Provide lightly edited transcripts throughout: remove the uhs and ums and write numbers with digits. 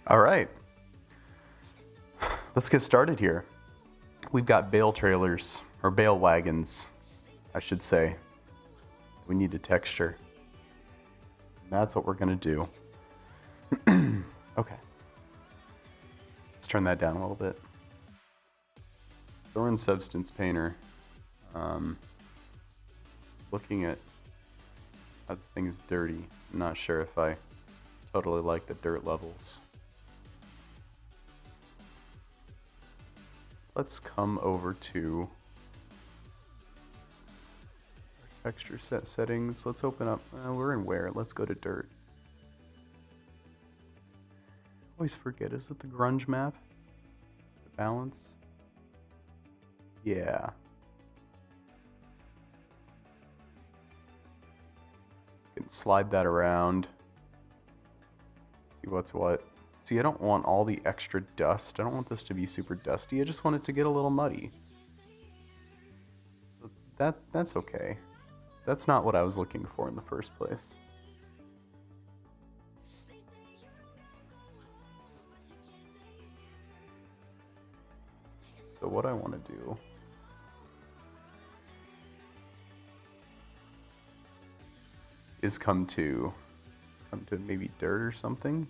All right, let's get started here. We've got Bale trailers, or Bale wagons, I should say. We need a texture. That's what we're going to do. Okay. Let's turn that down a little bit. So we're in Substance Painter. Looking at how this thing is dirty. I'm not sure if I totally like the dirt levels. Let's come over to our texture set settings. Let's open up, we're in where? Let's go to dirt. Always forget, is it the grunge map? The balance? Yeah. Can slide that around. See what's what. See, I don't want all the extra dust. I don't want this to be super dusty. I just want it to get a little muddy. So that's okay. That's not what I was looking for in the first place. So what I want to do is come to maybe dirt or something.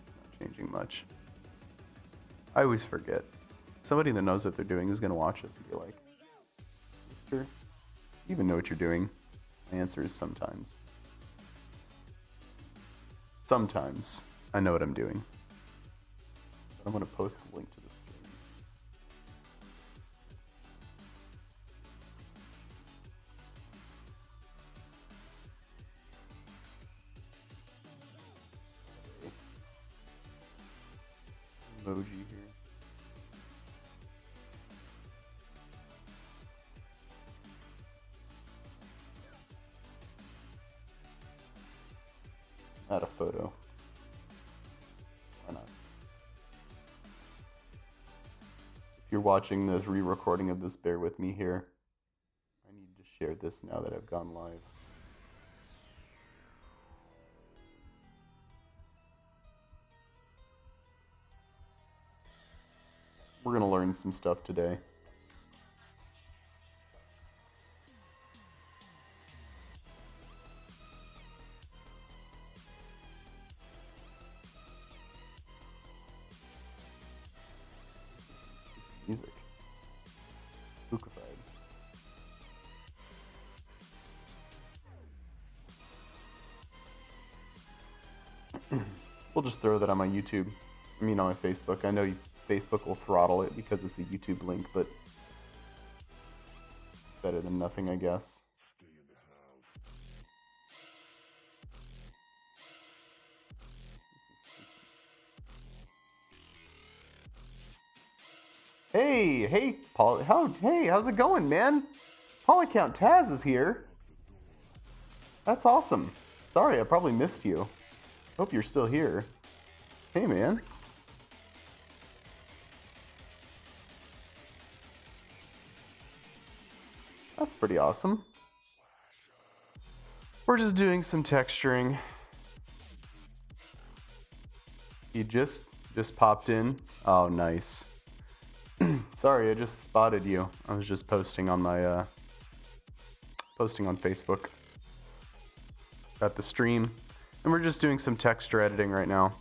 It's not changing much. I always forget. Somebody that knows what they're doing is going to watch this and be like, sure, you even know what you're doing? My answer is sometimes. Sometimes I know what I'm doing. I'm going to post the link to the stream. Emoji here. Add a photo. Why not? If you're watching this re-recording of this, bear with me here. I need to share this now that I've gone live. We're gonna learn some stuff today. Music. Spookified. We'll just throw that on my YouTube. I mean on my Facebook. I know Facebook will throttle it because it's a YouTube link, but it's better than nothing, I guess. Hey, Paul. How's it going, man? Polycount Taz is here. That's awesome. Sorry, I probably missed you. Hope you're still here. Hey, man. That's pretty awesome. We're just doing some texturing. You just popped in. Oh, nice. Sorry, I just spotted you. I was just posting on my posting on Facebook. Got the stream, and we're just doing some texture editing right now.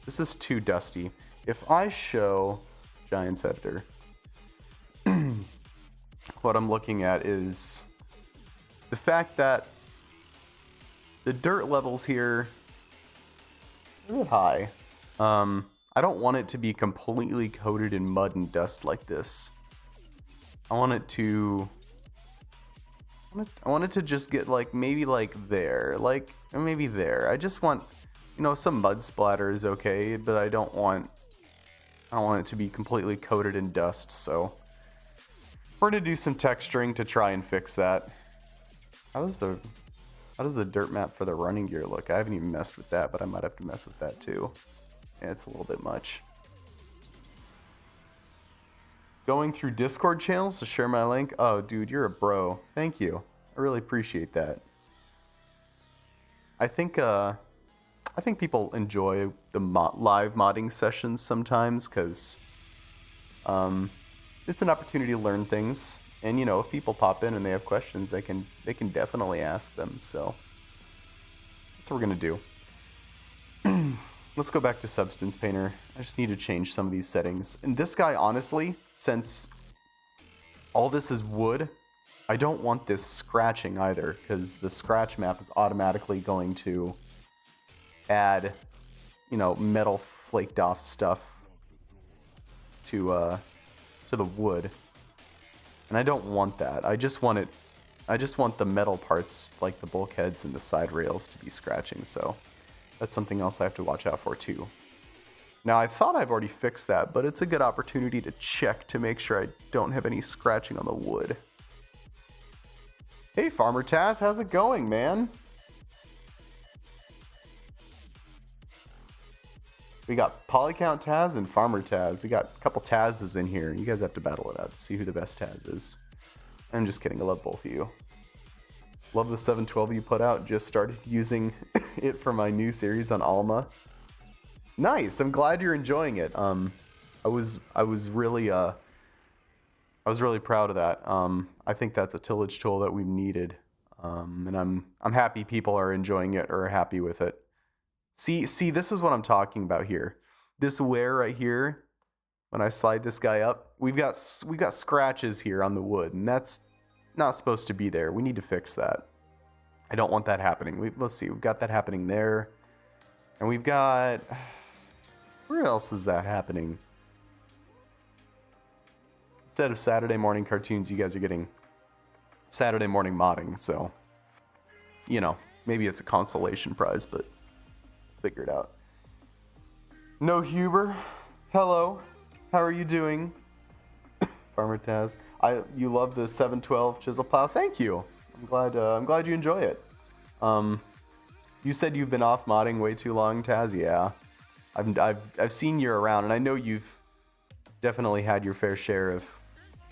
This is too dusty. If I show Giants Editor, what I'm looking at is the fact that the dirt levels here are a bit high. I don't want it to be completely coated in mud and dust like this. I want it to just get like maybe like there, like maybe there. I just want, some mud splatter is okay, but I don't want it to be completely coated in dust. So we're gonna do some texturing to try and fix that. How does the dirt map for the running gear look? I haven't even messed with that, but I might have to mess with that too. Yeah, it's a little bit much. Going through Discord channels to share my link. Oh, dude, you're a bro. Thank you. I really appreciate that. I think people enjoy the live modding sessions sometimes because it's an opportunity to learn things. And you know, if people pop in and they have questions, they can definitely ask them. So that's what we're gonna do. Let's go back to Substance Painter. I just need to change some of these settings. And this guy, honestly, since all this is wood, I don't want this scratching either, because the scratch map is automatically going to add, you know, metal flaked off stuff to the wood. And I don't want that. I just want the metal parts, like the bulkheads and the side rails, to be scratching, so that's something else I have to watch out for too. Now, I thought I've already fixed that, but it's a good opportunity to check to make sure I don't have any scratching on the wood. Hey, Farmer Taz, how's it going, man? We got Polycount Taz and Farmer Taz. We got a couple Tazes in here. You guys have to battle it out to see who the best Taz is. I'm just kidding. I love both of you. Love the 712 you put out. Just started using it for my new series on Alma. Nice. I'm glad you're enjoying it. I was really proud of that. I think that's a tillage tool that we needed. And I'm happy people are enjoying it or are happy with it. See, this is what I'm talking about here. This wear right here, when I slide this guy up, we got scratches here on the wood, and that's not supposed to be there. We need to fix that. I don't want that happening. Let's see, we've got that happening there. And we've got... Where else is that happening? Instead of Saturday morning cartoons, you guys are getting Saturday morning modding, so... You know, maybe it's a consolation prize, but... Figure it out. No Huber. Hello. How are you doing? Farmer Taz. You love the 712 chisel plow. Thank you. I'm glad you enjoy it. You said you've been off modding way too long, Taz. Yeah. I've seen you around, and I know you've definitely had your fair share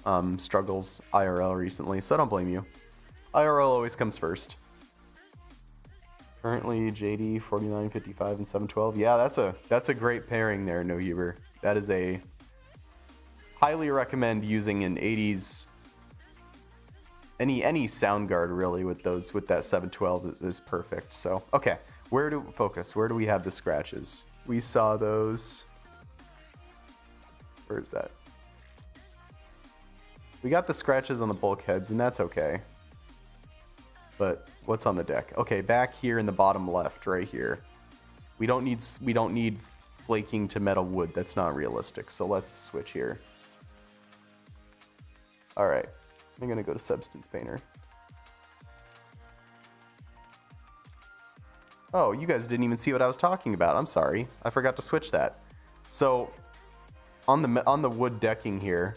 of struggles IRL recently, so I don't blame you. IRL always comes first. Currently JD 4955 and 712. Yeah, that's a great pairing there, No Huber. That is a highly recommend using an 80s any sound guard really with that 712 is perfect. So okay, where do we have the scratches? We saw those. Where is that? We got the scratches on the bulkheads, and that's okay. But what's on the deck? Okay, back here in the bottom left, right here. We don't need flaking to metal wood. That's not realistic. So let's switch here. All right, I'm gonna go to Substance Painter. Oh, you guys didn't even see what I was talking about. I'm sorry, I forgot to switch that. So on the wood decking here,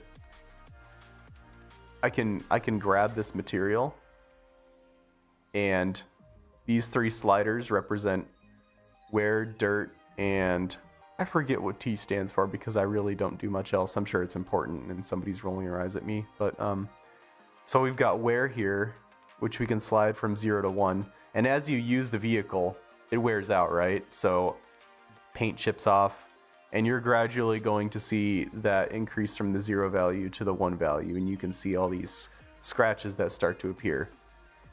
I can grab this material. And these three sliders represent wear, dirt, and I forget what T stands for because I really don't do much else. I'm sure it's important and somebody's rolling their eyes at me. But so we've got wear here, which we can slide from 0 to 1. And as you use the vehicle, it wears out, right? So paint chips off, and you're gradually going to see that increase from the 0 value to the 1 value. And you can see all these scratches that start to appear.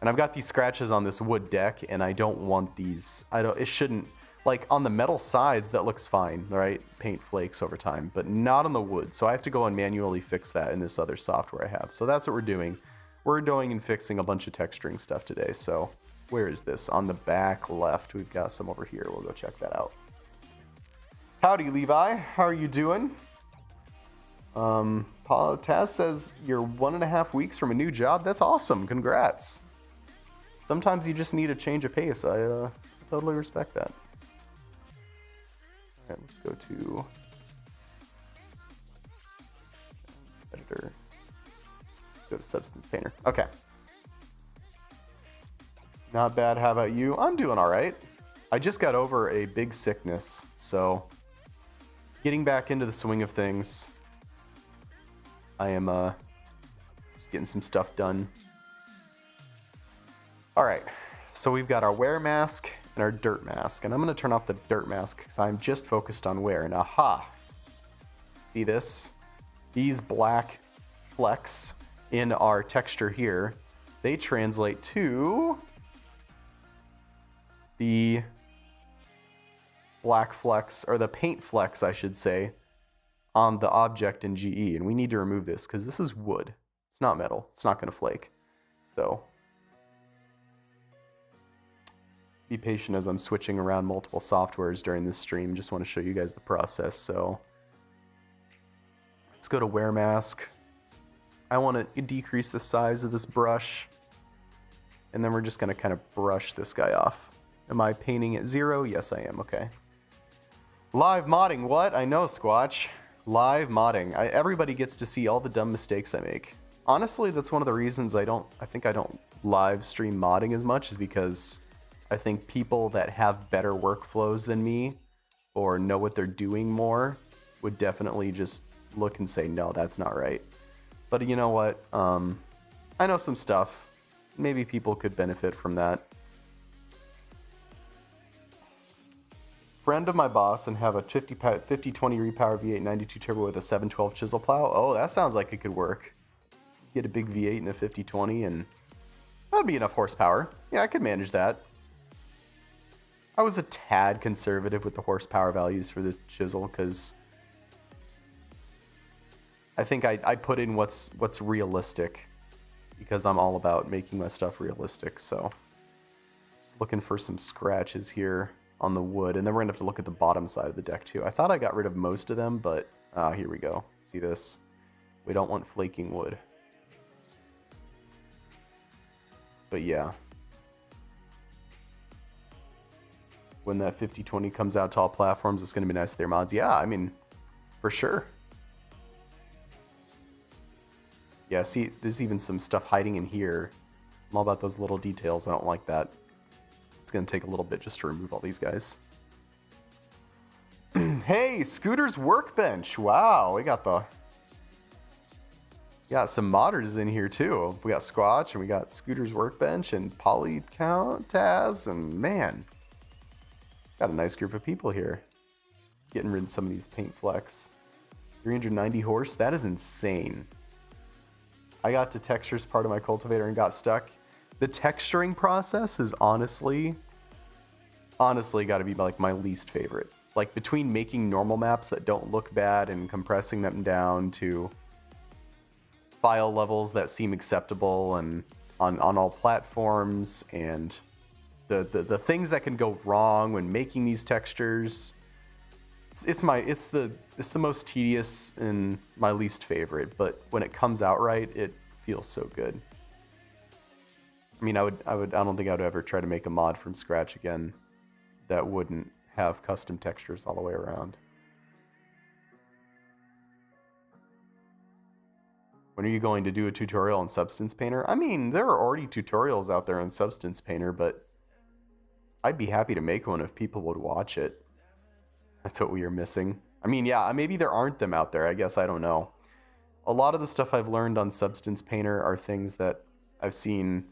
And I've got these scratches on this wood deck, and I don't want these. It shouldn't, like on the metal sides, that looks fine, right? Paint flakes over time, but not on the wood. So I have to go and manually fix that in this other software I have. So that's what we're doing. We're going and fixing a bunch of texturing stuff today. So where is this? On the back left, we've got some over here. We'll go check that out. Howdy, Levi. How are you doing? Taz says you're 1.5 weeks from a new job. That's awesome. Congrats. Sometimes you just need a change of pace. I totally respect that. All right, let's go to editor. Let's go to Substance Painter. Okay. Not bad. How about you? I'm doing all right. I just got over a big sickness, so getting back into the swing of things. I am just getting some stuff done. All right, so we've got our wear mask and our dirt mask, and I'm going to turn off the dirt mask because I'm just focused on wear. And aha, see this? These black flecks in our texture here, they translate to the black flecks, or the paint flecks, I should say, on the object in GE. And we need to remove this because this is wood. It's not metal. It's not going to flake. So be patient as I'm switching around multiple softwares during this stream. Just want to show you guys the process. So let's go to wear mask. I want to decrease the size of this brush. And then we're just going to kind of brush this guy off. Am I painting at 0? Yes, I am. Okay. Live modding. What? I know, Squatch. Live modding. Everybody gets to see all the dumb mistakes I make. Honestly, that's one of the reasons I think I don't live stream modding as much, is because I think people that have better workflows than me or know what they're doing more would definitely just look and say, no, that's not right. But you know what? I know some stuff. Maybe people could benefit from that. Friend of my boss and have a 5020 repower V8 92 turbo with a 712 chisel plow. Oh, that sounds like it could work. Get a big V8 and a 5020 and that'd be enough horsepower. Yeah, I could manage that. I was a tad conservative with the horsepower values for the chisel because I think I put in what's realistic, because I'm all about making my stuff realistic. So just looking for some scratches here on the wood, and then we're gonna have to look at the bottom side of the deck too. I thought I got rid of most of them, but here we go. See this? We don't want flaking wood. But yeah, when that 5020 comes out to all platforms, it's gonna be nice to their mods. Yeah, I mean, for sure. Yeah, see, there's even some stuff hiding in here. I'm all about those little details. I don't like that. It's going to take a little bit just to remove all these guys. Hey, Scooter's Workbench. Wow, we got some modders in here too. We got Squatch and we got Scooter's Workbench and Poly Count Taz, and man, got a nice group of people here. Getting rid of some of these paint flecks. 390 horse, that is insane. I got to textures part of my cultivator and got stuck. The texturing process is honestly got to be like my least favorite. Like between making normal maps that don't look bad and compressing them down to file levels that seem acceptable and on all platforms, and the things that can go wrong when making these textures, it's the most tedious and my least favorite. But when it comes out right, it feels so good. I mean, I don't think I would ever try to make a mod from scratch again that wouldn't have custom textures all the way around. When are you going to do a tutorial on Substance Painter? I mean, there are already tutorials out there on Substance Painter, but I'd be happy to make one if people would watch it. That's what we are missing. I mean, yeah, maybe there aren't them out there. I guess I don't know. A lot of the stuff I've learned on Substance Painter are things that I've seen.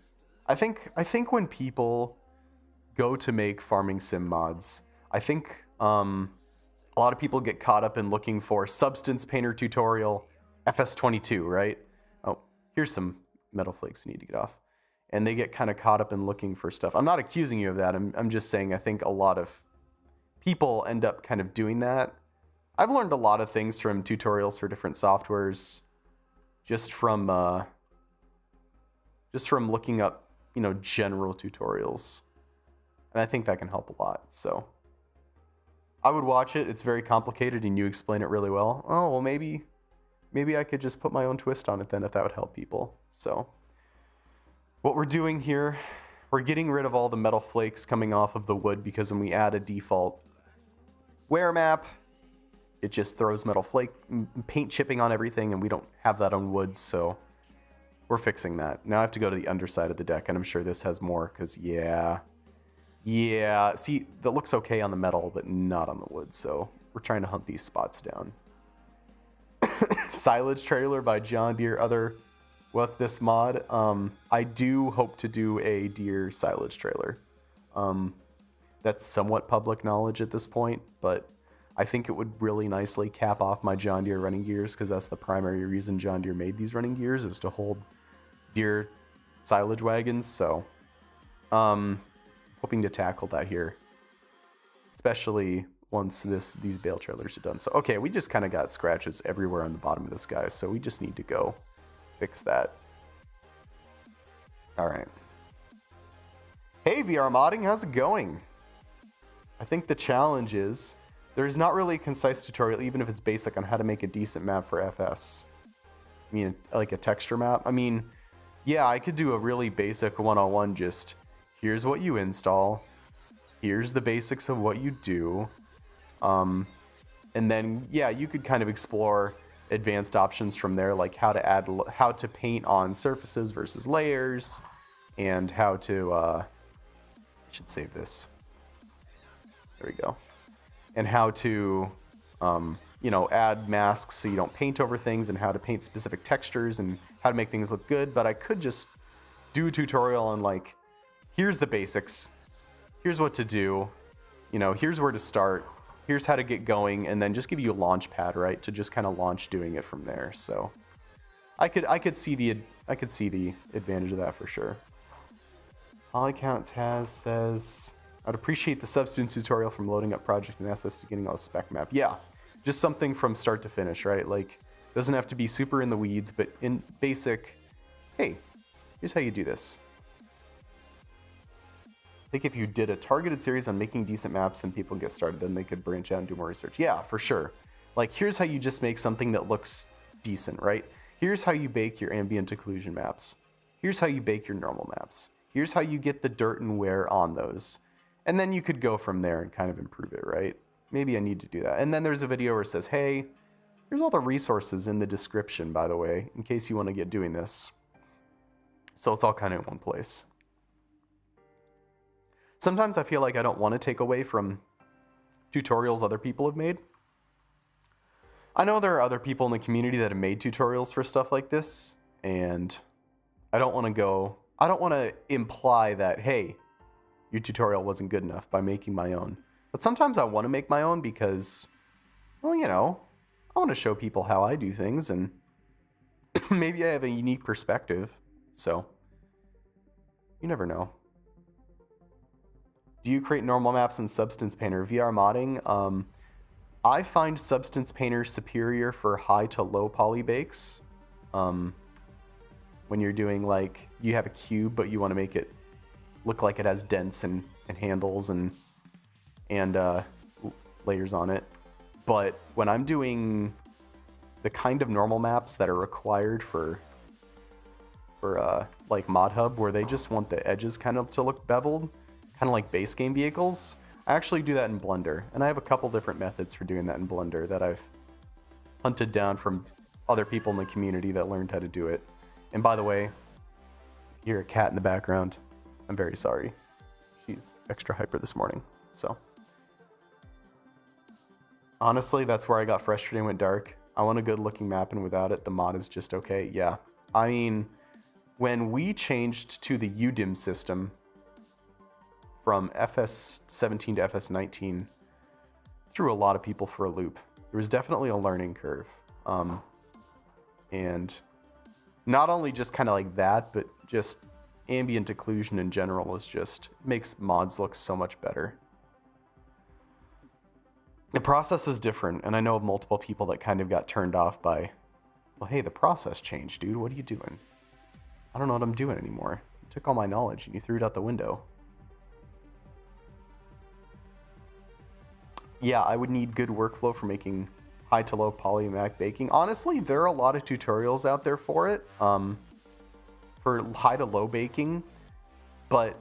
I think when people go to make farming sim mods, I think a lot of people get caught up in looking for Substance Painter tutorial FS22, right? Oh, here's some metal flakes we need to get off. And they get kind of caught up in looking for stuff. I'm not accusing you of that. I'm just saying I think a lot of people end up kind of doing that. I've learned a lot of things from tutorials for different softwares just from looking up, general tutorials. And I think that can help a lot. So I would watch it. It's very complicated and you explain it really well. Oh, well, maybe I could just put my own twist on it then, if that would help people. So what we're doing here, we're getting rid of all the metal flakes coming off of the wood, because when we add a default wear map, it just throws metal flake paint chipping on everything, and we don't have that on wood, so we're fixing that. Now I have to go to the underside of the deck, and I'm sure this has more, because yeah, see, that looks okay on the metal, but not on the wood, so we're trying to hunt these spots down. silage trailer by John Deere other with this mod. I do hope to do a Deere silage trailer. That's somewhat public knowledge at this point, but I think it would really nicely cap off my John Deere running gears, because that's the primary reason John Deere made these running gears, is to hold Deere silage wagons. So hoping to tackle that here, especially once these bale trailers are done. So okay, we just kind of got scratches everywhere on the bottom of this guy, so we just need to go fix that. All right. Hey VR modding, how's it going? I think the challenge is there's not really a concise tutorial, even if it's basic, on how to make a decent map for FS. I mean, like a texture map. I mean, yeah, I could do a really basic 101, just here's what you install, here's the basics of what you do, and then yeah, you could kind of explore advanced options from there, like how to paint on surfaces versus layers, and how to I should save this. There we go. And how to you know, add masks so you don't paint over things, and how to paint specific textures, and how to make things look good. But I could just do a tutorial on, like, here's the basics, here's what to do, you know, here's where to start, here's how to get going, and then just give you a launch pad, right, to just kind of launch doing it from there. So I could see the advantage of that for sure. All account Taz says, I'd appreciate the substance tutorial from loading up project and SS to getting all the spec map. Yeah, just something from start to finish, right? Like, doesn't have to be super in the weeds, but in basic, hey, here's how you do this. I think if you did a targeted series on making decent maps, then people get started, then they could branch out and do more research. Yeah, for sure. Like, here's how you just make something that looks decent, right? Here's how you bake your ambient occlusion maps. Here's how you bake your normal maps. Here's how you get the dirt and wear on those. And then you could go from there and kind of improve it, right? Maybe I need to do that. And then there's a video where it says, hey, here's all the resources in the description, by the way, in case you want to get doing this. So it's all kind of in one place. Sometimes I feel like I don't want to take away from tutorials other people have made. I know there are other people in the community that have made tutorials for stuff like this, and I don't want to imply that, hey, your tutorial wasn't good enough by making my own. But sometimes I want to make my own because, well, you know, I want to show people how I do things, and maybe I have a unique perspective. So, you never know. Do you create normal maps in Substance Painter? VR modding? I find Substance Painter superior for high to low poly bakes. When you're doing, like, you have a cube, but you want to make it look like it has dents and handles and layers on it. But when I'm doing the kind of normal maps that are required for like Mod Hub, where they just want the edges kind of to look beveled, kind of like base game vehicles, I actually do that in Blender. And I have a couple different methods for doing that in Blender that I've hunted down from other people in the community that learned how to do it. And by the way, you hear a cat in the background. I'm very sorry. She's extra hyper this morning. So honestly, that's where I got frustrated and went dark. I want a good looking map, and without it, the mod is just okay. Yeah. I mean, when we changed to the UDIM system from FS17 to FS19, threw a lot of people for a loop. There was definitely a learning curve. And not only just kind of like that, but just ambient occlusion in general is just makes mods look so much better. The process is different, and I know of multiple people that kind of got turned off by, well, hey, the process changed, dude. What are you doing? I don't know what I'm doing anymore. You took all my knowledge and you threw it out the window. Yeah, I would need good workflow for making high to low poly mac baking. Honestly, there are a lot of tutorials out there for it, for high to low baking, but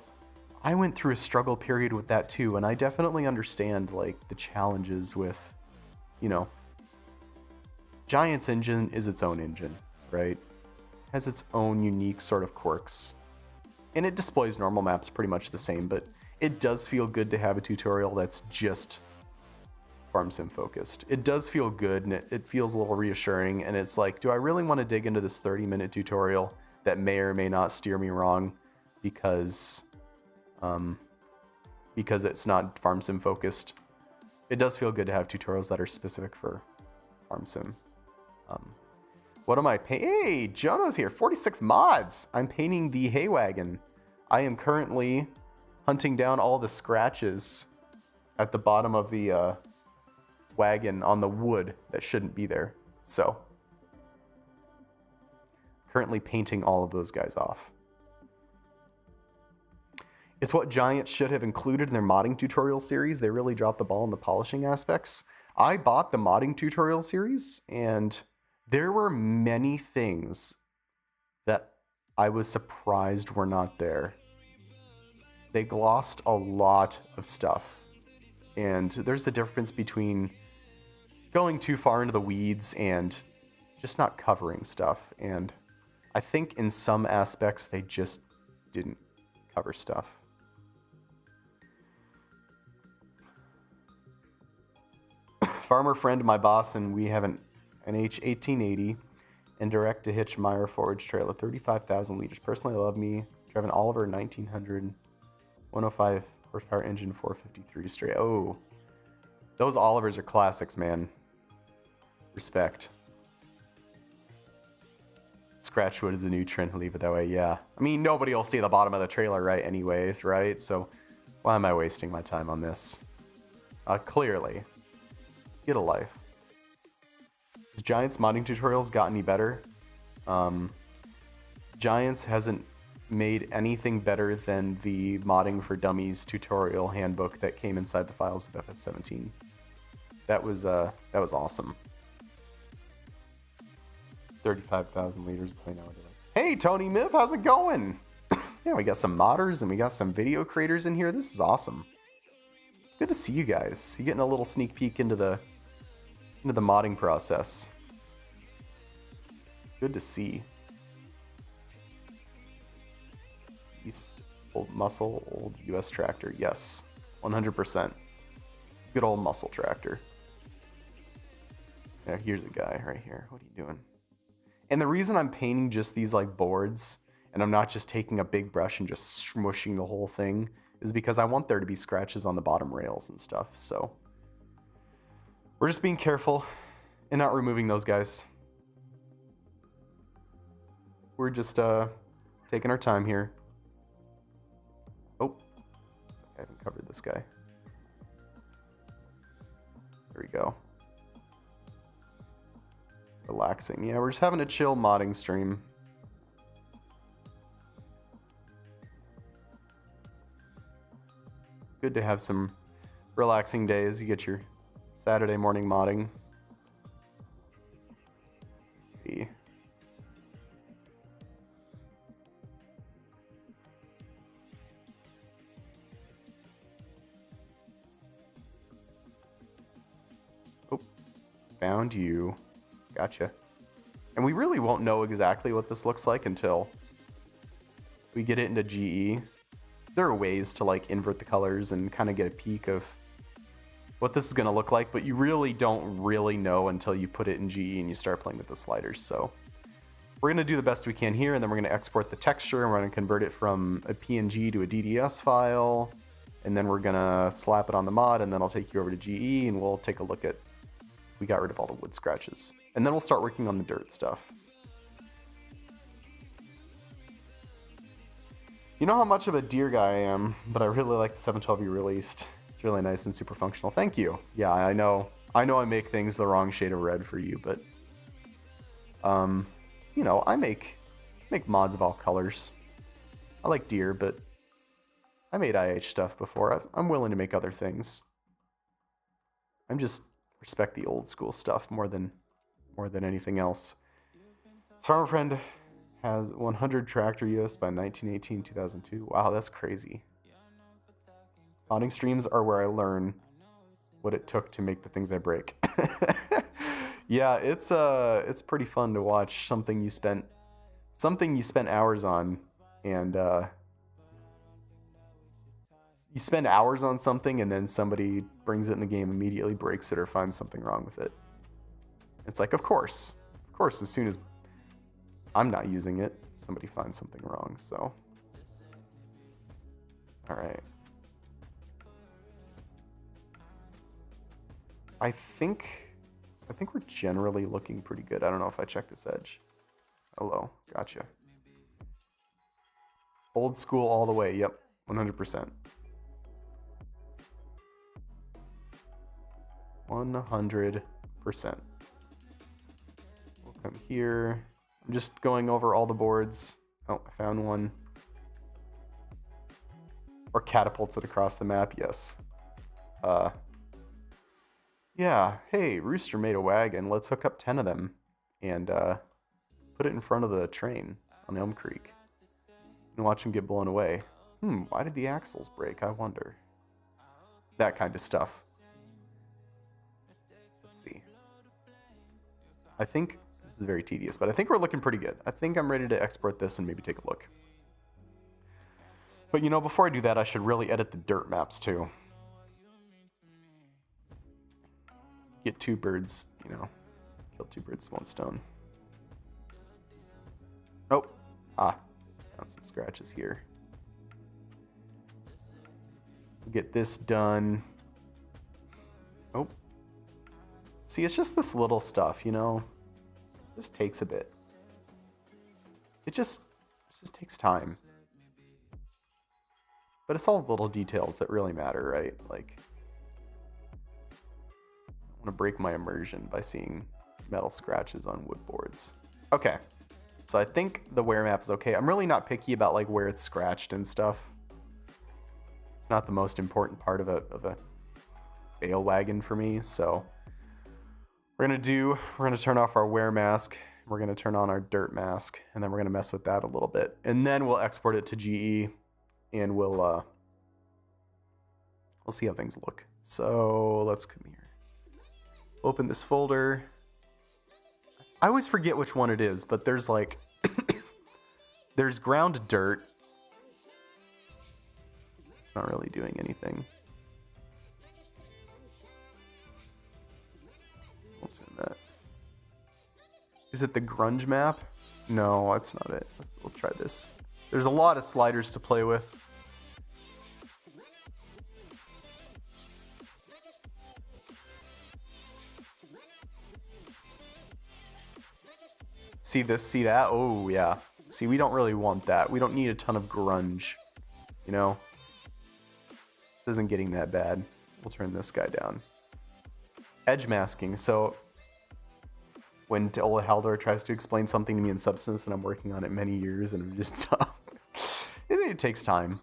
I went through a struggle period with that too, and I definitely understand, like, the challenges with, you know, Giant's engine is its own engine, right? Has its own unique sort of quirks. And it displays normal maps pretty much the same, but it does feel good to have a tutorial that's just farm sim focused. It does feel good, and it feels a little reassuring, and it's like, do I really want to dig into this 30-minute tutorial that may or may not steer me wrong because it's not farm sim focused? It does feel good to have tutorials that are specific for farm sim. What am I painting? Hey, Jono's here. 46 mods. I'm painting the hay wagon. I am currently hunting down all the scratches at the bottom of the wagon on the wood that shouldn't be there. So, currently painting all of those guys off. It's what Giants should have included in their modding tutorial series. They really dropped the ball in the polishing aspects. I bought the modding tutorial series, and there were many things that I was surprised were not there. They glossed a lot of stuff. And there's a difference between going too far into the weeds and just not covering stuff. And I think in some aspects they just didn't cover stuff. Farmer friend, my boss, and we have an NH1880 and direct to hitch Meyer forage trailer, 35,000 liters. Personally, I love me driving Oliver 1900 105 horsepower engine 453 straight. Oh, those Olivers are classics, man. Respect. Scratchwood is the new trend. Leave it that way. Yeah. I mean, nobody will see the bottom of the trailer, right? Anyways, right? So why am I wasting my time on this? Clearly. Get a life. Has Giants modding tutorials got any better? Giants hasn't made anything better than the modding for dummies tutorial handbook that came inside the files of FS17. That was awesome. 35,000 liters. Hey, Tony Miv, how's it going? Yeah, we got some modders and we got some video creators in here. This is awesome. Good to see you guys. You're getting a little sneak peek into the modding process. Good to see. East old muscle, old US tractor. Yes, 100%. Good old muscle tractor. Yeah, here's a guy right here. What are you doing? And the reason I'm painting just these like boards and I'm not just taking a big brush and just smushing the whole thing is because I want there to be scratches on the bottom rails and stuff. So we're just being careful and not removing those guys. We're just taking our time here. Oh, I haven't covered this guy. There we go. Relaxing. Yeah, we're just having a chill modding stream. Good to have some relaxing days. You get your Saturday morning modding. Let's see. Oh, found you. Gotcha. And we really won't know exactly what this looks like until we get it into GE. There are ways to like invert the colors and kind of get a peek of what this is going to look like, but you really don't really know until you put it in GE and you start playing with the sliders. So we're going to do the best we can here, and then we're going to export the texture, and we're going to convert it from a PNG to a DDS file, and then we're going to slap it on the mod, and then I'll take you over to GE, and we'll take a look at we got rid of all the wood scratches. And then we'll start working on the dirt stuff. You know how much of a deer guy I am, but I really like the 712 you released. It's really nice and super functional. Thank you. Yeah, I know I make things the wrong shade of red for you, but you know, I make mods of all colors. I like deer, but I made IH stuff before. I'm willing to make other things. I'm just respect the old school stuff more than anything else. This farmer friend has 100 tractor US by 1918, 2002. Wow, that's crazy. Modding streams are where I learn what it took to make the things I break. Yeah, it's pretty fun to watch something you spent hours on, and You spend hours on something and then somebody brings it in the game, immediately breaks it or finds something wrong with it. It's like, of course, as soon as I'm not using it, somebody finds something wrong. So, all right. I think we're generally looking pretty good. I don't know if I check this edge. Hello, gotcha. Old school all the way. Yep, 100%. 100%. We'll come here. I'm just going over all the boards. Oh, I found one. Or catapults it across the map, yes. Yeah, hey, Rooster made a wagon. Let's hook up 10 of them and put it in front of the train on Elm Creek and watch them get blown away. Why did the axles break? I wonder. That kind of stuff. Let's see. I think this is very tedious, but I think we're looking pretty good. I think I'm ready to export this and maybe take a look. But you know, before I do that, I should really edit the dirt maps too. Get two birds, you know, kill two birds with one stone. Oh, found some scratches here. Get this done. Oh, see, it's just this little stuff, you know. It just takes a bit. It just takes time. But it's all little details that really matter, right? Like, I want to break my immersion by seeing metal scratches on wood boards. Okay, so I think the wear map is okay. I'm really not picky about like where it's scratched and stuff. It's not the most important part of a Bale wagon for me. So we're gonna turn off our wear mask. We're gonna turn on our dirt mask, and then we're gonna mess with that a little bit, and then we'll export it to GE, and we'll see how things look. So let's come here. Open this folder. I always forget which one it is, but there's like, there's ground dirt. It's not really doing anything. We'll turn that. Is it the grunge map? No, that's not it. We'll try this. There's a lot of sliders to play with. See this, see that? Oh, yeah. See, we don't really want that. We don't need a ton of grunge, you know? This isn't getting that bad. We'll turn this guy down. Edge masking. So when Ola Haldor tries to explain something to me in Substance and I'm working on it many years and I'm just dumb, it takes time.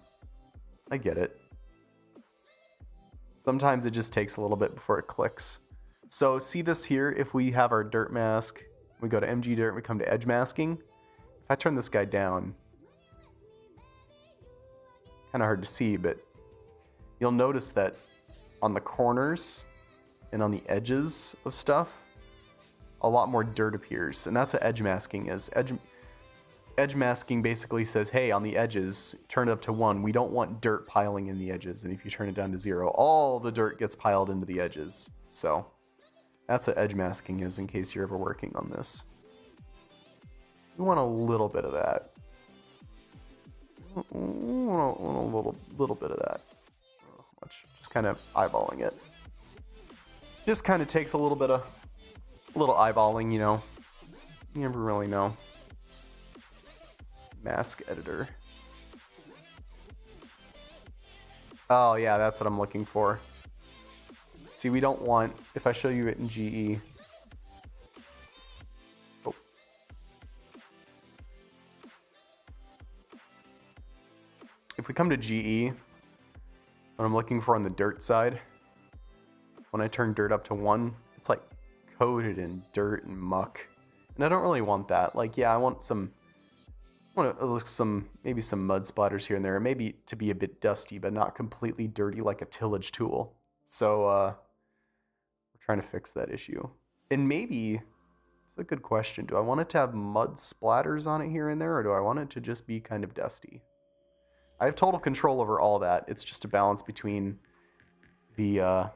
I get it. Sometimes it just takes a little bit before it clicks. So see this here, if we have our dirt mask, we go to MG Dirt, we come to edge masking. If I turn this guy down, kind of hard to see, but you'll notice that on the corners and on the edges of stuff, a lot more dirt appears, and that's what edge masking is. Edge masking basically says, hey, on the edges, turn it up to 1. We don't want dirt piling in the edges, and if you turn it down to 0, all the dirt gets piled into the edges. So that's what edge masking is, in case you're ever working on this. You want a little bit of that. A little bit of that. I don't know how much. Just kind of eyeballing it. Just kind of takes a little eyeballing, you know. You never really know. Mask editor. Oh yeah, that's what I'm looking for. See, we don't want, if I show you it in GE. Oh. If we come to GE, what I'm looking for on the dirt side, when I turn dirt up to 1, it's like coated in dirt and muck. And I don't really want that. Like, yeah, I want maybe some mud splatters here and there, maybe to be a bit dusty, but not completely dirty like a tillage tool. So we're trying to fix that issue. And maybe, it's a good question, do I want it to have mud splatters on it here and there, or do I want it to just be kind of dusty? I have total control over all that. It's just a balance between the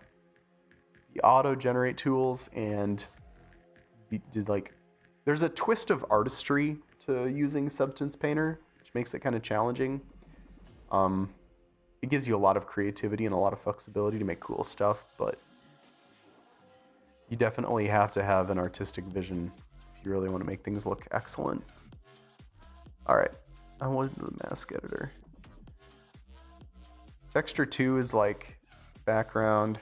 auto-generate tools and like, there's a twist of artistry to using Substance Painter, which makes it kind of challenging. It gives you a lot of creativity and a lot of flexibility to make cool stuff, but you definitely have to have an artistic vision if you really want to make things look excellent. All right, I went to the mask editor. Texture 2 is like background.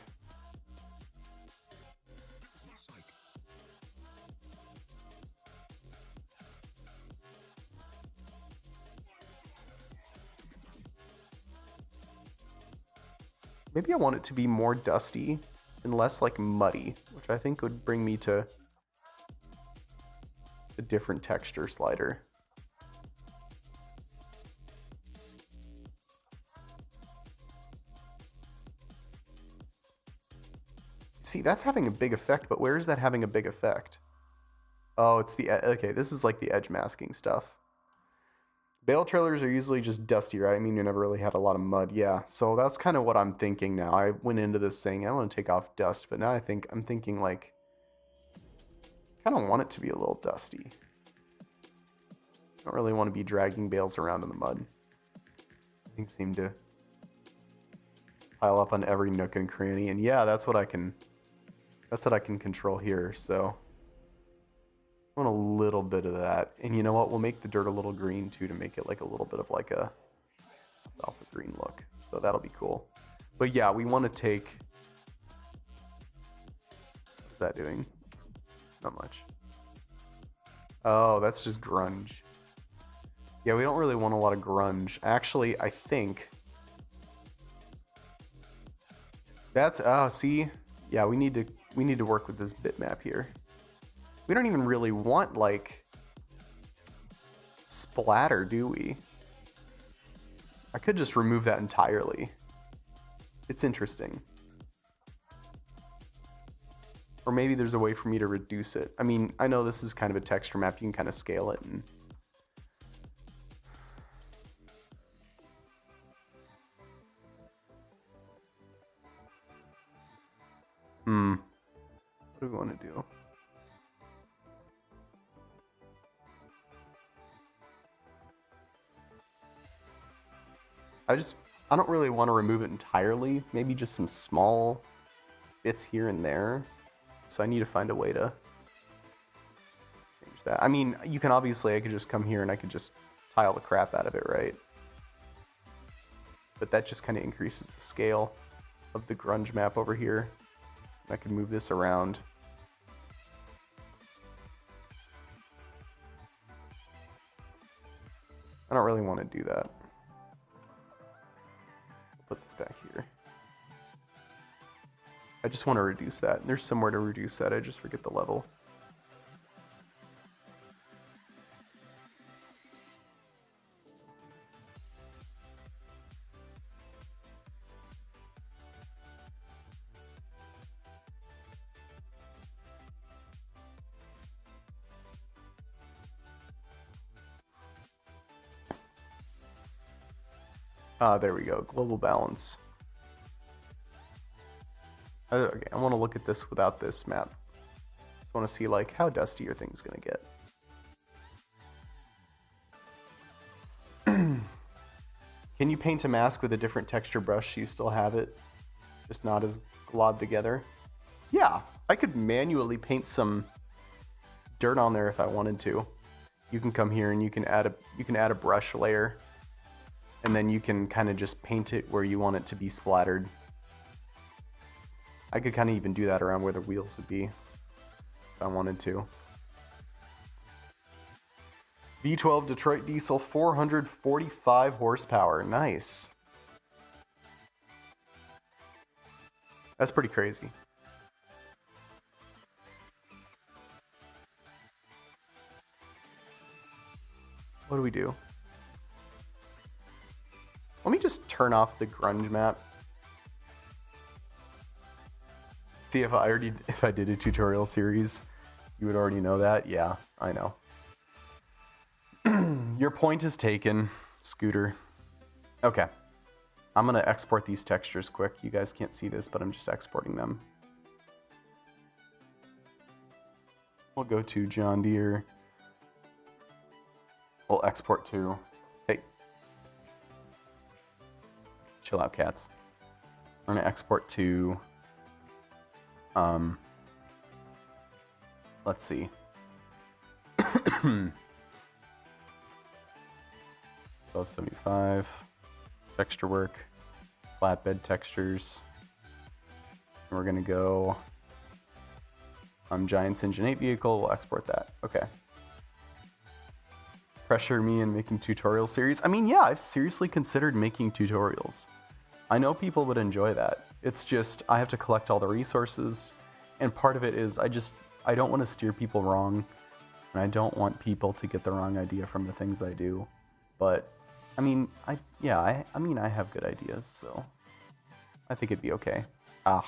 Maybe I want it to be more dusty and less like muddy, which I think would bring me to a different texture slider. See, that's having a big effect, but where is that having a big effect? Oh, it's the, okay, this is like the edge masking stuff. Bale trailers are usually just dusty, right? I mean, you never really had a lot of mud. Yeah, so that's kind of what I'm thinking now. I went into this saying I want to take off dust, but now I'm thinking like, I kind of want it to be a little dusty. I don't really want to be dragging bales around in the mud. Things seem to pile up on every nook and cranny, and yeah, that's what I can control here. So I want a little bit of that, and you know what? We'll make the dirt a little green too to make it like a little bit of like a alpha green look. So that'll be cool. But yeah, we want to take. What's that doing? Not much. Oh, that's just grunge. Yeah, we don't really want a lot of grunge. Actually, I think that's see, yeah, we need to work with this bitmap here. We don't even really want like splatter, do we? I could just remove that entirely. It's interesting. Or maybe there's a way for me to reduce it. I mean, I know this is kind of a texture map. You can kind of scale it and what do we want to do? I don't really want to remove it entirely. Maybe just some small bits here and there. So I need to find a way to change that. I mean, I could just come here and I could just tile the crap out of it, right? But that just kind of increases the scale of the grunge map over here. I can move this around. I don't really want to do that. Put this back here. I just want to reduce that. There's somewhere to reduce that. I just forget the level. There we go. Global balance. Okay, I want to look at this without this map. Just want to see like how dusty are things gonna get. Can you paint a mask with a different texture brush so you still have it, just not as globbed together? Yeah, I could manually paint some dirt on there if I wanted to. You can come here and you can add a brush layer, and then you can kind of just paint it where you want it to be splattered. I could kind of even do that around where the wheels would be if I wanted to. V12 Detroit diesel, 445 horsepower. Nice. That's pretty crazy. What do we do? Let me just turn off the grunge map. See, if I did a tutorial series, you would already know that. Yeah, I know. Your point is taken, Scooter. Okay. I'm going to export these textures quick. You guys can't see this, but I'm just exporting them. We'll go to John Deere. We'll export to... Hey. Chill out, cats. We're going to export to... Let's see. 1275. Texture work. Flatbed textures. And we're going to go... Giants Engine 8 vehicle. We'll export that. Okay. Pressure me in making tutorial series. I mean, yeah, I've seriously considered making tutorials. I know people would enjoy that. It's just, I have to collect all the resources, and part of it is I don't want to steer people wrong, and I don't want people to get the wrong idea from the things I do. But, I mean, I have good ideas, so I think it'd be okay. I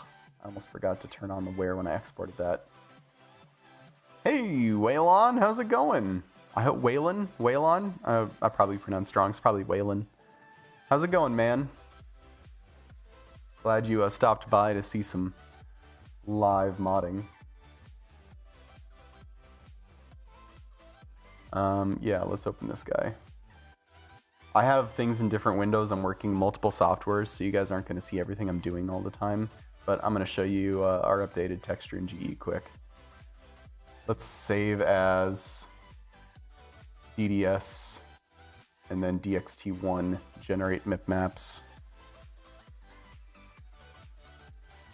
almost forgot to turn on the where when I exported that. Hey, Waylon, how's it going? I hope Waylon? I probably pronounced wrong. It's probably Waylon. How's it going, man? Glad you stopped by to see some live modding. Yeah, let's open this guy. I have things in different windows. I'm working multiple softwares, so you guys aren't going to see everything I'm doing all the time. But I'm going to show you our updated texture in GE quick. Let's save as DDS and then DXT1, generate MIP maps.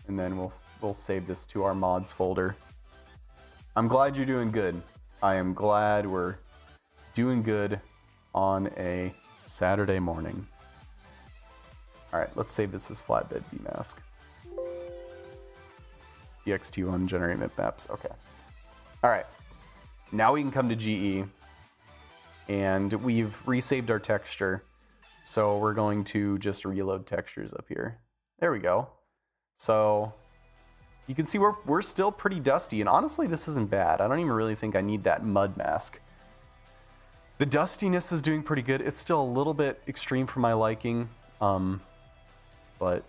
And then we'll save this to our mods folder. I'm glad you're doing good. I am glad we're doing good on a Saturday morning. All right, let's save this as flatbed vmask. DXT1, generate MIP maps. Okay. All right. Now we can come to GE, and we've resaved our texture. So we're going to just reload textures up here. There we go. So you can see we're still pretty dusty, and honestly, this isn't bad. I don't even really think I need that mud mask. The dustiness is doing pretty good. It's still a little bit extreme for my liking, but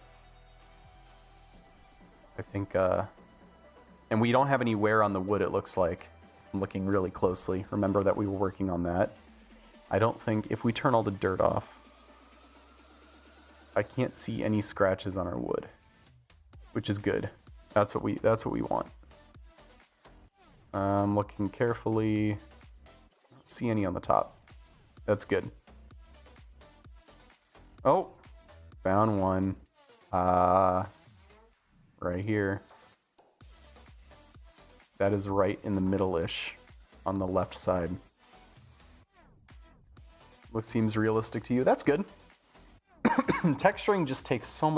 I think, and we don't have any wear on the wood, it looks like. I'm looking really closely. Remember that we were working on that. I don't think, if we turn all the dirt off, I can't see any scratches on our wood, which is good. That's what we want. Looking carefully. Don't see any on the top. That's good. Oh, found one. Right here. That is right in the middle-ish on the left side. What seems realistic to you? That's good. Texturing just takes so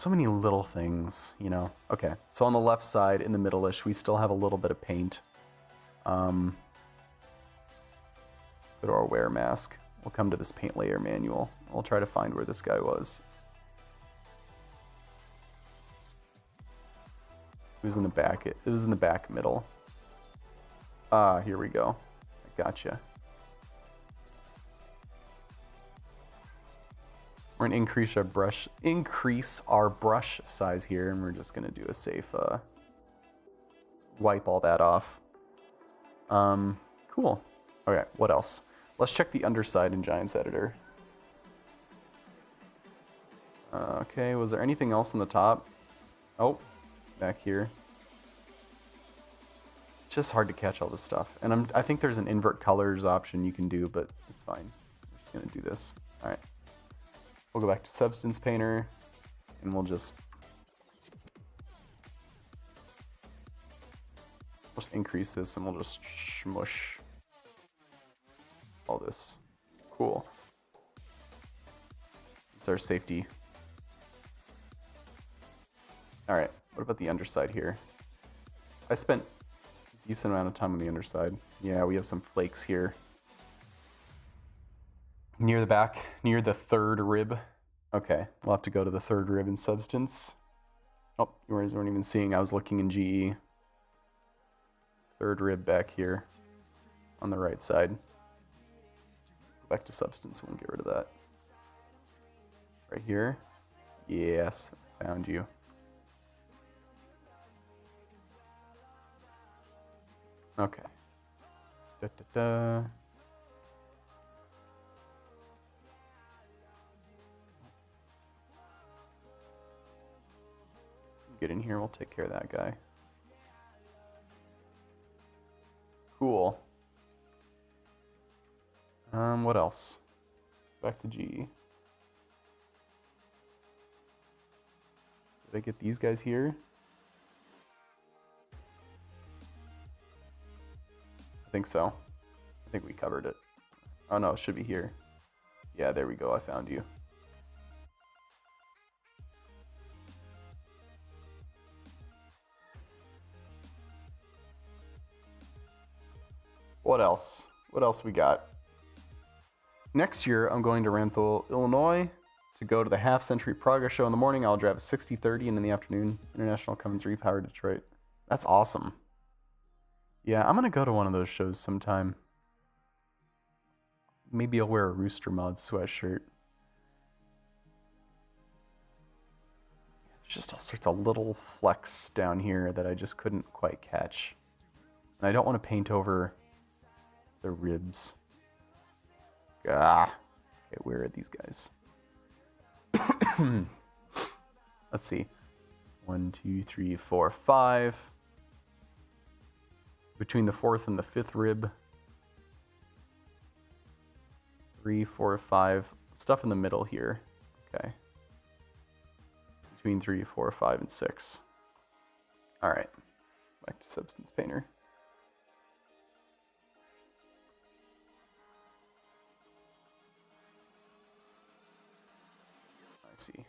many little things, you know. Okay, so on the left side, in the middle-ish, we still have a little bit of paint. Go to our wear mask. We'll come to this paint layer manual. We'll try to find where this guy was. It was in the back. It was in the back middle. Here we go. I gotcha. We're gonna increase our brush size here, and we're just gonna do a safe wipe all that off. Cool. Okay, what else? Let's check the underside in Giants Editor. Okay, was there anything else on the top? Oh, back here. It's just hard to catch all this stuff, and I think there's an invert colors option you can do, but it's fine. I'm just gonna do this. All right. We'll go back to Substance Painter, and we'll just increase this, and we'll just smush all this. Cool. It's our safety. All right, what about the underside here? I spent a decent amount of time on the underside. Yeah, we have some flakes here. Near the back, near the third rib. Okay, we'll have to go to the third rib in Substance. Oh, you weren't even seeing, I was looking in GE. Third rib back here on the right side. Back to substance, we'll get rid of that. Right here. Yes, found you. Okay. Da, da, da. Get in here, we'll take care of that guy. Cool. What else? Back to G. Did I get these guys here? I think so. I think we covered it. Oh no, it should be here. Yeah, there we go, I found you. What else? What else we got? Next year, I'm going to Ranthul, Illinois to go to the Half Century Progress Show in the morning. I'll drive a 6030, and in the afternoon, International Cummins Repower Detroit. That's awesome. Yeah, I'm going to go to one of those shows sometime. Maybe I'll wear a Rooster Mod sweatshirt. There's just all sorts of little flecks down here that I just couldn't quite catch. And I don't want to paint over the ribs. Ah. Okay, where are these guys? Let's see. 1, 2, 3, 4, 5. Between the 4th and the 5th rib. 3, 4, 5. Stuff in the middle here. Okay. Between 3, 4, 5, and 6. Alright. Back to Substance Painter. See,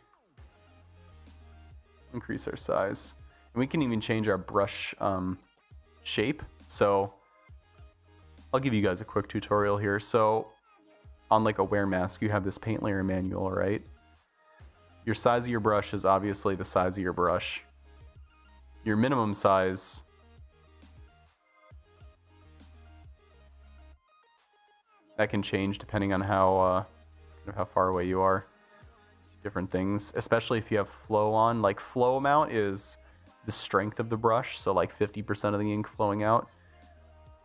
increase our size, and we can even change our brush shape. So I'll give you guys a quick tutorial here. So on like a wear mask, you have this paint layer manual, right? Your size of your brush is obviously the size of your brush. Your minimum size that can change depending on how far away you are. Different things, especially if you have flow on. Like flow amount is the strength of the brush, so like 50% of the ink flowing out.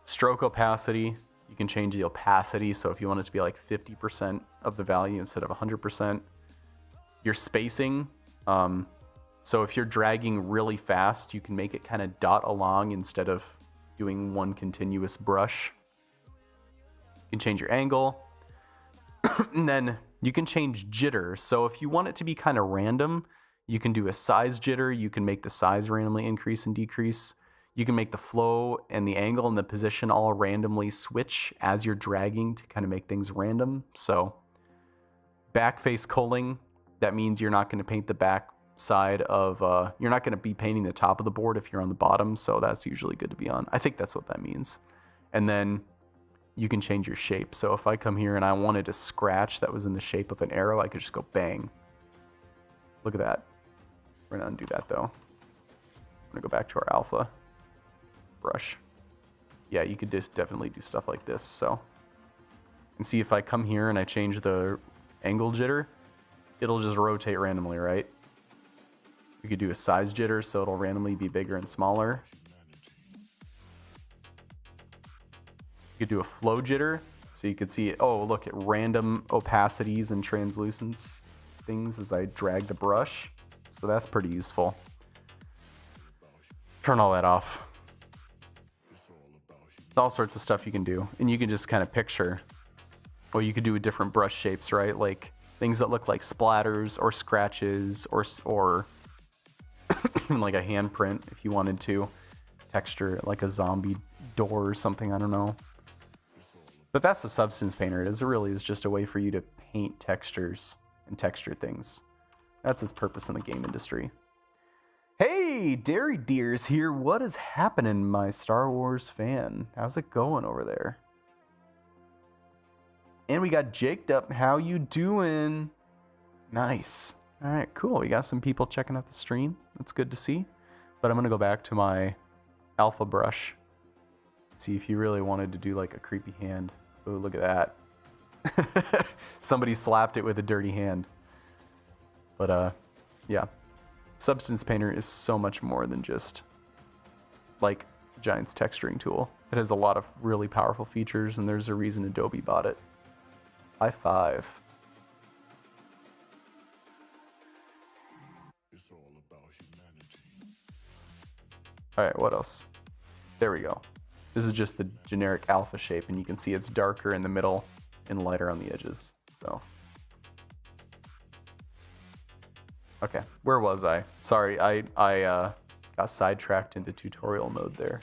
Stroke opacity, you can change the opacity, so if you want it to be like 50% of the value instead of 100%. Your spacing, so if you're dragging really fast, you can make it kind of dot along instead of doing one continuous brush. You can change your angle. And then you can change jitter. So if you want it to be kind of random, you can do a size jitter. You can make the size randomly increase and decrease. You can make the flow and the angle and the position all randomly switch as you're dragging to kind of make things random. So back face culling, that means you're not going to paint the back side of, you're not going to be painting the top of the board if you're on the bottom. So that's usually good to be on. I think that's what that means. And then you can change your shape. So if I come here and I wanted a scratch that was in the shape of an arrow, I could just go bang. Look at that. We're gonna undo that though. I'm gonna go back to our alpha brush. Yeah, you could just definitely do stuff like this. So, and see if I come here and I change the angle jitter, it'll just rotate randomly, right? We could do a size jitter, so it'll randomly be bigger and smaller. You could do a flow jitter, so you could see, oh, look at random opacities and translucence things as I drag the brush. So that's pretty useful. Turn all that off. All sorts of stuff you can do. And you can just kind of picture, or you could do different brush shapes, right? Like things that look like splatters or scratches or like a handprint if you wanted to. Texture like a zombie door or something, I don't know. But that's the Substance Painter. It really is just a way for you to paint textures and texture things. That's its purpose in the game industry. Hey, Dairy Deers here. What is happening, my Star Wars fan? How's it going over there? And we got Jaked up. How you doing? Nice. All right, cool. We got some people checking out the stream. That's good to see. But I'm going to go back to my alpha brush. See if you really wanted to do like a creepy hand. Oh, look at Somebody slapped it with a dirty hand. But yeah. Substance Painter is so much more than just like Giant's texturing tool. It has a lot of really powerful features, and there's a reason Adobe bought it. High five. It's all about humanity. Alright, what else? There we go. This is just the generic alpha shape, and you can see it's darker in the middle and lighter on the edges. So, okay, where was I? Sorry, I got sidetracked into tutorial mode there.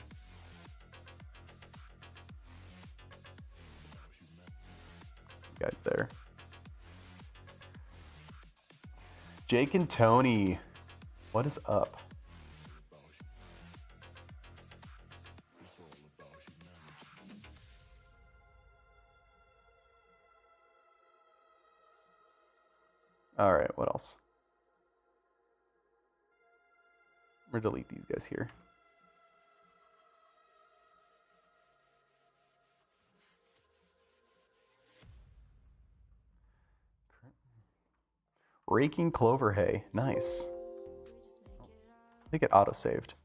See you guys there. Jake and Tony, what is up? All right, what else? We're gonna delete these guys here. Raking clover hay, nice. I think it auto-saved.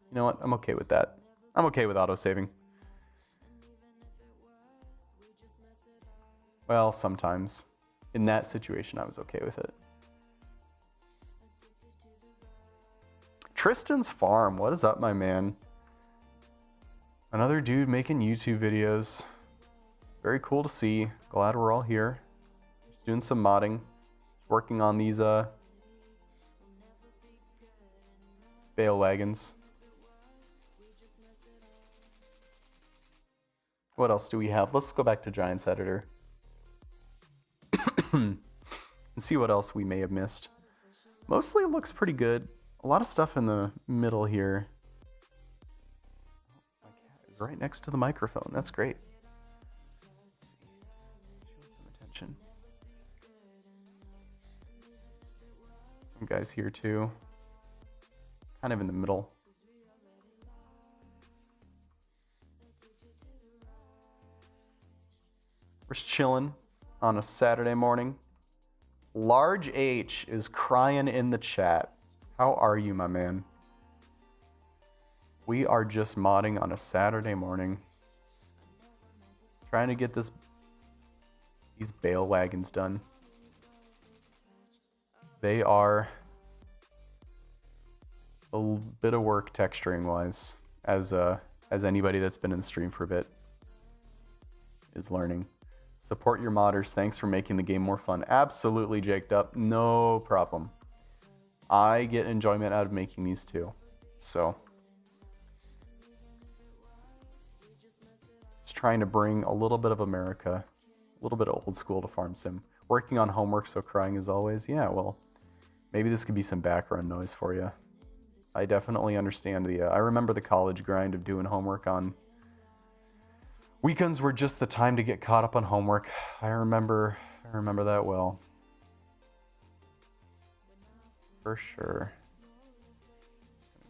You know what? I'm okay with that. I'm okay with auto-saving. Well, sometimes. In that situation, I was okay with it. Tristan's Farm, what is up, my man? Another dude making YouTube videos. Very cool to see. Glad we're all here. Just doing some modding. Working on these Bale wagons. What else do we have? Let's go back to Giants Editor. And see what else we may have missed. Mostly it looks pretty good. A lot of stuff in the middle here. My cat is right next to the microphone. That's great. Let's see. She wants some attention. Some guys here too. Kind of in the middle. We're just chilling on a Saturday morning. Large H is crying in the chat. How are you, my man? We are just modding on a Saturday morning. Trying to get these Bale wagons done. They are a bit of work texturing wise, as anybody that's been in the stream for a bit is learning. Support your modders. Thanks for making the game more fun. Absolutely, Jaked Up. No problem. I get enjoyment out of making these too. So, just trying to bring a little bit of America, a little bit of old school to Farm Sim. Working on homework, so crying as always. Yeah, well, maybe this could be some background noise for you. I definitely understand I remember the college grind of doing homework on weekends were just the time to get caught up on homework. I remember that well. For sure.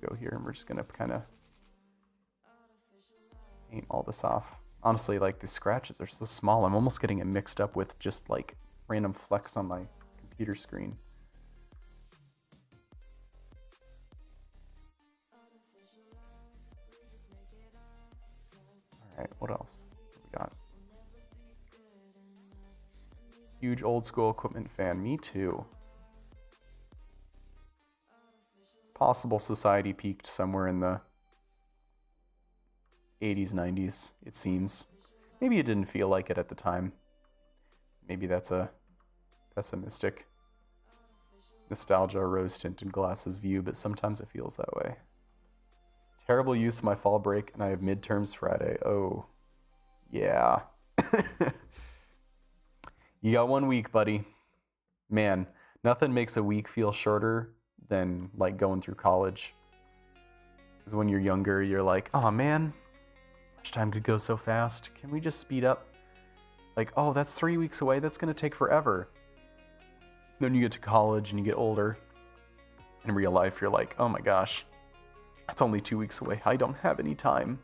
Go here and we're just gonna kind of paint all this off. Honestly, like the scratches are so small, I'm almost getting it mixed up with just like random flecks on my computer screen. Alright, what else? What we got? Huge old school equipment fan. Me too. It's possible society peaked somewhere in the 80s, 90s, it seems. Maybe it didn't feel like it at the time. Maybe that's a pessimistic nostalgia rose-tinted glasses view, but sometimes it feels that way. Terrible use of my fall break, and I have midterms Friday. Oh, yeah. You got 1 week, buddy. Man, nothing makes a week feel shorter than like going through college. Because when you're younger, you're like, oh man, much time could go so fast. Can we just speed up? Like, oh, that's 3 weeks away. That's going to take forever. Then you get to college and you get older. In real life, you're like, oh my gosh, that's only 2 weeks away. I don't have any time.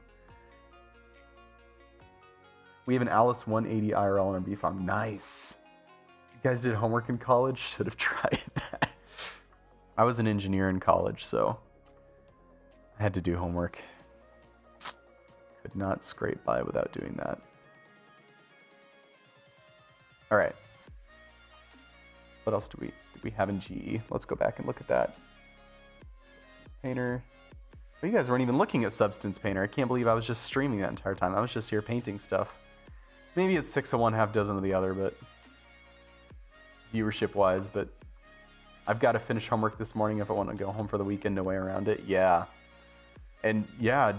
We have an Alice 180 IRL on our B farm. Nice. You guys did homework in college? Should have tried that. I was an engineer in college, so I had to do homework. Could not scrape by without doing that. All right. What else do we have in GE? Let's go back and look at that. Substance Painter. Oh, you guys weren't even looking at Substance Painter. I can't believe I was just streaming that entire time. I was just here painting stuff. Maybe it's 6 of one, half dozen of the other, but viewership-wise, but I've got to finish homework this morning if I want to go home for the weekend. No way around it. Yeah. And yeah,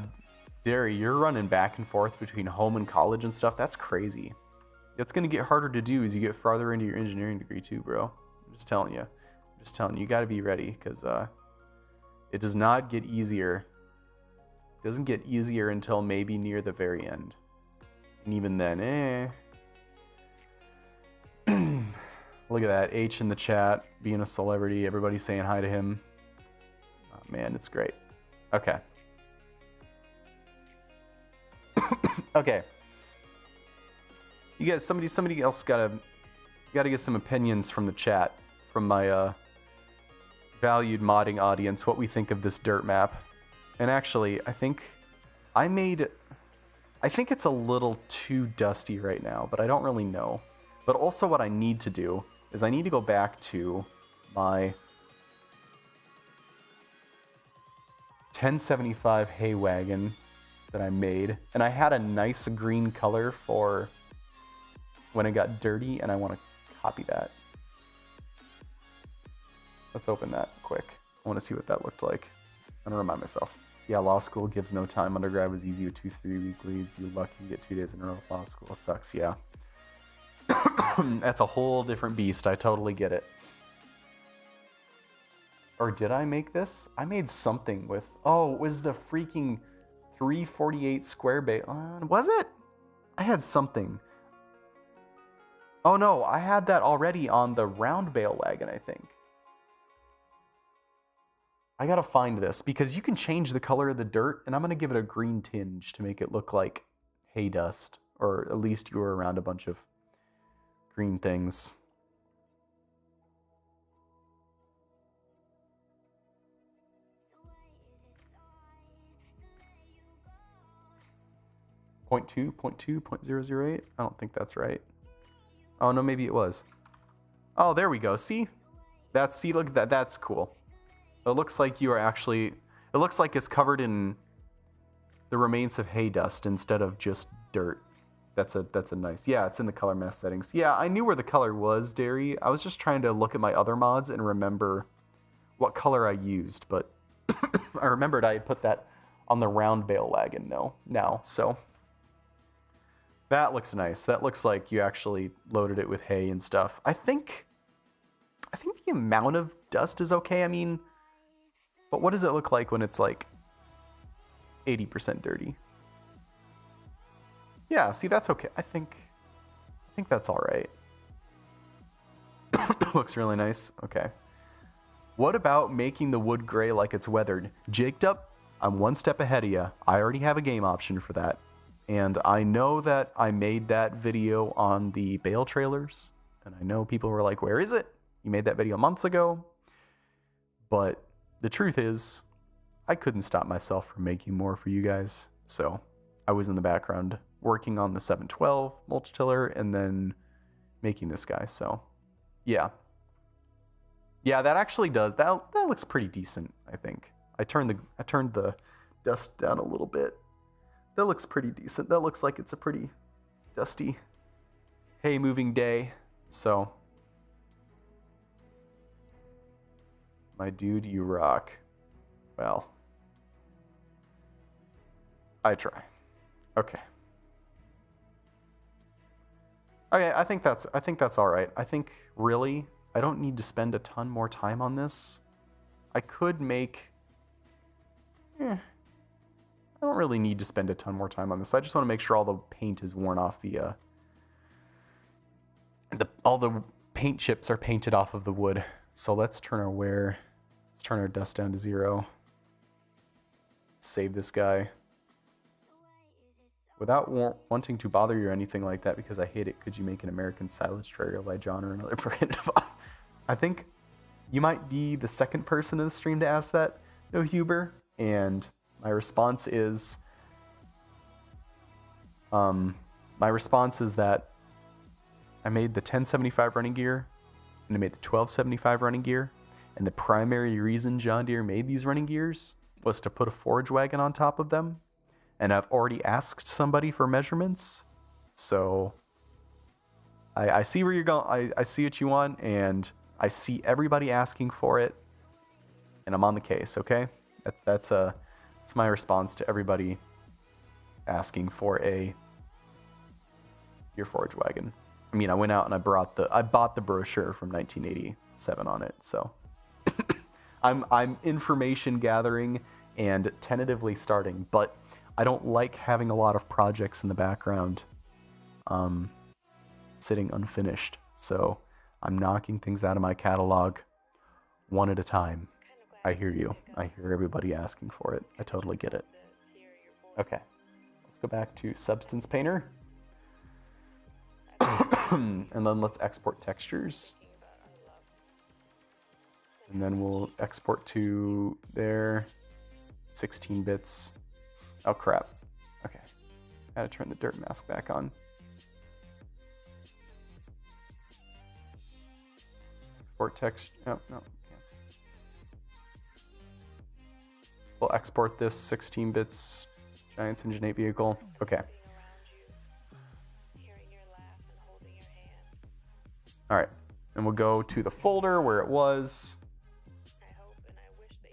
Derry, you're running back and forth between home and college and stuff. That's crazy. It's going to get harder to do as you get farther into your engineering degree too, bro. I'm just telling you. You got to be ready because it does not get easier. It doesn't get easier until maybe near the very end. And even then, Look at that. H in the chat, being a celebrity. Everybody saying hi to him. Oh, man, it's great. Okay. Okay. You guys, somebody else gotta get some opinions from the chat, from my valued modding audience, what we think of this dirt map. And actually, I think it's a little too dusty right now, but I don't really know. But also what I need to do is I need to go back to my 1075 hay wagon that I made. And I had a nice green color for when it got dirty, and I want to copy that. Let's open that quick. I want to see what that looked like. I'm gonna remind myself. Yeah, law school gives no time. Undergrad was easy with 2 3-week leads. You're lucky you get 2 days in a row. Law school sucks, yeah. That's a whole different beast. I totally get it. Or did I make this? I made something with... Oh, it was the freaking 348 square Bale. Was it? I had something. Oh no, I had that already on the round Bale wagon, I think. I gotta find this, because you can change the color of the dirt, and I'm gonna give it a green tinge to make it look like hay dust, or at least you were around a bunch of green things. Point 0.008? I don't think that's right. Oh no, maybe it was. Oh, there we go. See? Look at that. That's cool. It looks like you are actually... It looks like it's covered in the remains of hay dust instead of just dirt. That's a nice... Yeah, it's in the color mask settings. Yeah, I knew where the color was, Derry. I was just trying to look at my other mods and remember what color I used, but I remembered I had put that on the round Bale wagon now, so... That looks nice. That looks like you actually loaded it with hay and stuff. I think the amount of dust is okay. I mean, but what does it look like when it's like 80% dirty? Yeah, see, that's okay. I think that's all right. Looks really nice. Okay. What about making the wood gray like it's weathered? Jaked up, I'm one step ahead of you. I already have a game option for that. And I know that I made that video on the Bale trailers. And I know people were like, where is it? You made that video months ago. But the truth is, I couldn't stop myself from making more for you guys. So I was in the background working on the 712 multi-tiller and then making this guy. So yeah. Yeah, that actually does. That looks pretty decent, I think. I turned the dust down a little bit. That looks pretty decent. That looks like it's a pretty dusty hay moving day. So, my dude, you rock. Well, I try. Okay. Okay, I think that's all right. I think really I don't need to spend a ton more time on this. I could make I don't really need to spend a ton more time on this. I just want to make sure all the paint is worn off all the paint chips are painted off of the wood. So let's turn our dust down to 0. Let's save this guy. Without wanting to bother you or anything like that, because I hate it, could you make an American silence tutorial by John or another brand of... I think you might be the second person in the stream to ask that, No Huber, and my response is... that I made the 1075 running gear, and I made the 1275 running gear, and the primary reason John Deere made these running gears was to put a forage wagon on top of them, and I've already asked somebody for measurements, so I see where you're going. I see what you want, and I see everybody asking for it, and I'm on the case. Okay, that's my response to everybody asking for your forage wagon. I mean, I went out and I bought the brochure from 1987 on it, so I'm information gathering and tentatively starting, but I don't like having a lot of projects in the background sitting unfinished. So I'm knocking things out of my catalog one at a time. I hear you. I hear everybody asking for it. I totally get it. Okay. Let's go back to Substance Painter. And then let's export textures. And then we'll export to there. 16 bits. Oh crap. Okay. Gotta turn the dirt mask back on. Export text. Oh, no. Can't. We'll export this 16 bits Giants Engine 8 vehicle. Okay. Alright. And we'll go to the folder where it was.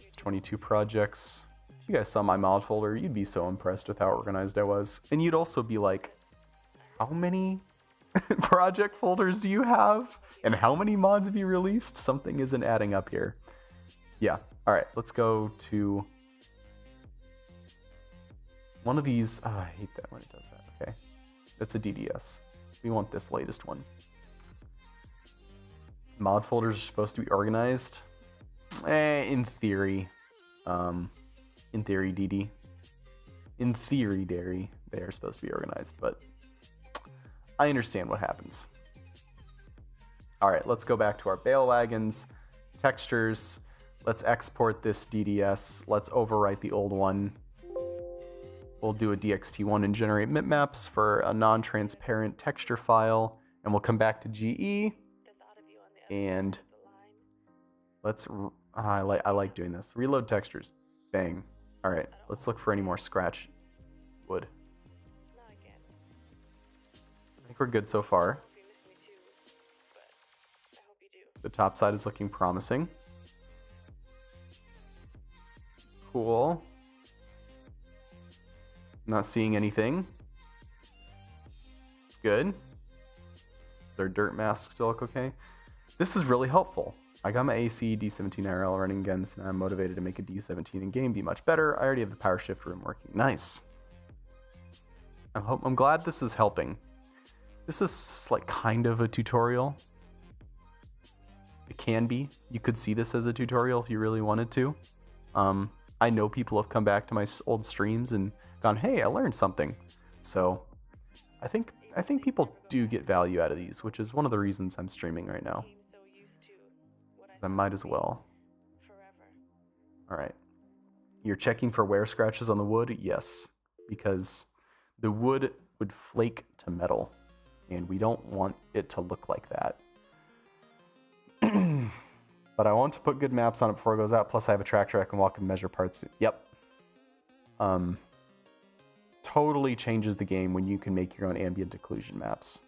It's 22 projects. If you guys saw my mod folder, you'd be so impressed with how organized I was. And you'd also be like, how many project folders do you have? And how many mods have you released? Something isn't adding up here. Yeah. Alright, let's go to one of these. Oh, I hate that when it does that. Okay. That's a DDS. We want this latest one. Mod folders are supposed to be organized. In theory. In theory, DD. In theory, Dairy, they are supposed to be organized, but I understand what happens. Alright, let's go back to our Bale wagons, textures. Let's export this DDS. Let's overwrite the old one. We'll do a DXT1 and generate bitmaps for a non-transparent texture file, and we'll come back to GE. And let's, I like doing this. Reload textures. Bang. All right, let's look for any more scratch wood. I think we're good so far. The top side is looking promising. Cool. Not seeing anything. It's good. Is our dirt mask still look okay? This is really helpful. I got my AC D17 IRL running again, so now I'm motivated to make a D17 in game be much better. I already have the power shift room working. Nice. I'm glad this is helping. This is like kind of a tutorial. It can be. You could see this as a tutorial if you really wanted to. I know people have come back to my old streams and gone, hey, I learned something. So I think people do get value out of these, which is one of the reasons I'm streaming right now. I might as well. Alright. You're checking for wear scratches on the wood? Yes. Because the wood would flake to metal. And we don't want it to look like that. But I want to put good maps on it before it goes out. Plus I have a tractor I can walk and measure parts. Yep. Totally changes the game when you can make your own ambient occlusion maps.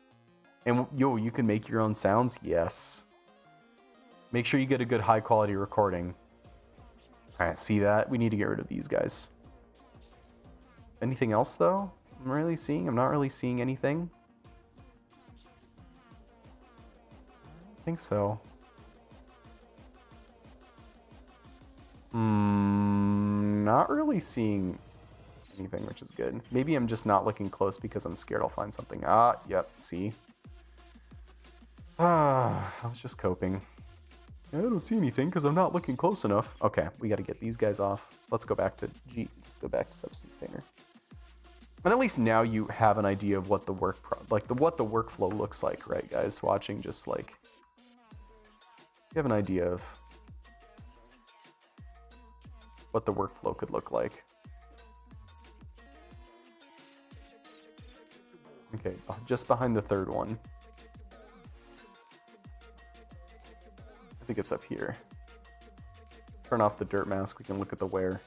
And you can make your own sounds? Yes. Make sure you get a good high quality recording. Alright, see that? We need to get rid of these guys. Anything else though? I'm not really seeing anything. I think so. Not really seeing anything, which is good. Maybe I'm just not looking close because I'm scared I'll find something. Ah, yep, see? I was just coping. I don't see anything because I'm not looking close enough. Okay, we got to get these guys off. Let's go back to Substance Painter. And at least now you have an idea of what the what the workflow looks like, right, guys? Watching, just like you have an idea of what the workflow could look like. Okay, just behind the third one. I think it's up here. Turn off the dirt mask, we can look at the wear.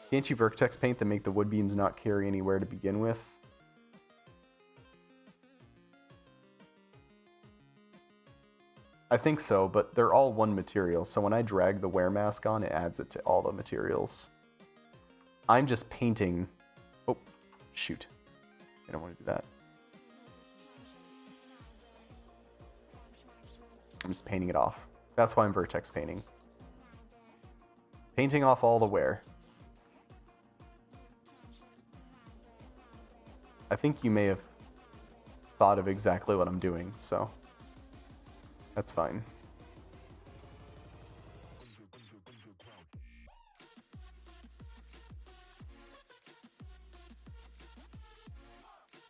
Can't you vertex paint to make the wood beams not carry anywhere to begin with? I think so, but they're all one material, so when I drag the wear mask on, it adds it to all the materials. I'm just painting... Oh, shoot. I don't want to do that. I'm just painting it off. That's why I'm vertex painting. Painting off all the wear. I think you may have thought of exactly what I'm doing, so that's fine.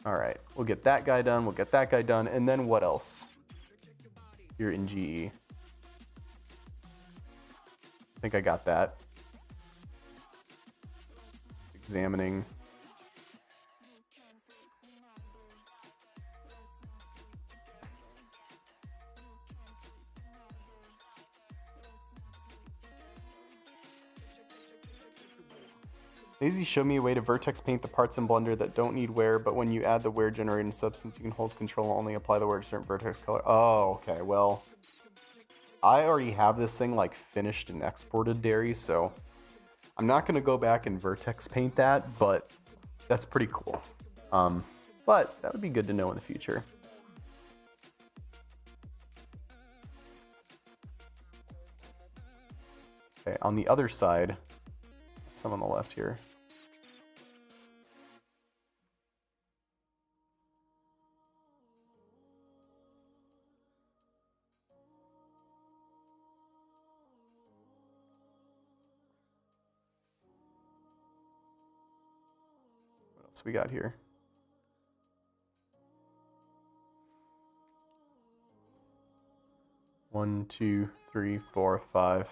All right, we'll get that guy done, we'll get that guy done, and then what else? Here in GE. I think I got that. Examining. Daisy showed me a way to vertex paint the parts in Blender that don't need wear, but when you add the wear generating substance, you can hold control and only apply the wear to certain vertex color. Oh, okay, well, I already have this thing like finished and exported, Derry, so I'm not gonna go back and vertex paint that, but that's pretty cool. But that would be good to know in the future. Okay, on the other side, some on the left here. What else we got here? One, two, three, four, five.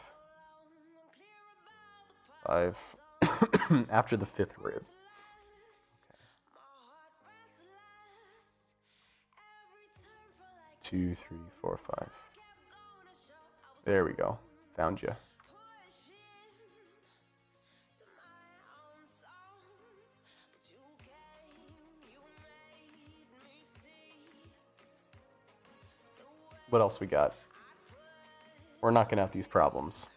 Five. After the fifth rib. Okay. 2, 3, 4, 5. There we go. Found you. What else we got? We're knocking out these problems.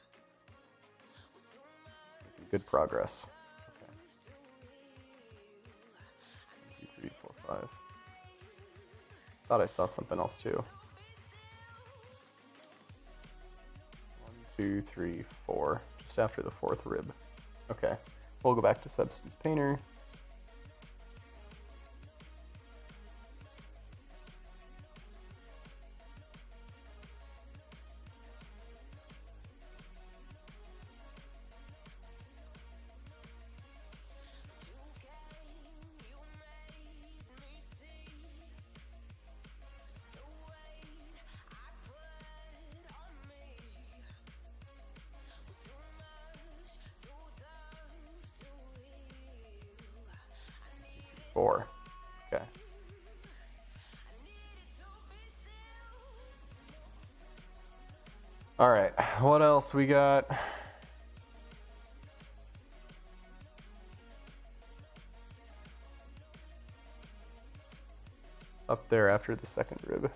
Good progress. Okay. 1, 2, 3, 4, 5. Thought I saw something else too. 1, 2, 3, 4. Just after the fourth rib. Okay. We'll go back to Substance Painter. Okay. All right, what else we got? Up there after the second rib.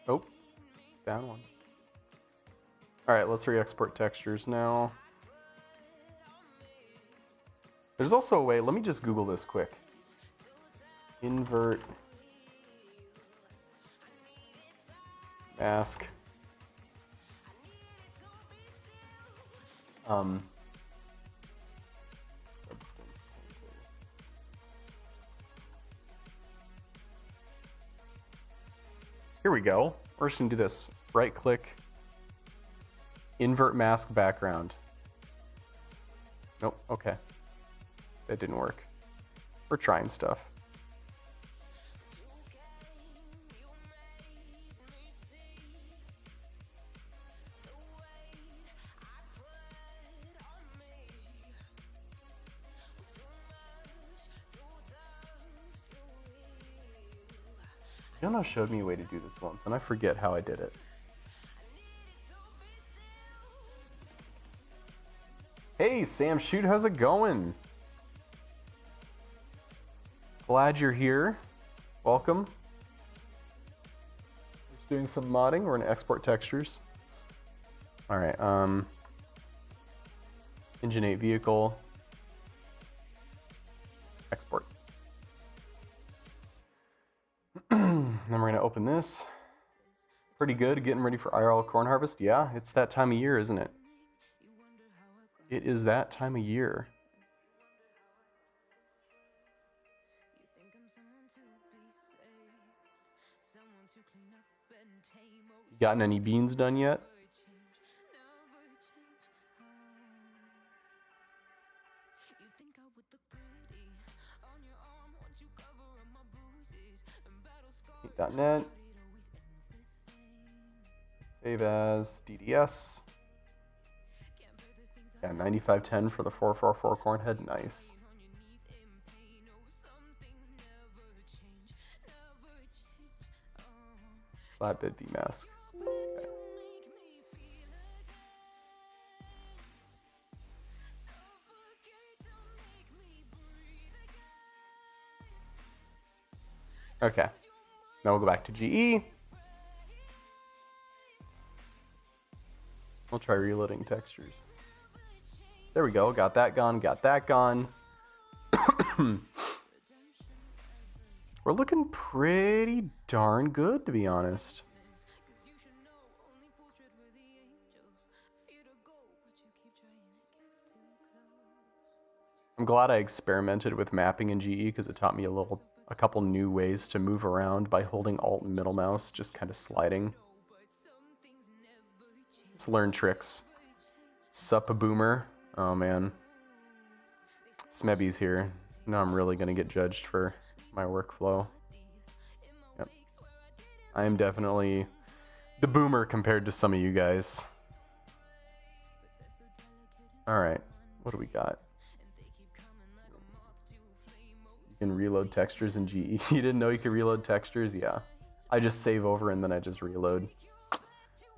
Oh, down one. All right, let's re-export textures now. There's also a way, let me just Google this quick. Invert mask. Substance painter. Here we go. We're just gonna do this. Right click, invert mask background. Nope, okay. That didn't work. We're trying stuff. Fiona showed me a way to do this once, and I forget how I did it. Hey, Sam Shoot, how's it going? Glad you're here. Welcome. Just doing some modding. We're gonna export textures. All right. Enginate vehicle. Export. Then we're gonna open this. Pretty good. Getting ready for IRL corn harvest. Yeah, it's that time of year, isn't it? It is that time of year. You gotten any beans done yet? .net. Save as DDS. Yeah, 9510 for the 444 corn head. Nice. Flatbed V-mask. Okay. Now we'll go back to GE. We'll try reloading textures. There we go. Got that gone. Got that gone. We're looking pretty darn good, to be honest. I'm glad I experimented with mapping in GE because it taught me a couple new ways to move around by holding Alt and middle mouse, just kind of sliding. Just learn tricks. Sup a boomer. Oh man. Smebby's here. Now I'm really gonna get judged for my workflow. Yep. I am definitely the boomer compared to some of you guys. Alright, what do we got? You can reload textures in GE. You didn't know you could reload textures? Yeah. I just save over and then I just reload.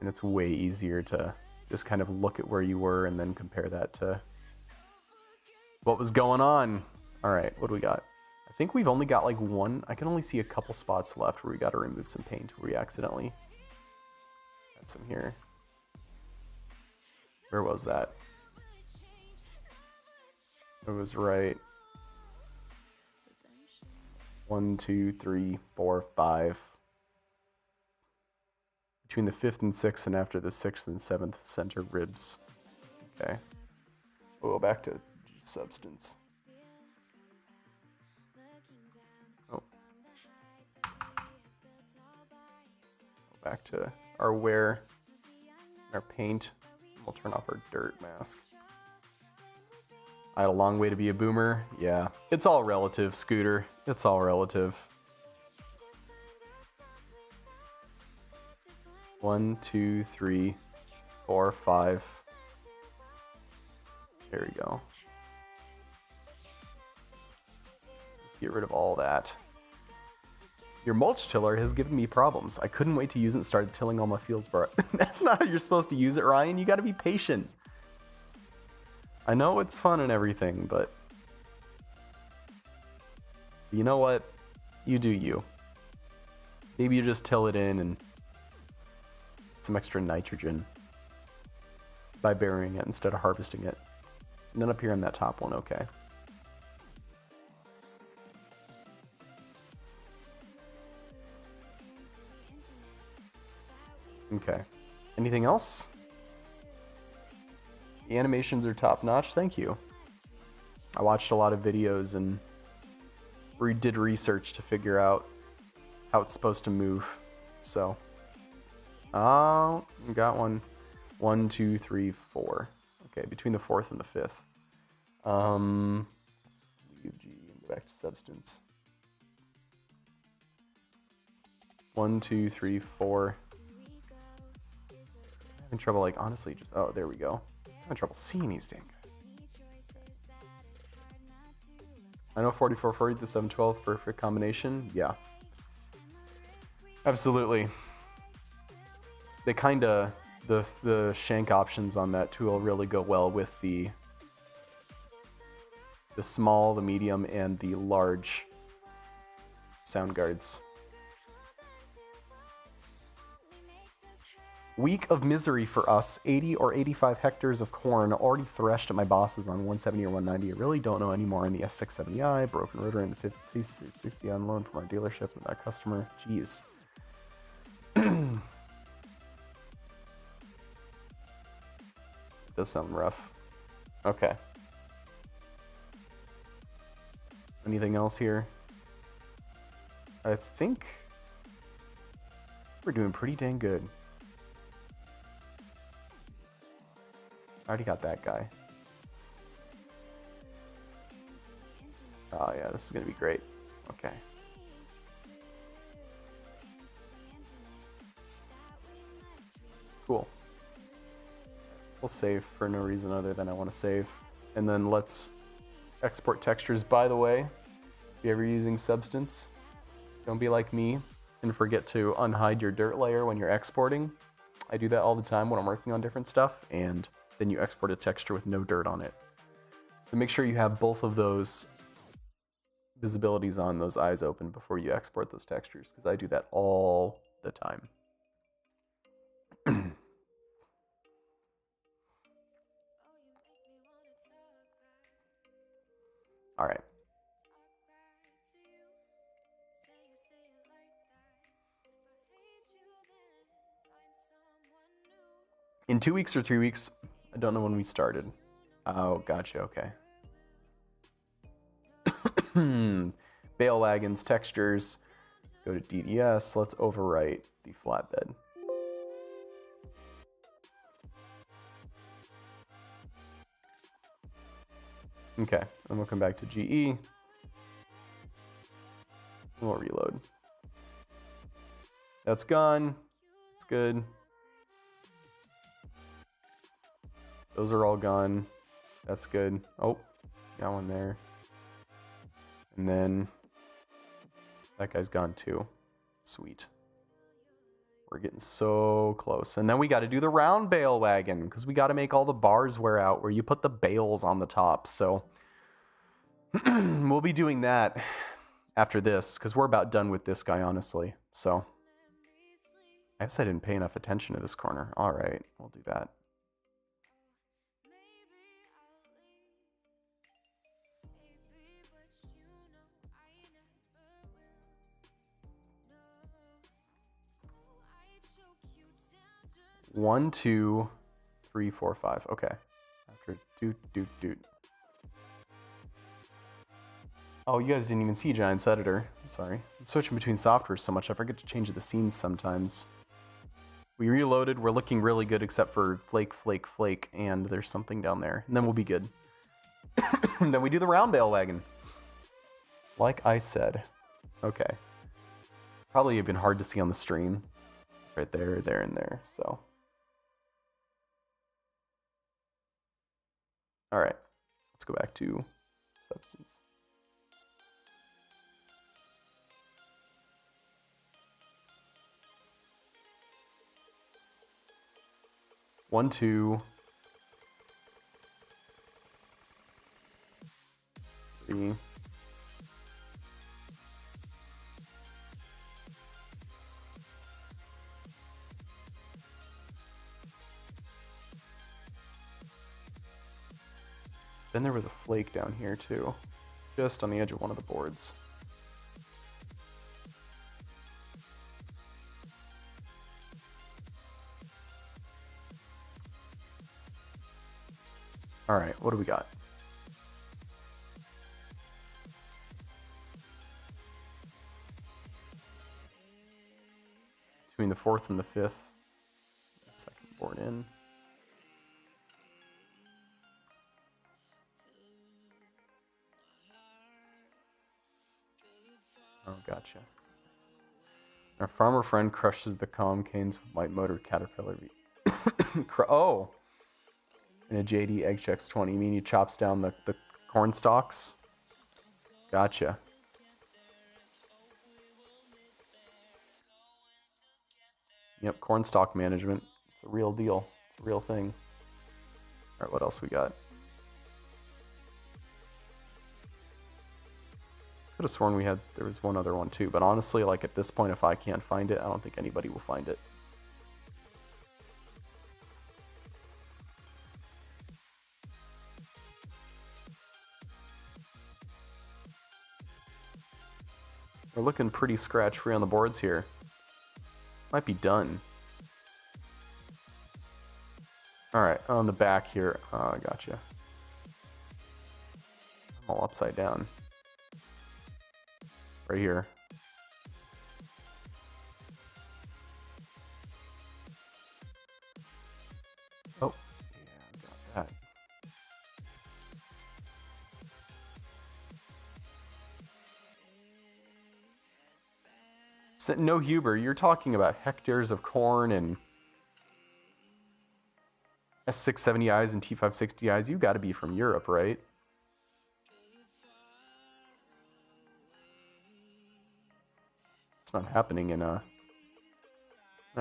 And it's way easier to just kind of look at where you were and then compare that to what was going on. Alright, what do we got? I think we've only got like one. I can only see a couple spots left where we got to remove some paint where we accidentally had some here. Where was that? It was right. 1, 2, 3, 4, 5. Between the 5th and 6th and after the 6th and 7th center ribs. Okay. We'll go back to substance. Oh. Go back to our wear, our paint. We'll turn off our dirt mask. I had a long way to be a boomer. Yeah, it's all relative, Scooter. It's all relative. 1, 2, 3, 4, 5. There we go. Let's get rid of all that. Your mulch tiller has given me problems. I couldn't wait to use it and started tilling all my fields, bro. That's not how you're supposed to use it, Ryan. You gotta be patient. I know it's fun and everything, but you know what? You do you. Maybe you just till it in and some extra nitrogen by burying it instead of harvesting it. And then up here in that top one, okay. Okay. Anything else? The animations are top notch. Thank you. I watched a lot of videos and did research to figure out how it's supposed to move. So, we got one. 1, 2, 3, 4. Okay, between the fourth and the fifth. Let's leave G and go back to substance. 1, 2, 3, 4. I'm having trouble, like, honestly, just, oh, there we go. I'm having trouble seeing these damn guys. I know 4440 to 712 for combination. Yeah. Absolutely. They kind of, the shank options on that tool really go well with the small, the medium, and the large sound guards. Week of misery for us. 80 or 85 hectares of corn already threshed at my bosses on 170 or 190. I really don't know anymore in the S670i. Broken rotor in the 5060 on loan from our dealership with that customer. Jeez. It does sound rough. Okay. Anything else here? I think we're doing pretty dang good. I already got that guy. Oh yeah, this is gonna be great. Okay. Cool. We'll save for no reason other than I want to save. And then let's export textures. By the way, if you're ever using Substance, don't be like me and forget to unhide your dirt layer when you're exporting. I do that all the time when I'm working on different stuff, and then you export a texture with no dirt on it. So make sure you have both of those visibilities on, those eyes open, before you export those textures, because I do that all the time. All right. In 2 weeks or 3 weeks, I don't know when we started. Oh, gotcha, okay. Bale Wagons, textures. Let's go to DDS. Let's overwrite the flatbed. Okay, and we'll come back to GE. We'll reload. That's gone. It's good. Those are all gone. That's good. Oh, got one there. And then that guy's gone too. Sweet. We're getting so close. And then we got to do the round bale wagon, because we got to make all the bars wear out where you put the bales on the top. So we'll be doing that after this, because we're about done with this guy, honestly. So I guess I didn't pay enough attention to this corner. All right, we'll do that. One, 2, 3, 4, 5. Okay. After doot. Oh, you guys didn't even see Giant's Editor. I'm sorry. I'm switching between softwares so much I forget to change the scenes sometimes. We reloaded. We're looking really good except for flake, and there's something down there. And then we'll be good. And then we do the round bale wagon. Like I said. Okay. Probably even hard to see on the stream. Right there, there, and there. So. All right, let's go back to Substance. One, 2, 3. Then there was a flake down here too, just on the edge of one of the boards. All right, what do we got? Between the 4th and the 5th. Second born in. Oh, gotcha. Our farmer friend crushes the calm canes with light motor Caterpillar V. Oh! In a JD Egg Checks 20. You mean he chops down the corn stalks? Gotcha. Yep, corn stalk management. It's a real deal. It's a real thing. Alright, what else we got? Could have sworn there was one other one too, but honestly, like at this point, if I can't find it, I don't think anybody will find it. We're looking pretty scratch-free on the boards here. Might be done. Alright, on the back here. Oh, gotcha. I'm all upside down. Right here. Oh, yeah, got that. No, Huber, you're talking about hectares of corn and S670Is and T560Is. You got to be from Europe, right? It's not happening in not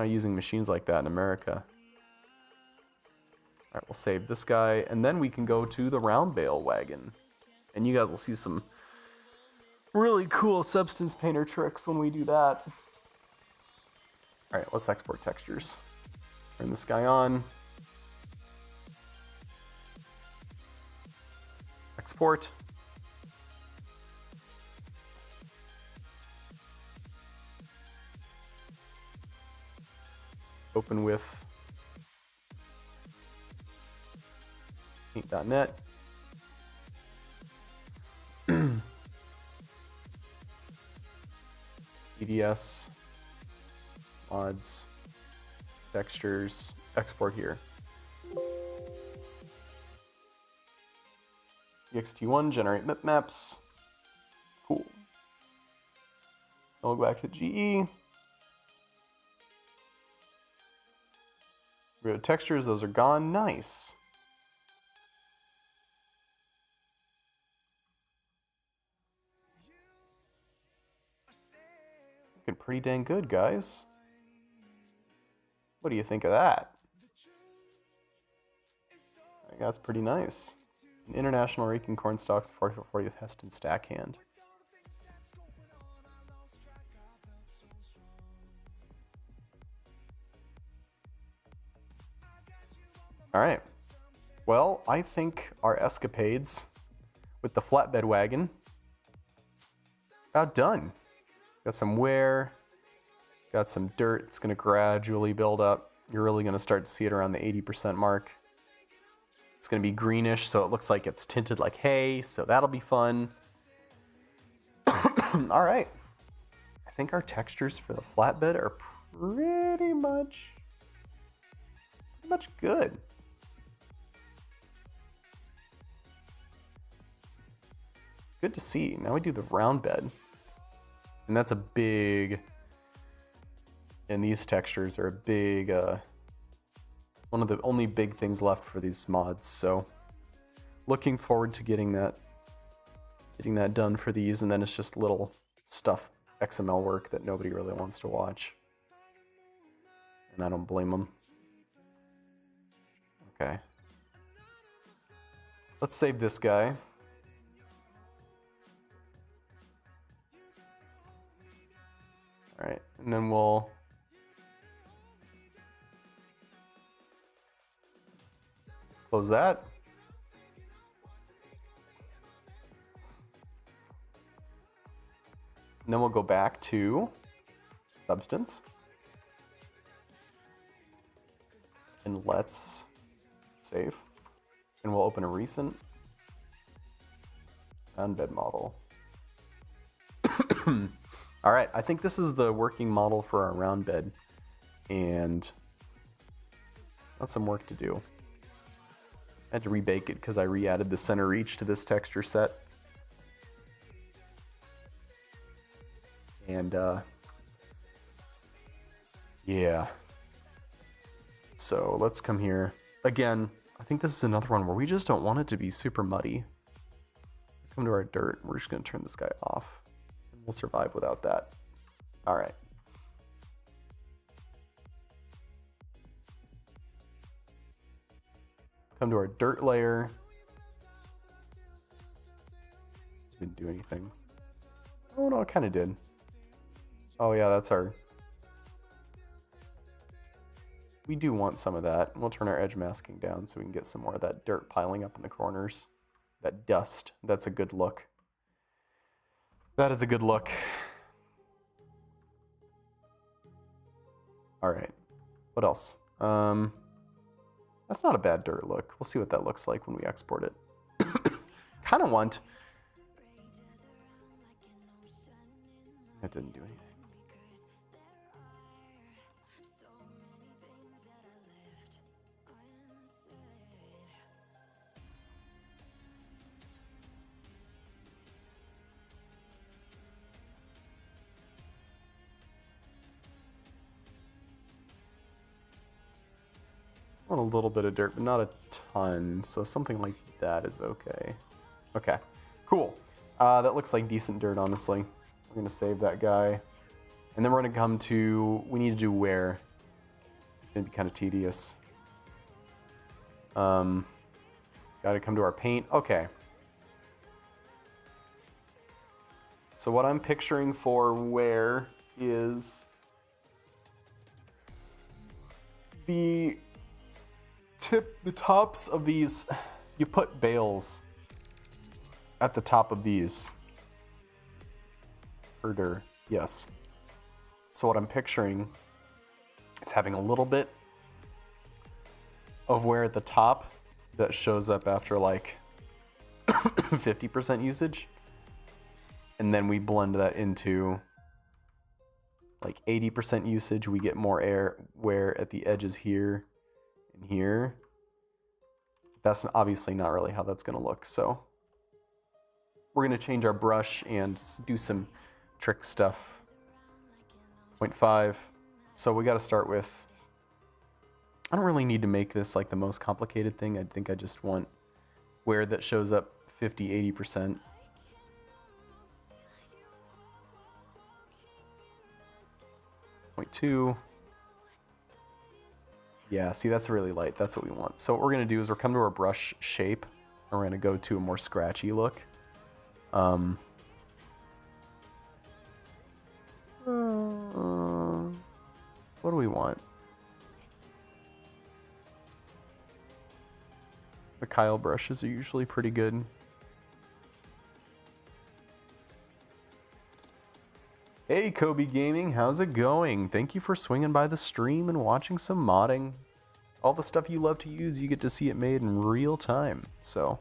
using machines like that in America. All right, we'll save this guy, and then we can go to the round bale wagon, and you guys will see some really cool substance painter tricks when we do that. All right, let's export textures. Turn this guy on. Export. Open with paint.net. EDS, mods, textures, export here. ext1, generate bitmaps. Cool. I'll go back to GE. We go to textures, those are gone. Nice. Looking pretty dang good, guys. What do you think of that? I think that's pretty nice. An international raking corn stalks 40th Heston stack hand. All right. Well, I think our escapades with the flatbed wagon about done. Got some wear, got some dirt. It's going to gradually build up. You're really going to start to see it around the 80% mark. It's going to be greenish, so it looks like it's tinted like hay, so that'll be fun. All right. I think our textures for the flatbed are pretty much good. Good to see. Now we do the round bed. And that's a big, and these textures are a big, one of the only big things left for these mods. So looking forward to getting that done for these. And then it's just little stuff, XML work that nobody really wants to watch. And I don't blame them. Okay. Let's save this guy. All right, and then we'll close that. And then we'll go back to Substance. And let's save. And we'll open a recent round bed model. All right, I think this is the working model for our round bed, and that's some work to do. I had to rebake it because I re-added the center reach to this texture set. And yeah. So let's come here. Again, I think this is another one where we just don't want it to be super muddy. Come to our dirt. We're just going to turn this guy off. And we'll survive without that. All right. Come to our dirt layer. Didn't do anything. Oh no, it kind of did. Oh yeah, that's our... We do want some of that. We'll turn our edge masking down so we can get some more of that dirt piling up in the corners. That dust. That's a good look. That is a good look. All right. What else? That's not a bad dirt look. We'll see what that looks like when we export it. Kind of want... That didn't do anything. I want a little bit of dirt, but not a ton. So something like that is okay. Okay, cool. That looks like decent dirt, honestly. We're going to save that guy. And then we're going to come to... We need to do where. It's going to be kind of tedious. Got to come to our paint. Okay. So what I'm picturing for where is... the tops of these, you put bales at the top of these. Herder, yes. So what I'm picturing is having a little bit of where at the top that shows up after like 50% usage. And then we blend that into like 80% usage. We get more air where at the edges here and here. That's obviously not really how that's going to look. So we're going to change our brush and do some trick stuff. 0.5. So we got to start with... I don't really need to make this like the most complicated thing. I think I just want where that shows up 50, 80%. Point 2. Yeah, see, that's really light. That's what we want. So what we're going to do is we're come to our brush shape, and we're going to go to a more scratchy look. What do we want? The Kyle brushes are usually pretty good. Hey Kobe Gaming, how's it going? Thank you for swinging by the stream and watching some modding. All the stuff you love to use, you get to see it made in real time. So,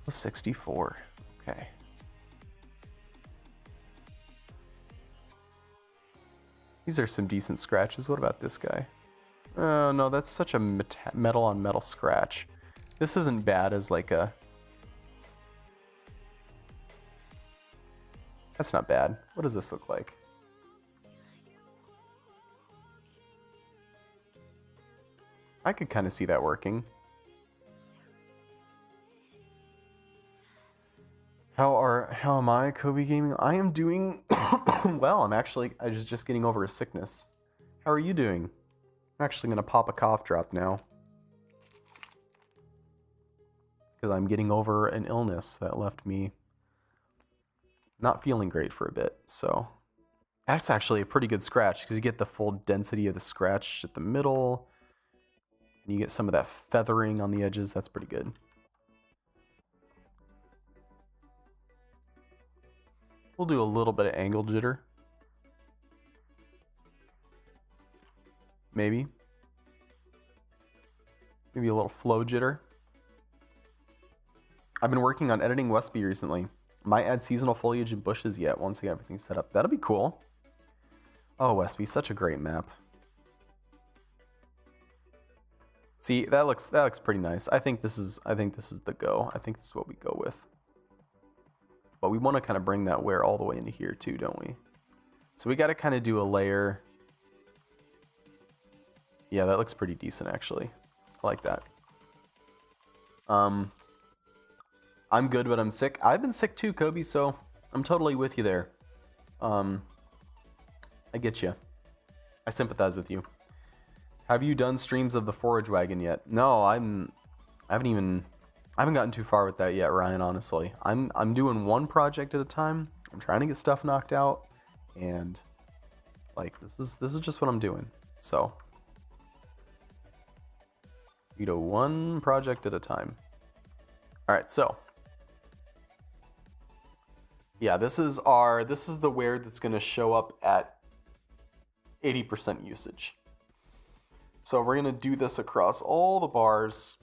64. Okay. These are some decent scratches. What about this guy? Oh no, that's such a metal on metal scratch. This isn't bad as like a... That's not bad. What does this look like? I could kind of see that working. How am I, Kobe Gaming? I am doing well. I was just getting over a sickness. How are you doing? I'm actually going to pop a cough drop now. Because I'm getting over an illness that left me not feeling great for a bit. So that's actually a pretty good scratch because you get the full density of the scratch at the middle. And you get some of that feathering on the edges. That's pretty good. We'll do a little bit of angle jitter. Maybe. Maybe a little flow jitter. I've been working on editing Westby recently. Might add seasonal foliage and bushes yet once I get everything set up. That'll be cool. Oh, Westby, such a great map. See, that looks pretty nice. I think this is the go. I think this is what we go with. But we want to kind of bring that wear all the way into here too, don't we? So we got to kind of do a layer. Yeah, that looks pretty decent actually. I like that. I'm good, but I'm sick. I've been sick too, Kobe, so I'm totally with you there. I get you. I sympathize with you. Have you done streams of the Forage Wagon yet? No, I haven't gotten too far with that yet, Ryan, honestly. I'm doing one project at a time. I'm trying to get stuff knocked out, and like this is just what I'm doing. So, you know, one project at a time. All right, so yeah, this is the wear that's going to show up at 80% usage. So we're going to do this across all the bars,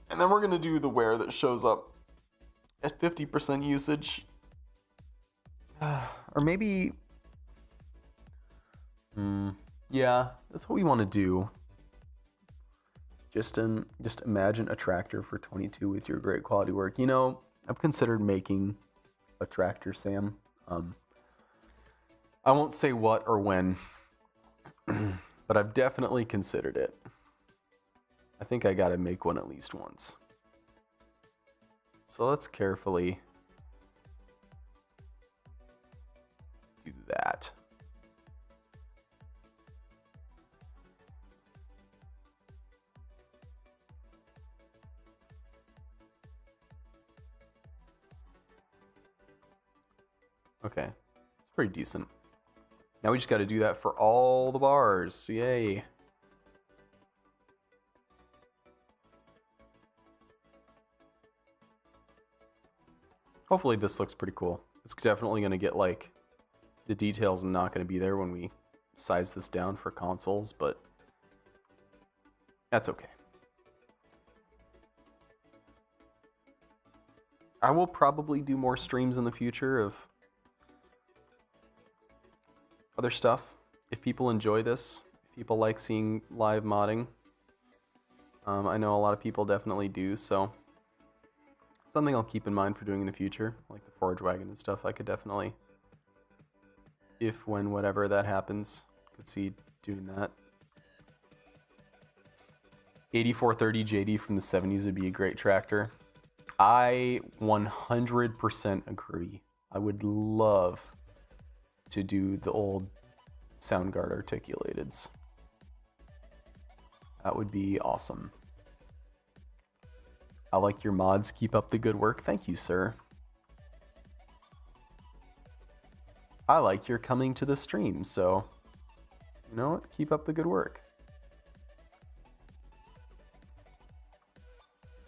and then we're going to do the wear that shows up at 50% usage. Or maybe, yeah, that's what we want to do. Just imagine a tractor for 22 with your great quality work. You know, I've considered making a tractor, Sam. I won't say what or when, but I've definitely considered it. I think I gotta make one at least once. So let's carefully do that. Okay, it's pretty decent. Now we just got to do that for all the bars. Yay. Hopefully this looks pretty cool. It's definitely going to get like the details not going to be there when we size this down for consoles, but that's okay. I will probably do more streams in the future of other stuff. If people enjoy this, if people like seeing live modding, I know a lot of people definitely do, so something I'll keep in mind for doing in the future, like the Forage Wagon and stuff. I could definitely, if, when, whatever that happens, could see doing that. 8430 JD from the 70s would be a great tractor. I 100% agree. I would love to do the old Soundguard articulateds. That would be awesome. I like your mods. Keep up the good work. Thank you, sir. I like your coming to the stream, so you know what? Keep up the good work.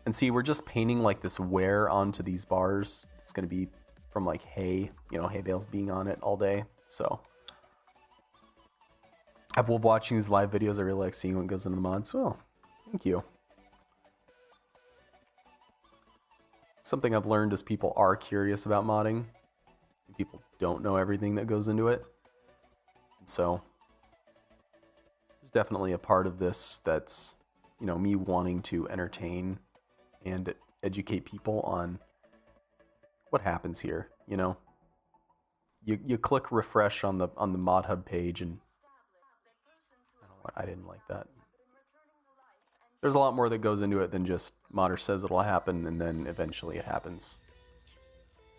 And see, we're just painting like this wear onto these bars. It's going to be from like hay, you know, hay bales being on it all day. So I've been watching these live videos. I really like seeing what goes into the mods. Well, thank you. Something I've learned is people are curious about modding. People don't know everything that goes into it. And so there's definitely a part of this that's, you know, me wanting to entertain and educate people on what happens here, you know. You click refresh on the mod hub page and I didn't like that. There's a lot more that goes into it than just modder says it'll happen and then eventually it happens.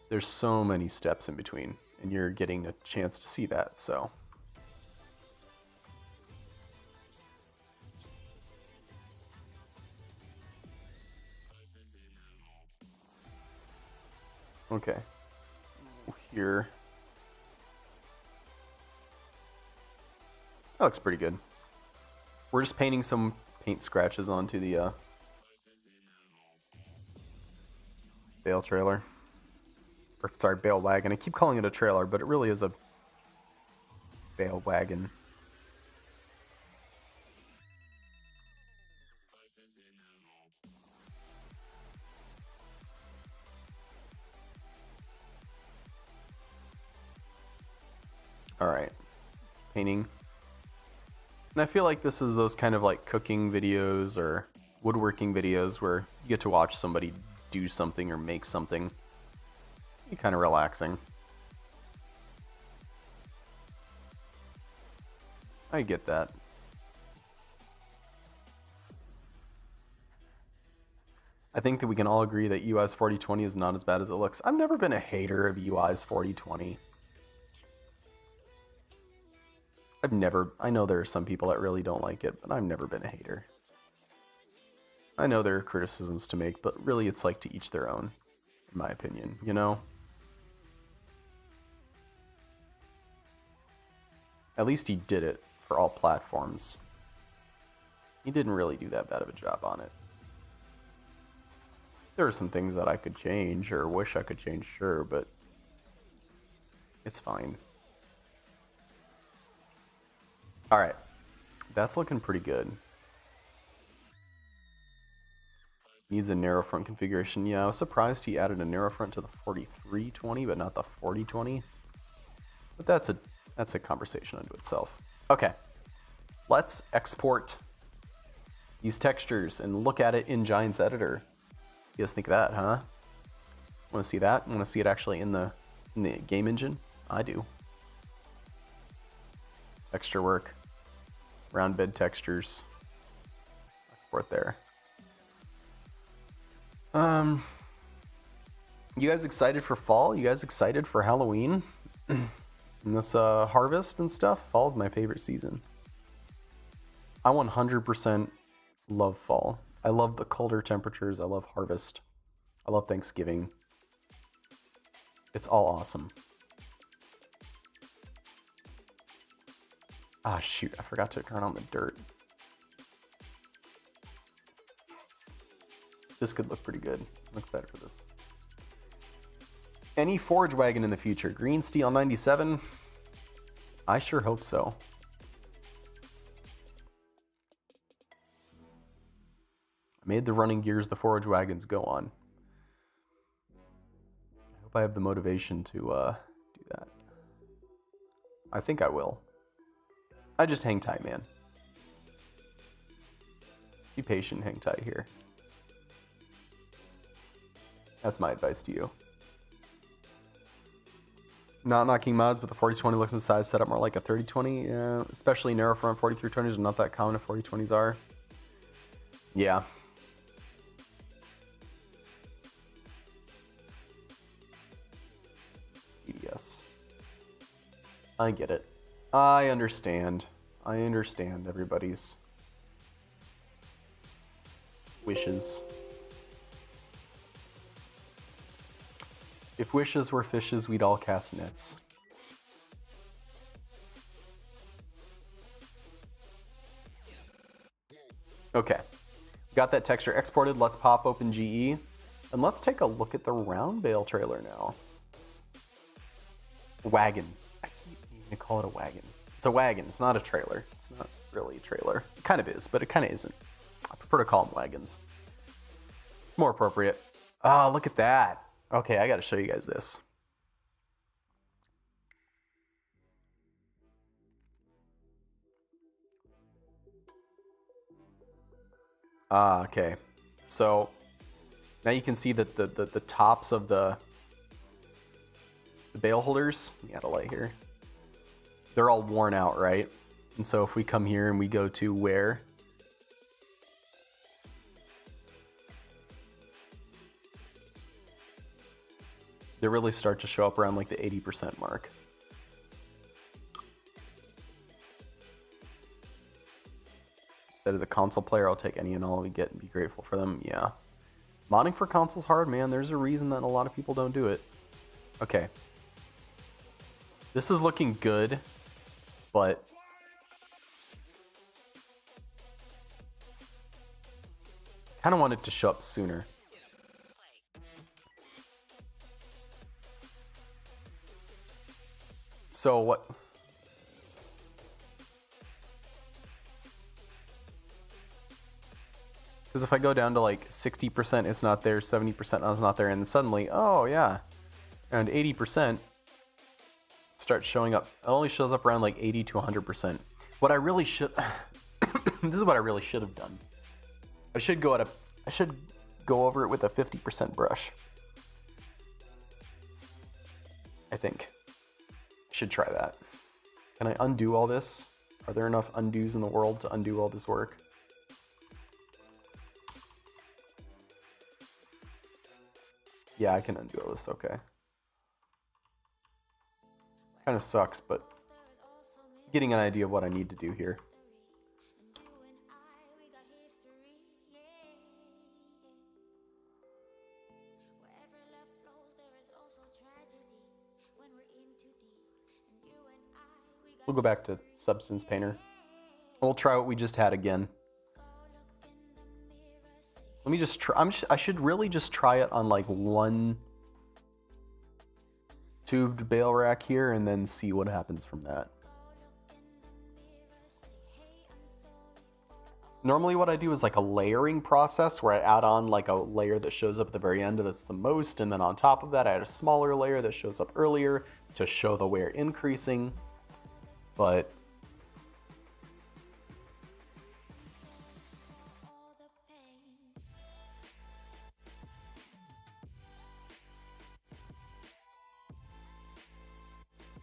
There's so many steps in between and you're getting a chance to see that, so. Okay. Here. That looks pretty good. We're just painting some paint scratches onto the Bale trailer. Or sorry, Bale Wagon. I keep calling it a trailer, but it really is a Bale Wagon. painting. And I feel like this is those kind of like cooking videos or woodworking videos where you get to watch somebody do something or make something. Be kind of relaxing. I get that. I think that we can all agree that UI's 4020 is not as bad as it looks. I've never been a hater of UI's 4020. I know there are some people that really don't like it, but I've never been a hater. I know there are criticisms to make, but really it's like to each their own, in my opinion, you know? At least he did it for all platforms. He didn't really do that bad of a job on it. There are some things that I could change or wish I could change, sure, but it's fine. All right, that's looking pretty good. Needs a narrow front configuration. Yeah, I was surprised he added a narrow front to the 4320, but not the 4020. But that's a conversation unto itself. Okay, let's export these textures and look at it in Giant's Editor. You guys think of that, huh? Want to see that? Want to see it actually in the game engine? I do. Texture work, round bed textures. Export there. You guys excited for fall? You guys excited for Halloween? And this harvest and stuff? Fall's my favorite season. I 100% love fall. I love the colder temperatures. I love harvest. I love Thanksgiving. It's all awesome. Ah, shoot. I forgot to turn on the dirt. This could look pretty good. I'm excited for this. Any Forge Wagon in the future? Green Steel 97? I sure hope so. I made the running gears the Forge Wagons go on. I hope I have the motivation to do that. I think I will. I just hang tight, man. Be patient, hang tight here. That's my advice to you. Not knocking mods, but the 4020 looks and size set up more like a 3020. Yeah, especially narrow front 4320s are not that common if 4020s are. Yeah. TDS. I get it. I understand. I understand everybody's wishes. If wishes were fishes, we'd all cast nets. Okay. Got that texture exported. Let's pop open GE. And let's take a look at the round Bale trailer now. Wagon. I keep needing to call it a wagon. It's a wagon. It's not a trailer. It's not really a trailer. It kind of is, but it kind of isn't. I prefer to call them wagons. It's more appropriate. Oh, look at that. Okay, I gotta show you guys this. Okay. So now you can see that the tops of the bale holders, let me add a light here, they're all worn out, right? And so if we come here and we go to wear, they really start to show up around like the 80% mark. That as a console player, I'll take any and all we get and be grateful for them. Yeah. Modding for console's hard, man. There's a reason that a lot of people don't do it. Okay. This is looking good, but kind of want it to show up sooner. So what? Because if I go down to like 60%, it's not there, 70% it's not there, and suddenly, oh yeah, around 80%, starts showing up. It only shows up around like 80 to 100%. What I really should, this is what I really should have done. I should go over it with a 50% brush. I think. Should try that. Can I undo all this? Are there enough undos in the world to undo all this work? Yeah, I can undo all this, okay. Kind of sucks, but getting an idea of what I need to do here. We'll go back to Substance Painter. We'll try what we just had again. Let me just try. I should really just try it on like one tubed bale rack here and then see what happens from that. Normally what I do is like a layering process where I add on like a layer that shows up at the very end that's the most, and then on top of that I add a smaller layer that shows up earlier to show the wear increasing. But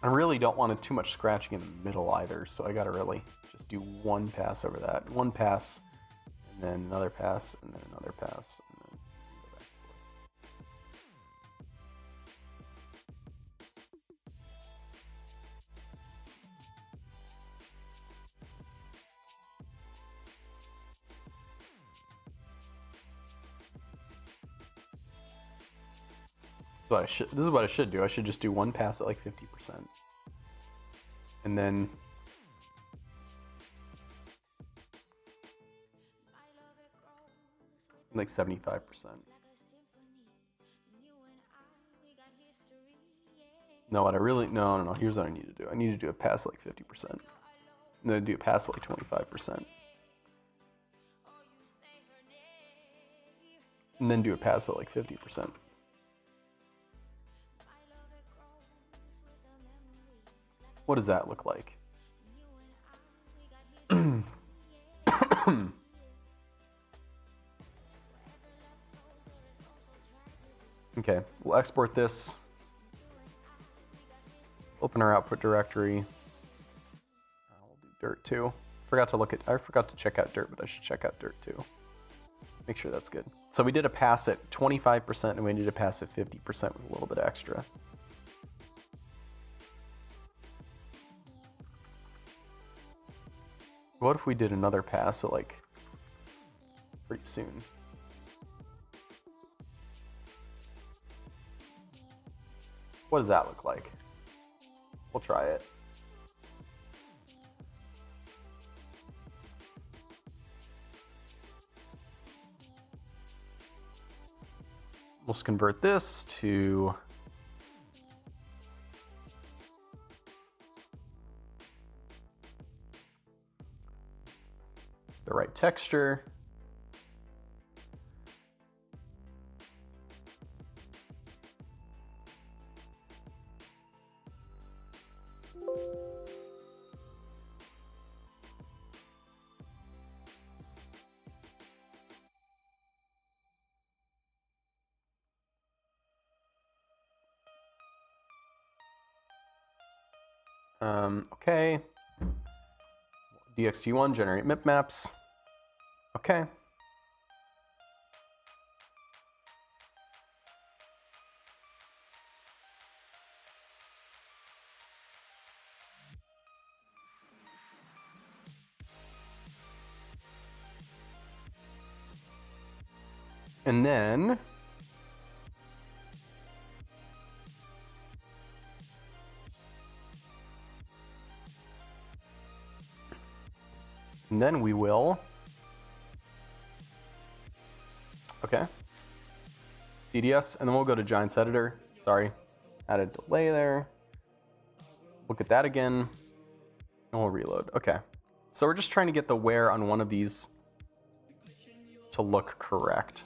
I really don't want too much scratching in the middle either, so I gotta really just do one pass over that. One pass, and then another pass, and then another pass, and then go back and forth. This is what I should do. I should just do one pass at like 50%. And then like 75%. No, what I really, no. Here's what I need to do. I need to do a pass at like 50%. And then do a pass at like 25%. And then do a pass at like 50%. What does that look like? Okay, we'll export this. Open our output directory. We'll do dirt too. I forgot to check out dirt, but I should check out dirt too. Make sure that's good. So we did a pass at 25% and we did a pass at 50% with a little bit extra. What if we did another pass at like pretty soon? What does that look like? We'll try it. Let's convert this to the right texture. Okay. DXT1, generate MIP maps. Okay. And then we will, okay, DDS, and then we'll go to Giants Editor. Sorry, add a delay there. Look at that again, and we'll reload. Okay, so we're just trying to get the wear on one of these to look correct.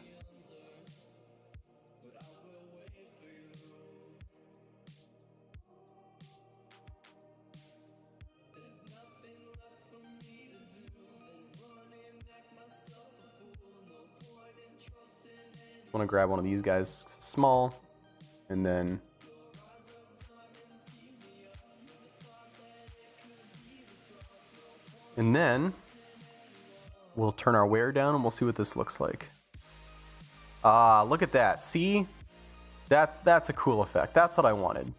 Just want to grab one of these guys, small, and then we'll turn our wear down and we'll see what this looks like. Ah, look at that. See? That's a cool effect. That's what I wanted.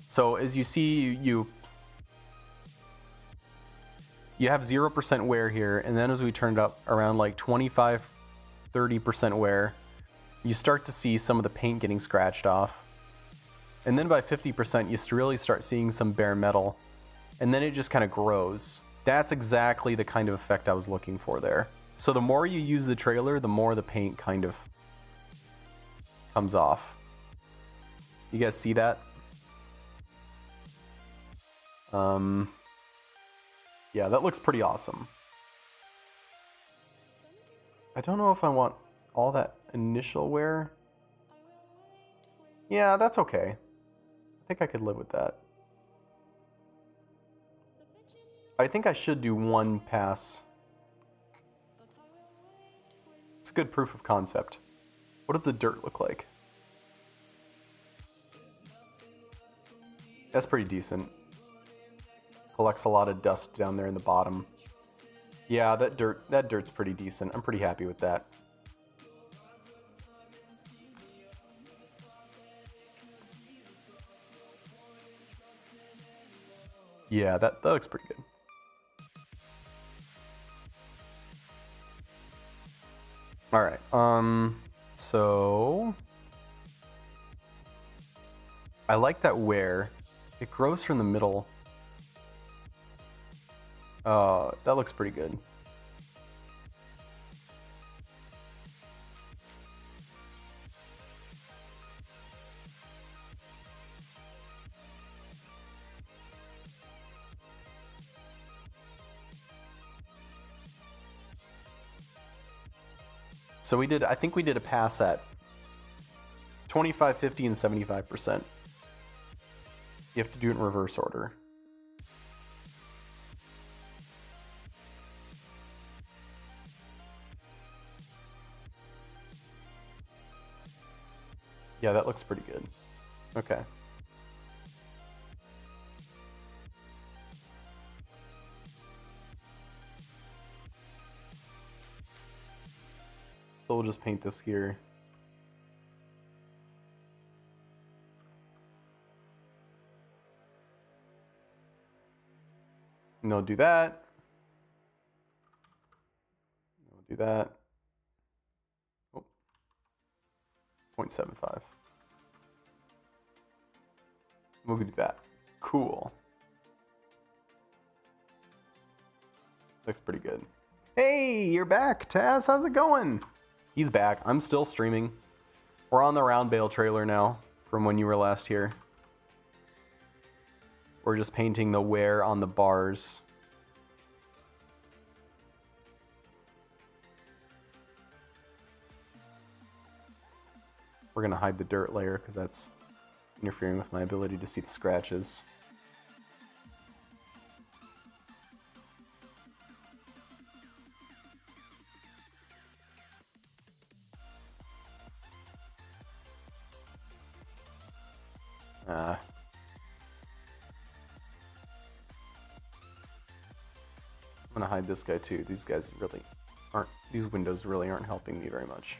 So as you see, you have 0% wear here, and then as we turn it up around like 25-30% wear, you start to see some of the paint getting scratched off. And then by 50%, you really start seeing some bare metal. And then it just kind of grows. That's exactly the kind of effect I was looking for there. So the more you use the trailer, the more the paint kind of comes off. You guys see that? Yeah, that looks pretty awesome. I don't know if I want all that initial wear. Yeah, that's okay. I think I could live with that. I think I should do one pass. It's a good proof of concept. What does the dirt look like? That's pretty decent. Collects a lot of dust down there in the bottom. Yeah, that dirt's pretty decent. I'm pretty happy with that. Yeah, that looks pretty good. All right. So I like that wear. It grows from the middle. That looks pretty good. So I think we did a pass at 25, 50, and 75%. You have to do it in reverse order. Yeah, that looks pretty good. Okay. So we'll just paint this here. No, do that. No, do that. Oh. 0.75. We'll do that. Cool. Looks pretty good. Hey, you're back, Taz. How's it going? He's back. I'm still streaming. We're on the round Bale trailer now from when you were last here. We're just painting the wear on the bars. We're going to hide the dirt layer because that's interfering with my ability to see the scratches. I'm gonna hide this guy too. These guys really aren't, these windows really aren't helping me very much.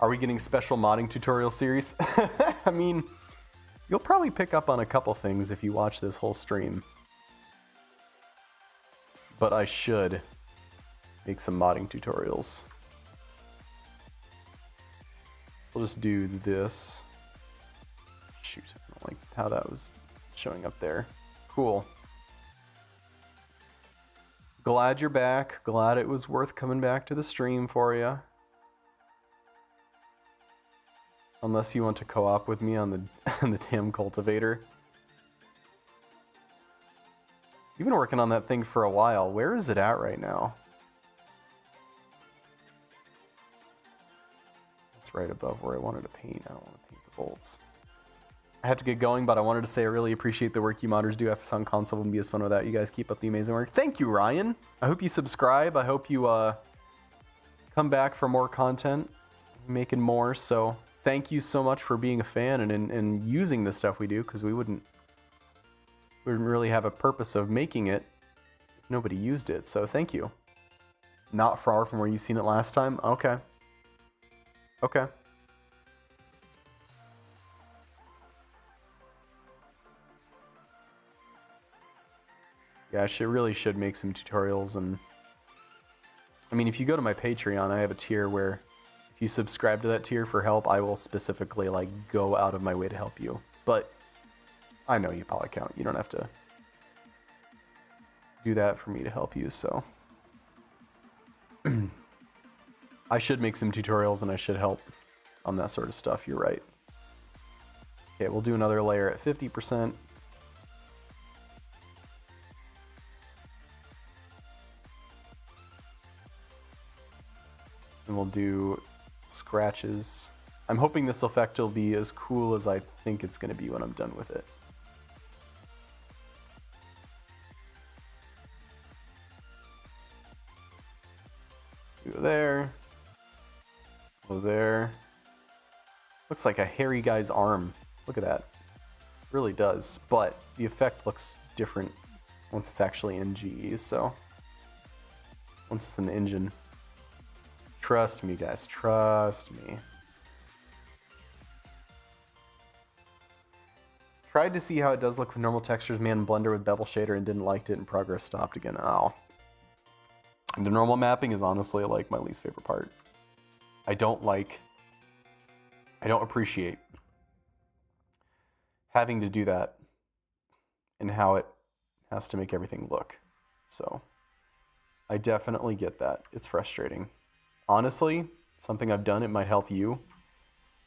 Are we getting special modding tutorial series? I mean, you'll probably pick up on a couple things if you watch this whole stream. But I should make some modding tutorials. We'll just do this. Shoot, I don't like how that was showing up there. Cool. Glad you're back. Glad it was worth coming back to the stream for you. Unless you want to co-op with me on the on the damn cultivator. You've been working on that thing for a while. Where is it at right now? It's right above where I wanted to paint. I don't want to paint the bolts. I have to get going, but I wanted to say I really appreciate the work you modders do. FS on console wouldn't be as fun without you guys. Keep up the amazing work. Thank you, Ryan. I hope you subscribe. I hope you come back for more content, making more. So thank you so much for being a fan and using the stuff we do, because we wouldn't really have a purpose of making it if nobody used it. So thank you. Not far from where you seen it last time. Okay. Okay. Yeah, I really should make some tutorials. And I mean, if you go to my Patreon, I have a tier where if you subscribe to that tier for help, I will specifically like go out of my way to help you. But I know you polycount. You don't have to do that for me to help you, so I should make some tutorials and I should help on that sort of stuff. You're right. Okay, we'll do another layer at 50%. And we'll do scratches. I'm hoping this effect will be as cool as I think it's going to be when I'm done with it. Go there. Go there. Looks like a hairy guy's arm. Look at that. It really does. But the effect looks different once it's actually in GE, so once it's in the engine. Trust me, guys. Trust me. Tried to see how it does look with normal textures, man, in Blender with bevel shader, and didn't like it, and progress stopped again. Oh. The normal mapping is honestly like my least favorite part. I don't appreciate having to do that and how it has to make everything look. So I definitely get that. It's frustrating. Honestly, something I've done, it might help you.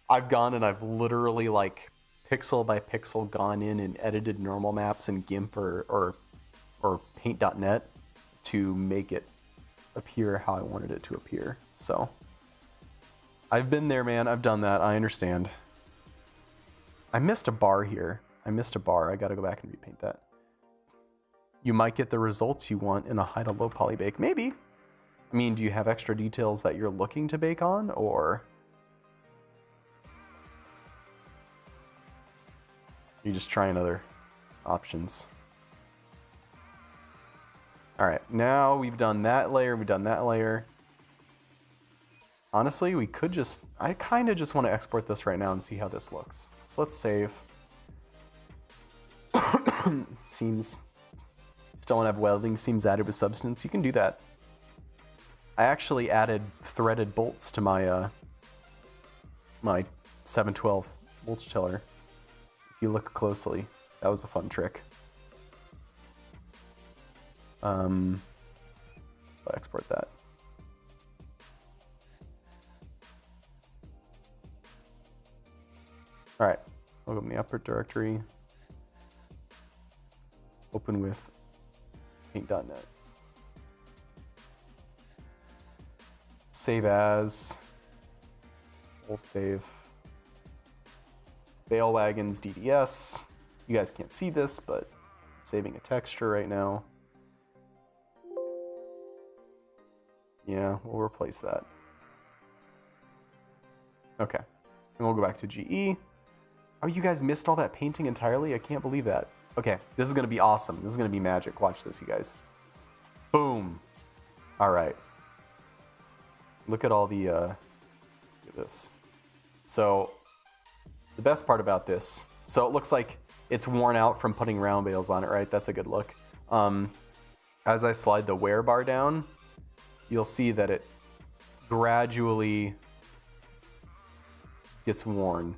I've gone and I've literally like pixel by pixel gone in and edited normal maps in GIMP or paint.net to make it appear how I wanted it to appear. So I've been there, man. I've done that. I understand. I missed a bar here. I missed a bar. I gotta go back and repaint that. You might get the results you want in a high to low poly bake. Maybe. I mean, do you have extra details that you're looking to bake on, or are you just trying other options? All right, now we've done that layer, we've done that layer. Honestly, we could just, I kind of just want to export this right now and see how this looks. So let's save. Seams. Still don't have welding seams added with substance. You can do that. I actually added threaded bolts to my my 712 voltage tiller. If you look closely, that was a fun trick. I'll export that. All right, open the upper directory. Open with paint.net. Save as. We'll save Bale Wagons DDS. You guys can't see this, but I'm saving a texture right now. Yeah, we'll replace that. Okay, and we'll go back to GE. Oh, you guys missed all that painting entirely? I can't believe that. Okay, this is gonna be awesome. This is gonna be magic. Watch this, you guys. Boom. All right. Look at all the, look at this. So, the best part about this, so it looks like it's worn out from putting round bales on it, right? That's a good look. As I slide the wear bar down, you'll see that it gradually gets worn.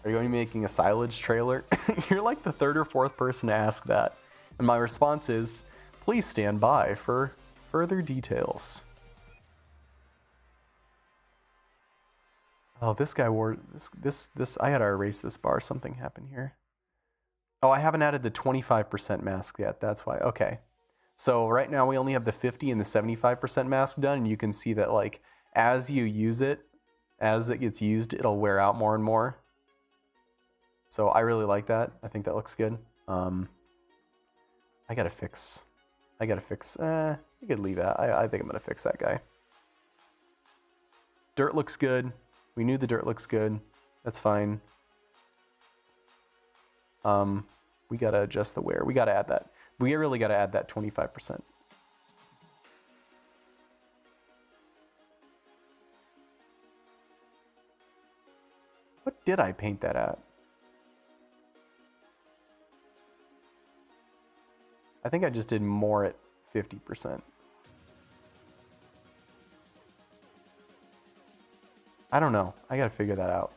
Are you going to be making a silage trailer? You're like the third or fourth person to ask that. And my response is, please stand by for further details. Oh, this guy wore this. I had to erase this bar. Something happened here. Oh, I haven't added the 25% mask yet. That's why. Okay. So right now we only have the 50 and the 75% mask done, and you can see that like as you use it, as it gets used, it'll wear out more and more. So I really like that. I think that looks good. I gotta fix. You could leave that. I think I'm gonna fix that guy. Dirt looks good. We knew the dirt looks good. That's fine. We gotta adjust the wear. We gotta add that. We really gotta add that 25%. What did I paint that at? I think I just did more at 50%. I don't know. I gotta figure that out.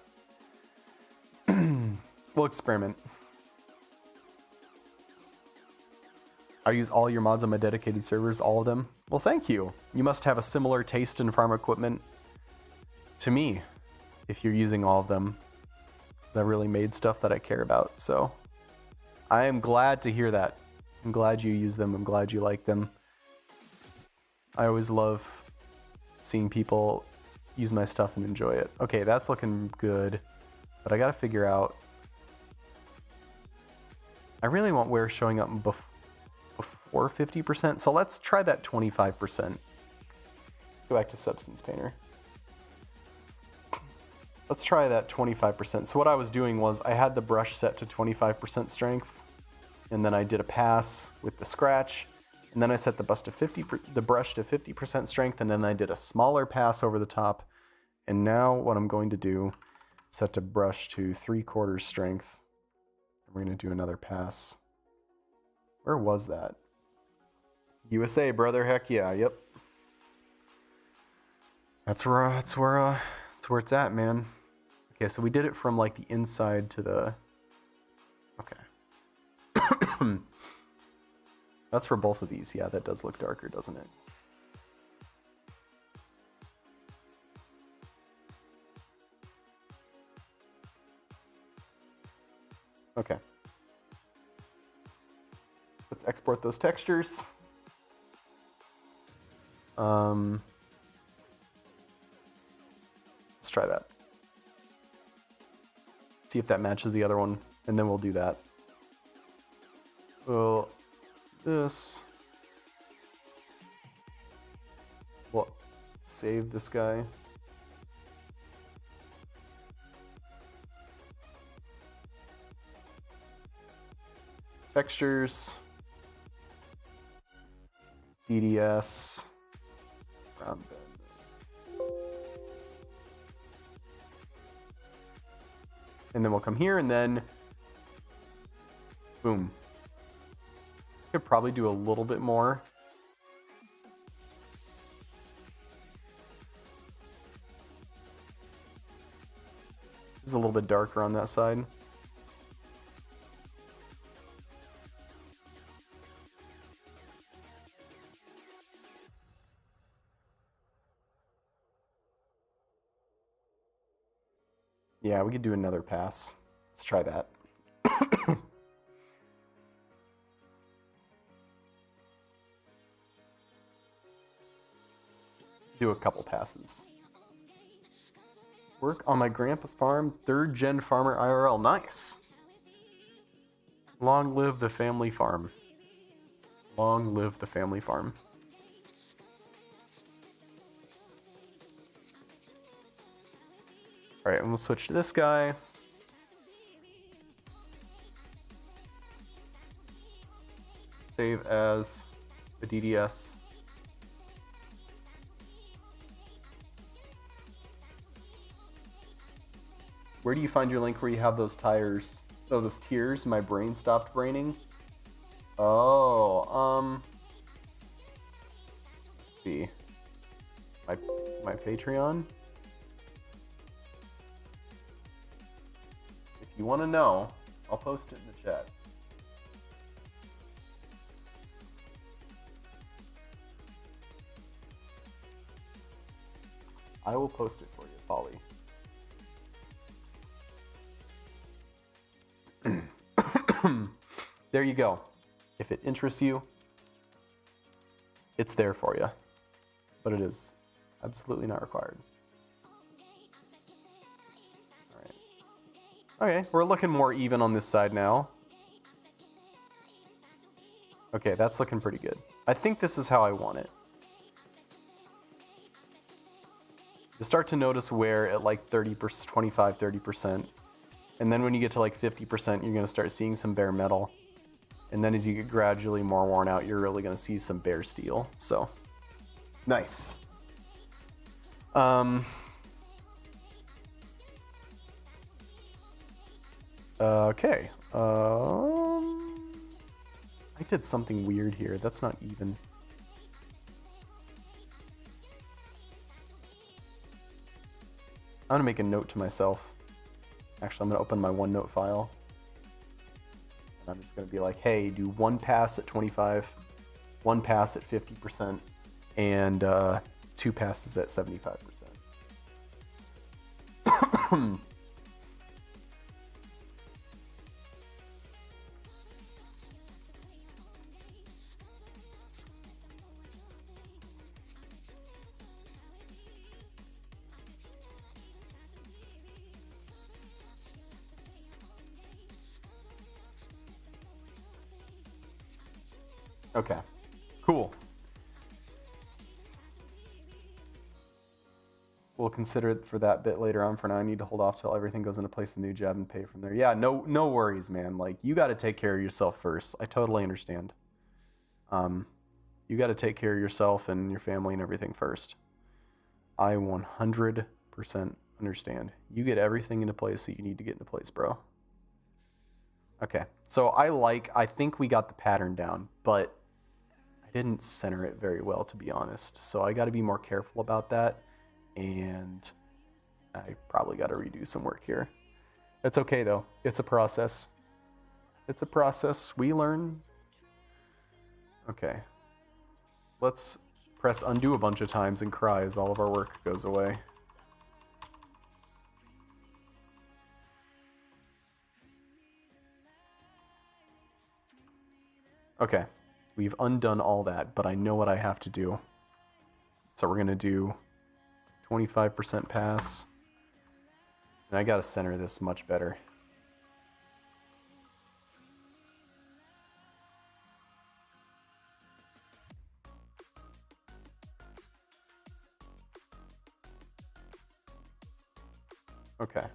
We'll experiment. I use all your mods on my dedicated servers, all of them. Well, thank you. You must have a similar taste in farm equipment to me, if you're using all of them. I really made stuff that I care about, so I am glad to hear that. I'm glad you use them. I'm glad you like them. I always love seeing people use my stuff and enjoy it. Okay, that's looking good, but I gotta figure out. I really want wear showing up before 50%, so let's try that 25%. Let's go back to Substance Painter. Let's try that 25%. So what I was doing was I had the brush set to 25% strength, and then I did a pass with the scratch, and then I set the brush to 50% strength, and then I did a smaller pass over the top. And now what I'm going to do, set the brush to 3/4 strength. We're going to do another pass. Where was that? USA, brother. Heck yeah. Yep. That's where it's at, man. Okay, so we did it from like the inside to the. Okay. That's for both of these. Yeah, that does look darker, doesn't it? Okay. Let's export those textures. Let's try that. See if that matches the other one, and then we'll do that. Well, this. Well, save this guy. Textures. DDS. Brown bed. And then we'll come here and then boom. Could probably do a little bit more. This is a little bit darker on that side. Yeah, we could do another pass. Let's try that. Do a couple passes. Work on my grandpa's farm, 3rd gen farmer IRL. Nice. Long live the family farm. Long live the family farm. All right, and we'll switch to this guy. Save as a DDS. Where do you find your link where you have those tires? Oh, those tiers? My brain stopped braining. Oh, let's see. My Patreon. If you want to know, I'll post it in the chat. I will post it for you, Polly. There you go. If it interests you, it's there for you. But it is absolutely not required. Okay, we're looking more even on this side now. Okay, that's looking pretty good. I think this is how I want it. You start to notice wear at like 30%, 25, 30%. And then when you get to like 50%, you're going to start seeing some bare metal. And then as you get gradually more worn out, you're really going to see some bare steel. So, nice. Okay. I did something weird here. That's not even. I'm gonna make a note to myself. Actually, I'm gonna open my OneNote file. And I'm just gonna be like, hey, do one pass at 25, one pass at 50%, and 2 passes at 75%. Okay, cool. We'll consider it for that bit later on. For now, I need to hold off till everything goes into place, the new job, and pay from there. Yeah, no worries, man. Like, you got to take care of yourself first. I totally understand. You got to take care of yourself and your family and everything first. I 100% understand. You get everything into place that you need to get into place, bro. Okay, so I think we got the pattern down, but I didn't center it very well, to be honest. So I got to be more careful about that, and I probably got to redo some work here. It's okay, though. It's a process. It's a process. We learn. Okay. Let's press undo a bunch of times and cry as all of our work goes away. Okay. We've undone all that, but I know what I have to do. So we're going to do 25% pass. And I got to center this much better. Okay.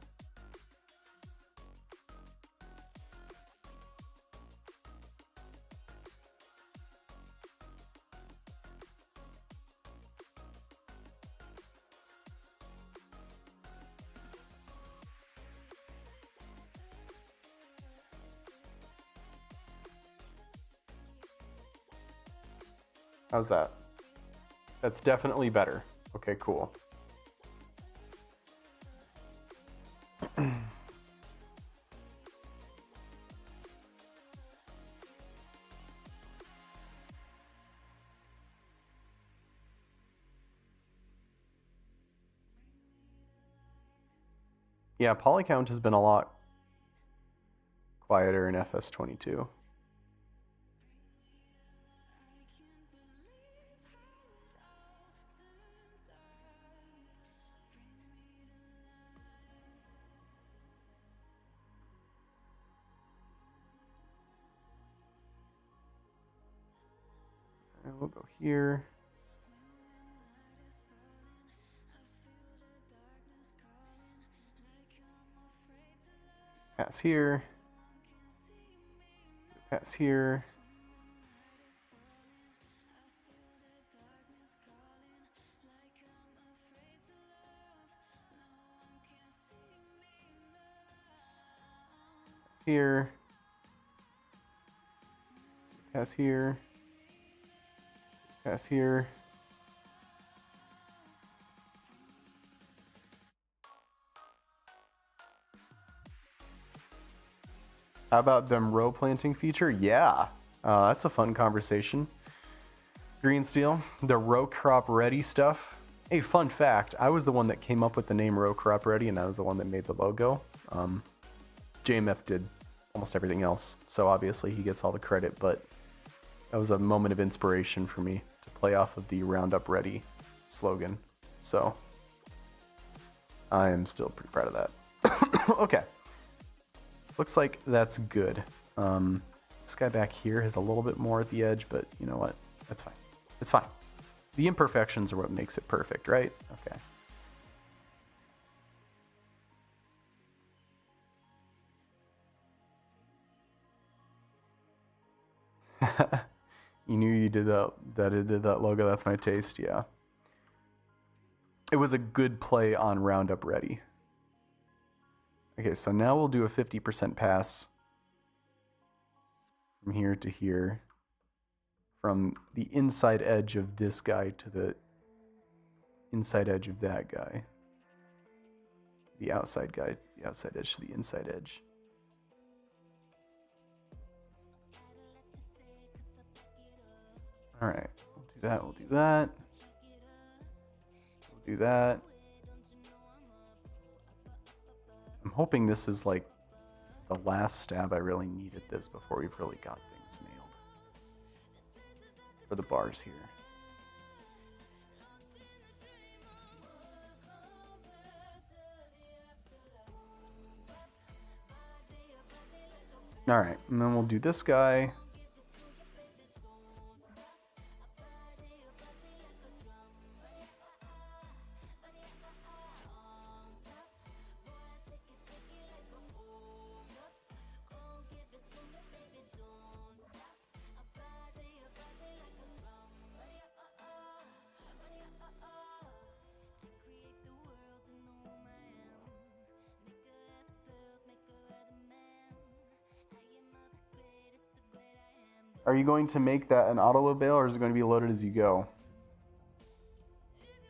How's that? That's definitely better. Okay, cool. Yeah, poly count has been a lot quieter in FS22. And we'll go here. Pass here. Pass here. Pass here. Pass here. Pass here. How about them row planting feature? Yeah, that's a fun conversation. Green steel, the row crop ready stuff. Hey, fun fact, I was the one that came up with the name row crop ready, and I was the one that made the logo. JMF did almost everything else, so obviously he gets all the credit, but that was a moment of inspiration for me to play off of the Roundup Ready slogan. So I am still pretty proud of that. Okay. Looks like that's good. This guy back here has a little bit more at the edge, but you know what? That's fine. It's fine. The imperfections are what makes it perfect, right? Okay. You knew you did that it did that logo. That's my taste, yeah. It was a good play on Roundup Ready. Okay, so now we'll do a 50% pass from here to here. From the inside edge of this guy to the inside edge of that guy. The outside guy, the outside edge to the inside edge. All right, we'll do that, we'll do that. We'll do that. I'm hoping this is like the last stab I really need at this before we've really got things nailed. For the bars here. All right, and then we'll do this guy. Are you going to make that an auto-load bale, or is it going to be loaded as you go?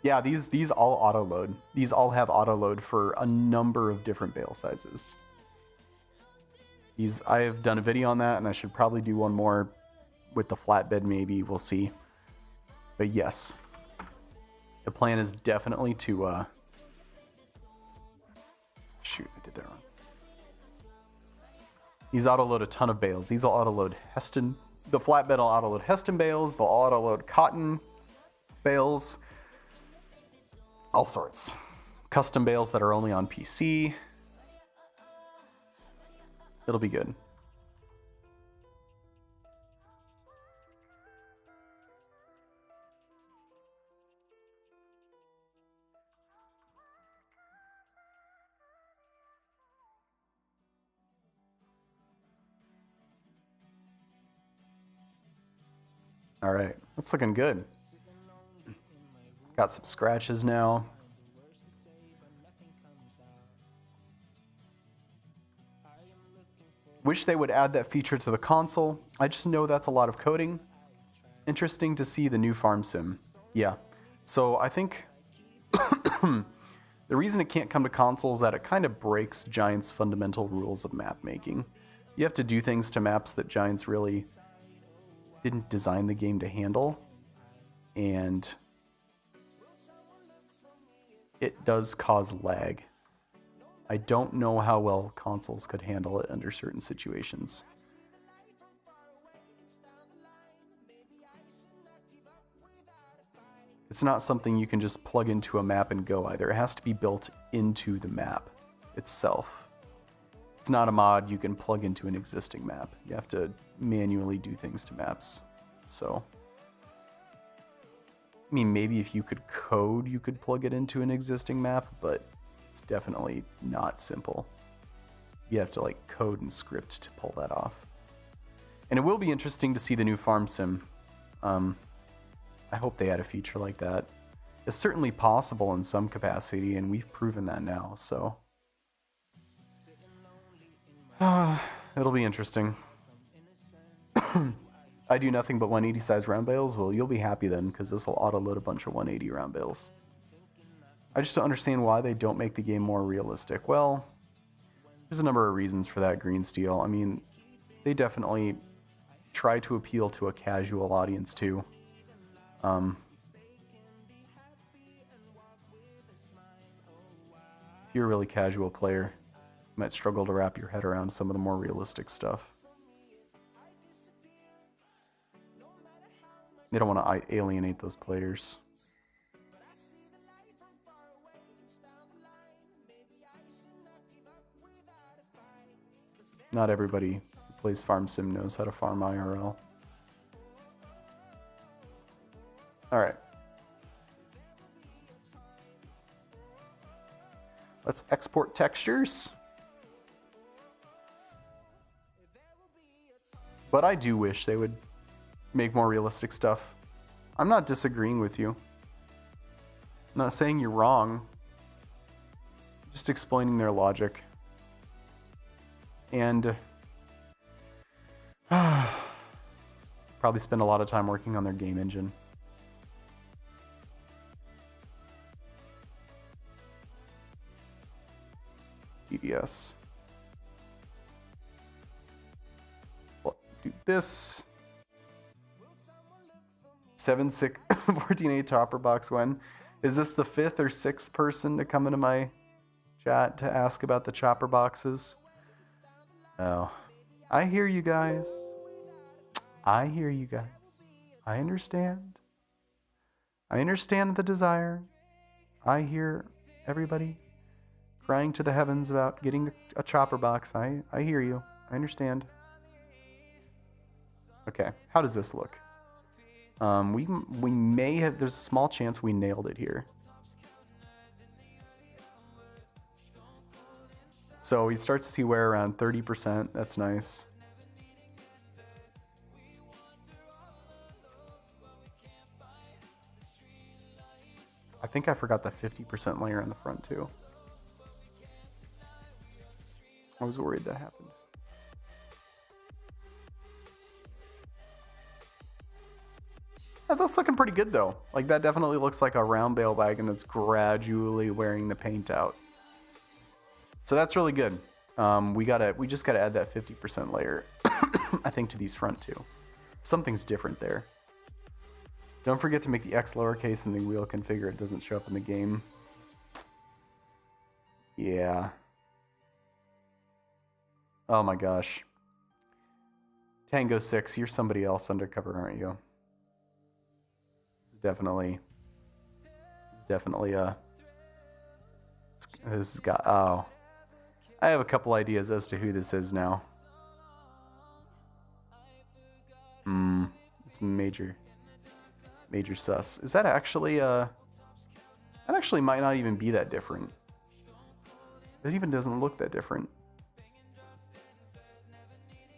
Yeah, these all auto-load. These all have auto-load for a number of different bale sizes. I have done a video on that, and I should probably do one more with the flatbed maybe. We'll see. But yes, the plan is definitely to... Shoot, I did that wrong. These auto-load a ton of bales. These will auto-load Heston... The flatbed will auto-load Heston bales. They'll auto-load cotton bales. All sorts. Custom bales that are only on PC. It'll be good. All right, that's looking good. Got some scratches now. Wish they would add that feature to the console. I just know that's a lot of coding. Interesting to see the new farm sim. Yeah, so I think the reason it can't come to console is that it kind of breaks Giant's fundamental rules of map making. You have to do things to maps that Giant's really didn't design the game to handle, and it does cause lag. I don't know how well consoles could handle it under certain situations. It's not something you can just plug into a map and go either. It has to be built into the map itself. It's not a mod you can plug into an existing map. You have to manually do things to maps. So, I mean, maybe if you could code, you could plug it into an existing map, but it's definitely not simple. You have to like code and script to pull that off. And it will be interesting to see the new farm sim. I hope they add a feature like that. It's certainly possible in some capacity, and we've proven that now, so. It'll be interesting. I do nothing but 180 size round bales. Well, you'll be happy then, because this will auto-load a bunch of 180 round bales. I just don't understand why they don't make the game more realistic. Well, there's a number of reasons for that, Green Steel. I mean, they definitely try to appeal to a casual audience, too. If you're a really casual player, you might struggle to wrap your head around some of the more realistic stuff. They don't want to alienate those players. Not everybody who plays Farm Sim knows how to farm IRL. Alright. Let's export textures. But I do wish they would make more realistic stuff. I'm not disagreeing with you. I'm not saying you're wrong. I'm just explaining their logic. And probably spend a lot of time working on their game engine. DDS. Well, do this. 7-6 14-8 topper box when? Is this the 5th or 6th person to come into my chat to ask about the chopper boxes? Oh. I hear you guys. I hear you guys. I understand. I understand the desire. I hear everybody crying to the heavens about getting a chopper box. I hear you. I understand. Okay, how does this look? We may have, there's a small chance we nailed it here. So we start to see wear around 30%. That's nice. I think I forgot the 50% layer in the front too. I was worried that happened. Yeah, that's looking pretty good though. Like that definitely looks like a round bale wagon that's gradually wearing the paint out. So that's really good. We just gotta add that 50% layer, I think, to these front two. Something's different there. Don't forget to make the X lowercase and the wheel configure. It doesn't show up in the game. Yeah. Oh my gosh. Tango 6, you're somebody else undercover, aren't you? Definitely this has got, oh, I have a couple ideas as to who this is now. It's major sus. Is that actually that actually might not even be that different. It even doesn't look that different.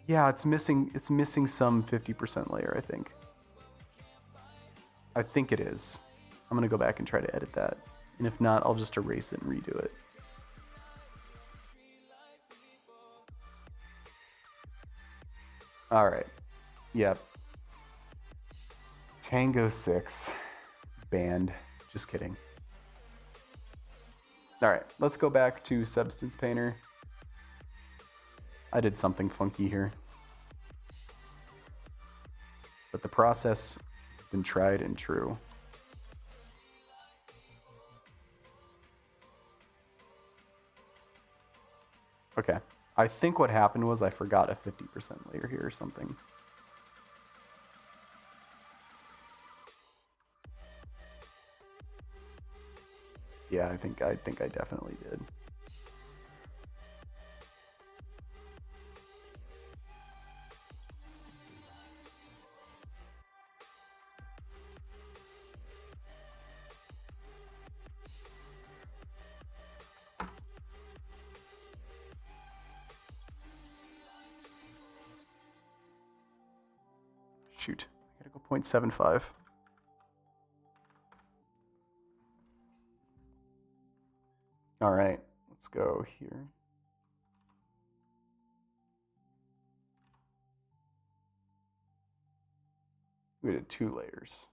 Yeah, it's missing some 50% layer, I think. I think it is. I'm gonna go back and try to edit that. And if not, I'll just erase it and redo it. Alright. Yep. Tango 6. Banned. Just kidding. Alright, let's go back to Substance Painter. I did something funky here. But the process has been tried and true. Okay. I think what happened was I forgot a 50% layer here or something. Yeah, I think I definitely did. Shoot, I gotta go 0.75. All right, let's go here. We did 2 layers.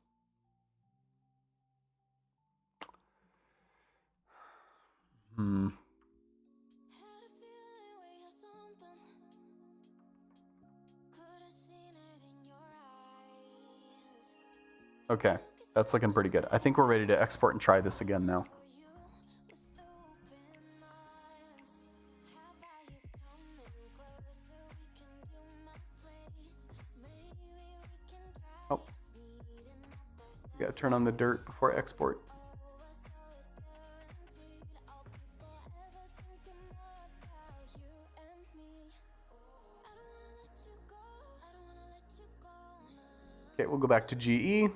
Okay, that's looking pretty good. I think we're ready to export and try this again now. Oh, we gotta turn on the dirt before export. Okay, we'll go back to GE.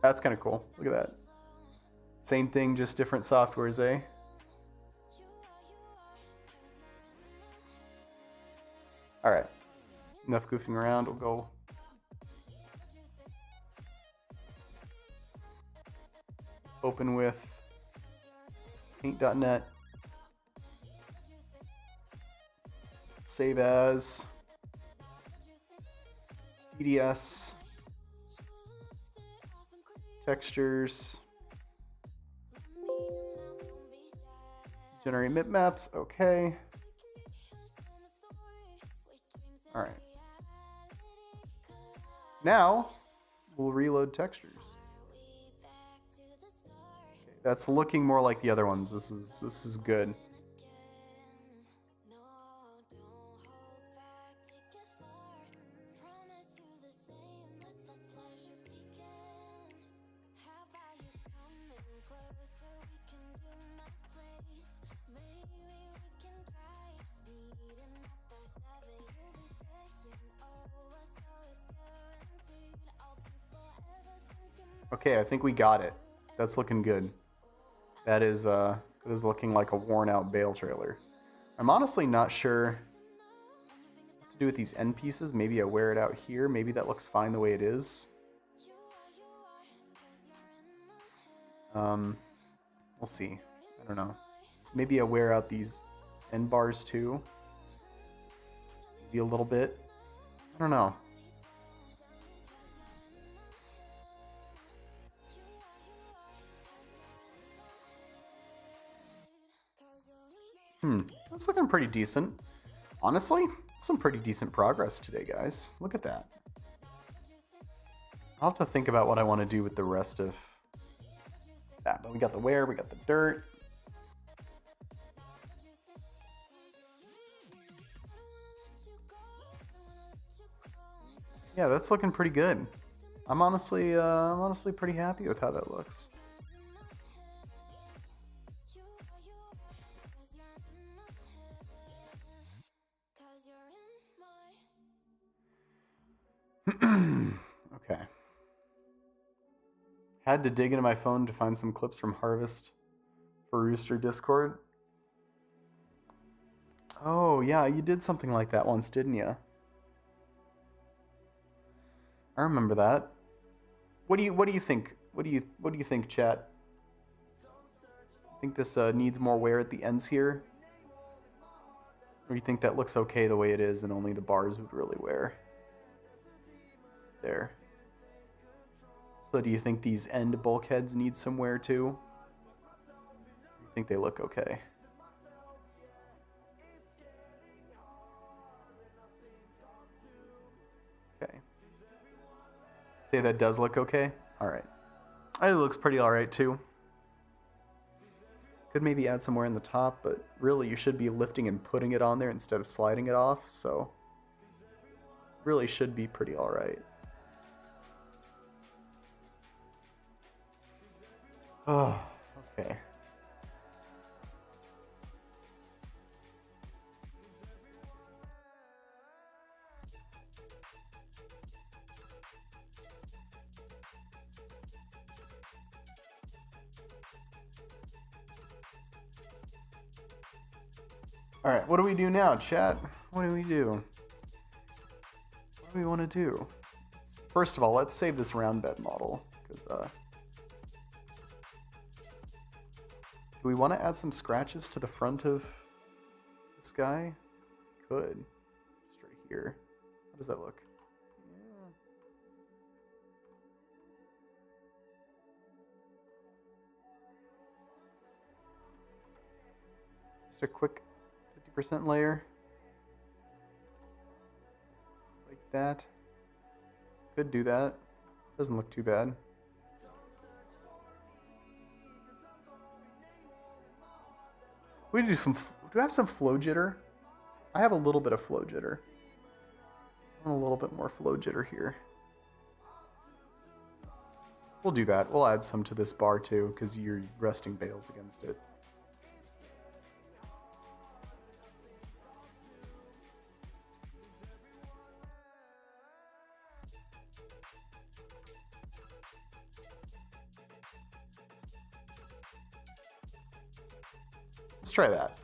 That's kind of cool. Look at that. Same thing, just different softwares, eh? All right. Enough goofing around. We'll go. Open with paint.net. Save as DDS. Textures. Generate bitmaps. Okay. All right. Now we'll reload textures. Okay, that's looking more like the other ones. This is good. Okay, I think we got it. That's looking good. That is looking like a worn out Bale trailer. I'm honestly not sure what to do with these end pieces. Maybe I wear it out here. Maybe that looks fine the way it is. We'll see. I don't know. Maybe I wear out these end bars too. Maybe a little bit. I don't know. That's looking pretty decent. Honestly, some pretty decent progress today, guys. Look at that. I'll have to think about what I want to do with the rest of that. But we got the wear, we got the dirt. Yeah, that's looking pretty good. I'm honestly pretty happy with how that looks. Okay. Had to dig into my phone to find some clips from Harvest for Rooster Discord. Oh yeah, you did something like that once, didn't you? I remember that. What do you think? What do you think, chat? Think this needs more wear at the ends here? Or you think that looks okay the way it is and only the bars would really wear? There. So do you think these end bulkheads need some wear too? You think they look okay? Okay. Say that does look okay? Alright. It looks pretty alright too. Could maybe add some wear in the top, but really you should be lifting and putting it on there instead of sliding it off, so really should be pretty alright. Oh, okay. All right, what do we do now, chat? What do we do? What do we want to do? First of all, let's save this round bed model, because do we want to add some scratches to the front of this guy? Could. Just right here. How does that look? Yeah. Just a quick 50% layer. Just like that. Could do that. Doesn't look too bad. We do some. Do I have some flow jitter? I have a little bit of flow jitter. I want a little bit more flow jitter here. We'll do that. We'll add some to this bar too, because you're resting bales against it. Let's try that.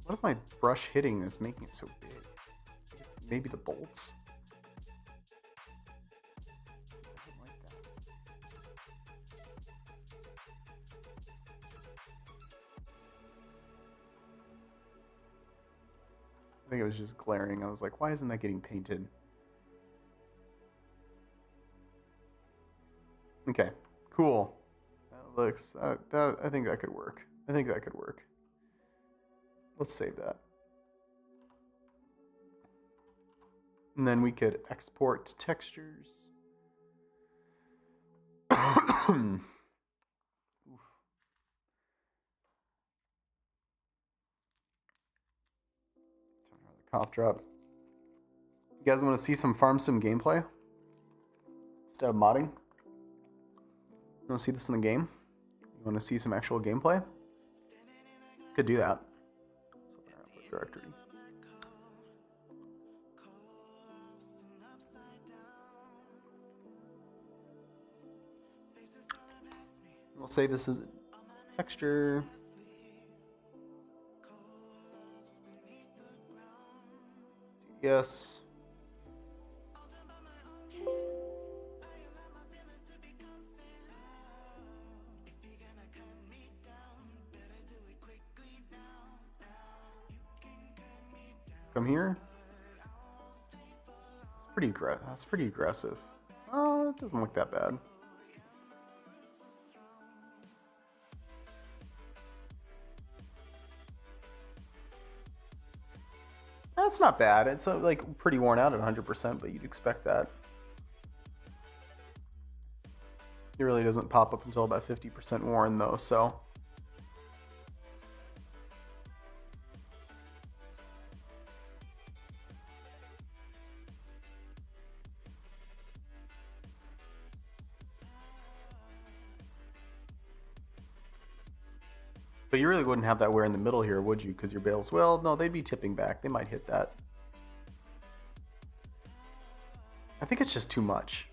What is my brush hitting that's making it so big? I guess maybe the bolts. I don't like that. I think it was just glaring. I was like, why isn't that getting painted? Okay, cool. That looks, I think that could work. I think that could work. Let's save that. And then we could export textures. Oof. Turn on the cough drop. You guys want to see some farm sim gameplay? Instead of modding? You want to see this in the game? You want to see some actual gameplay? Could do that. Let's open our output directory. We'll say this is texture. Yes. Come here. That's pretty aggressive. Oh, it doesn't look that bad. That's not bad. It's like pretty worn out at 100%, but you'd expect that. It really doesn't pop up until about 50% worn though, so. But you really wouldn't have that wear in the middle here, would you? Because your bales, well, no, they'd be tipping back. They might hit that. I think it's just too much.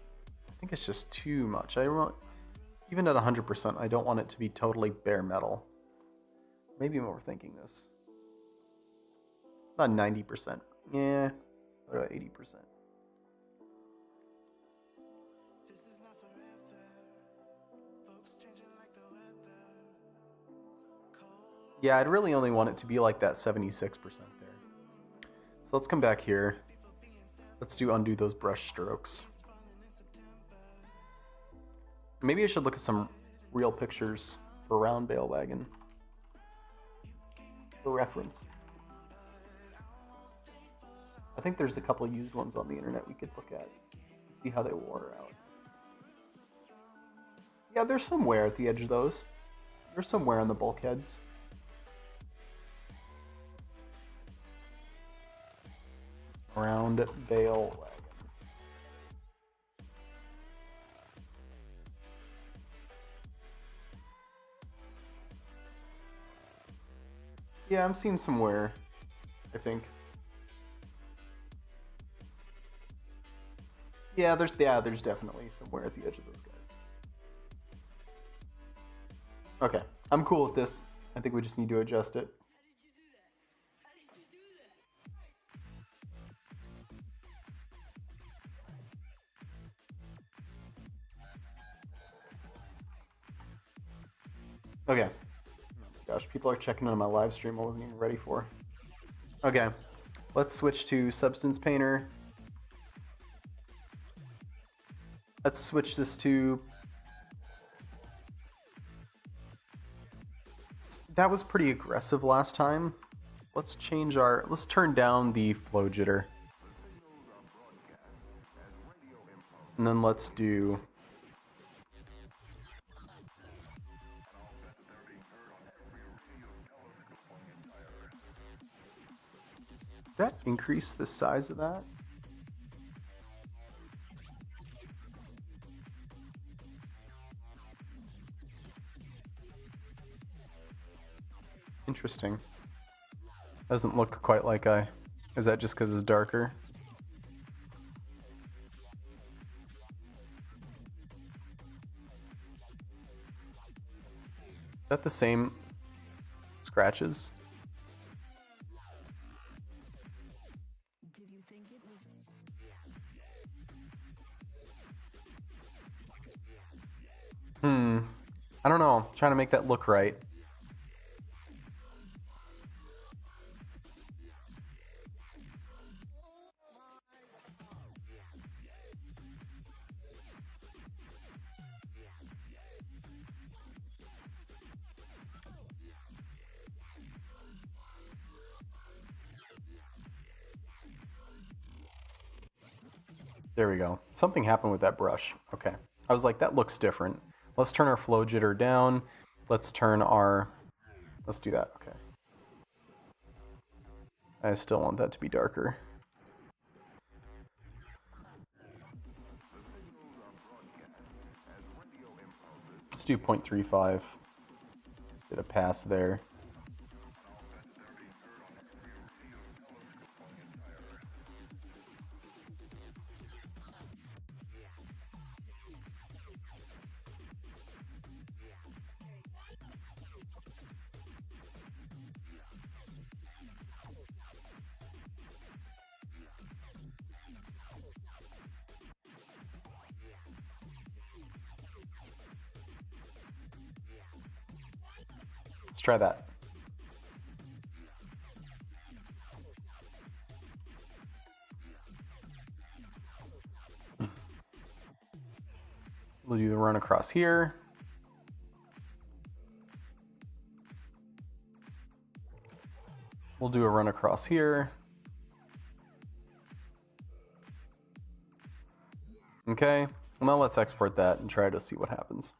I think it's just too much. Even at 100%, I don't want it to be totally bare metal. Maybe I'm overthinking this. About 90%. Yeah, what about 80%? Yeah, I'd really only want it to be like that 76% there. So let's come back here. Let's undo those brush strokes. Maybe I should look at some real pictures for around Bale Wagon for reference. I think there's a couple of used ones on the internet we could look at and see how they wore out. Yeah, there's some wear at the edge of those. There's some wear on the bulkheads. Around Bale Wagon. Yeah, I'm seeing some wear, I think. Yeah, there's definitely some wear at the edge of those guys. Okay, I'm cool with this. I think we just need to adjust it. Okay. Oh my gosh, people are checking on my live stream I wasn't even ready for. Okay, let's switch to Substance Painter. Let's switch this to... That was pretty aggressive last time. Let's turn down the flow jitter. And then let's do... Did that increase the size of that? Interesting. Doesn't look quite like Is that just because it's darker? that the same scratches? I don't know. I'm trying to make that look right. There we go. Something happened with that brush. Okay. I was like, that looks different. Let's turn our flow jitter down. Let's do that. Okay. I still want that to be darker. Let's do 0.35. Did a pass there. Let's try that. We'll do the run across here. We'll do a run across here. Okay, now let's export that and try to see what happens.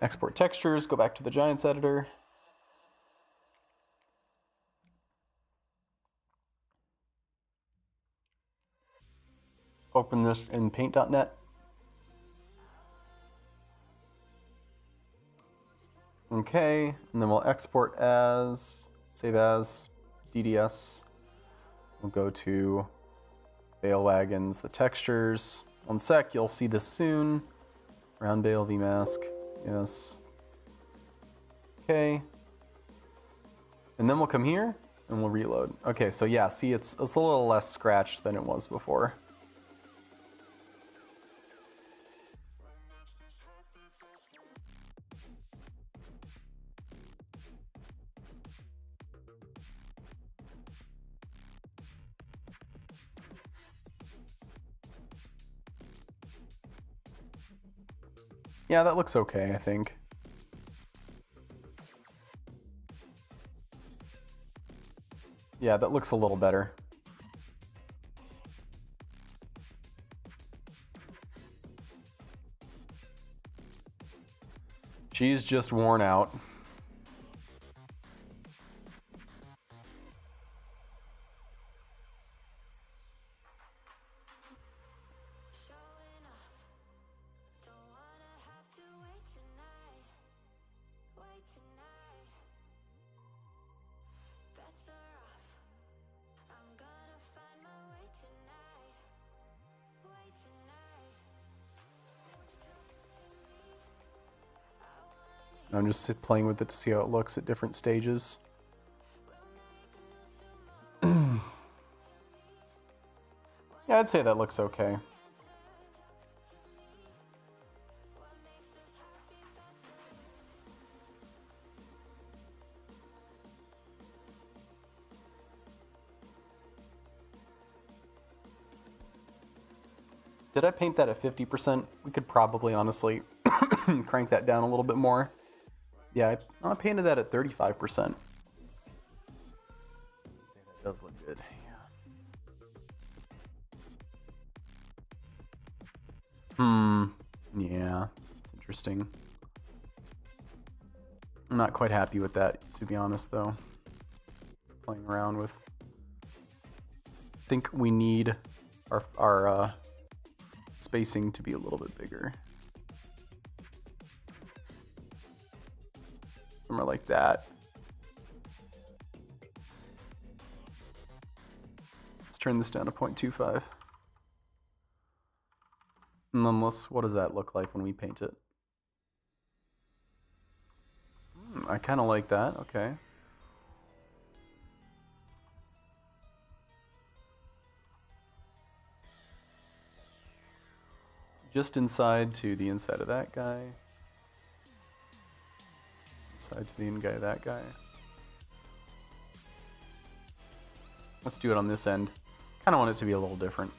Export textures, go back to the Giants editor. Open this in paint.net. Okay, and then we'll export as, save as, DDS. We'll go to Bale Wagons, the textures. 1 sec, you'll see this soon. Round Bale VMask, yes. Okay. And then we'll come here and we'll reload. Okay, so yeah, see it's a little less scratched than it was before. Yeah, that looks okay, I think. Yeah, that looks a little better. She's just worn out. I'm just playing with it to see how it looks at different stages. Yeah, I'd say that looks okay. Did I paint that at 50%? We could probably honestly crank that down a little bit more. Yeah, I painted that at 35%. That does look good. Yeah. Yeah, it's interesting. I'm not quite happy with that, to be honest, though. Playing around with. I think we need our spacing to be a little bit bigger. Somewhere like that. Let's turn this down to 0.25. And then what does that look like when we paint it? I kind of like that. Okay. Just inside to the inside of that guy. Inside to the in guy, that guy. Let's do it on this end. Kind of want it to be a little different.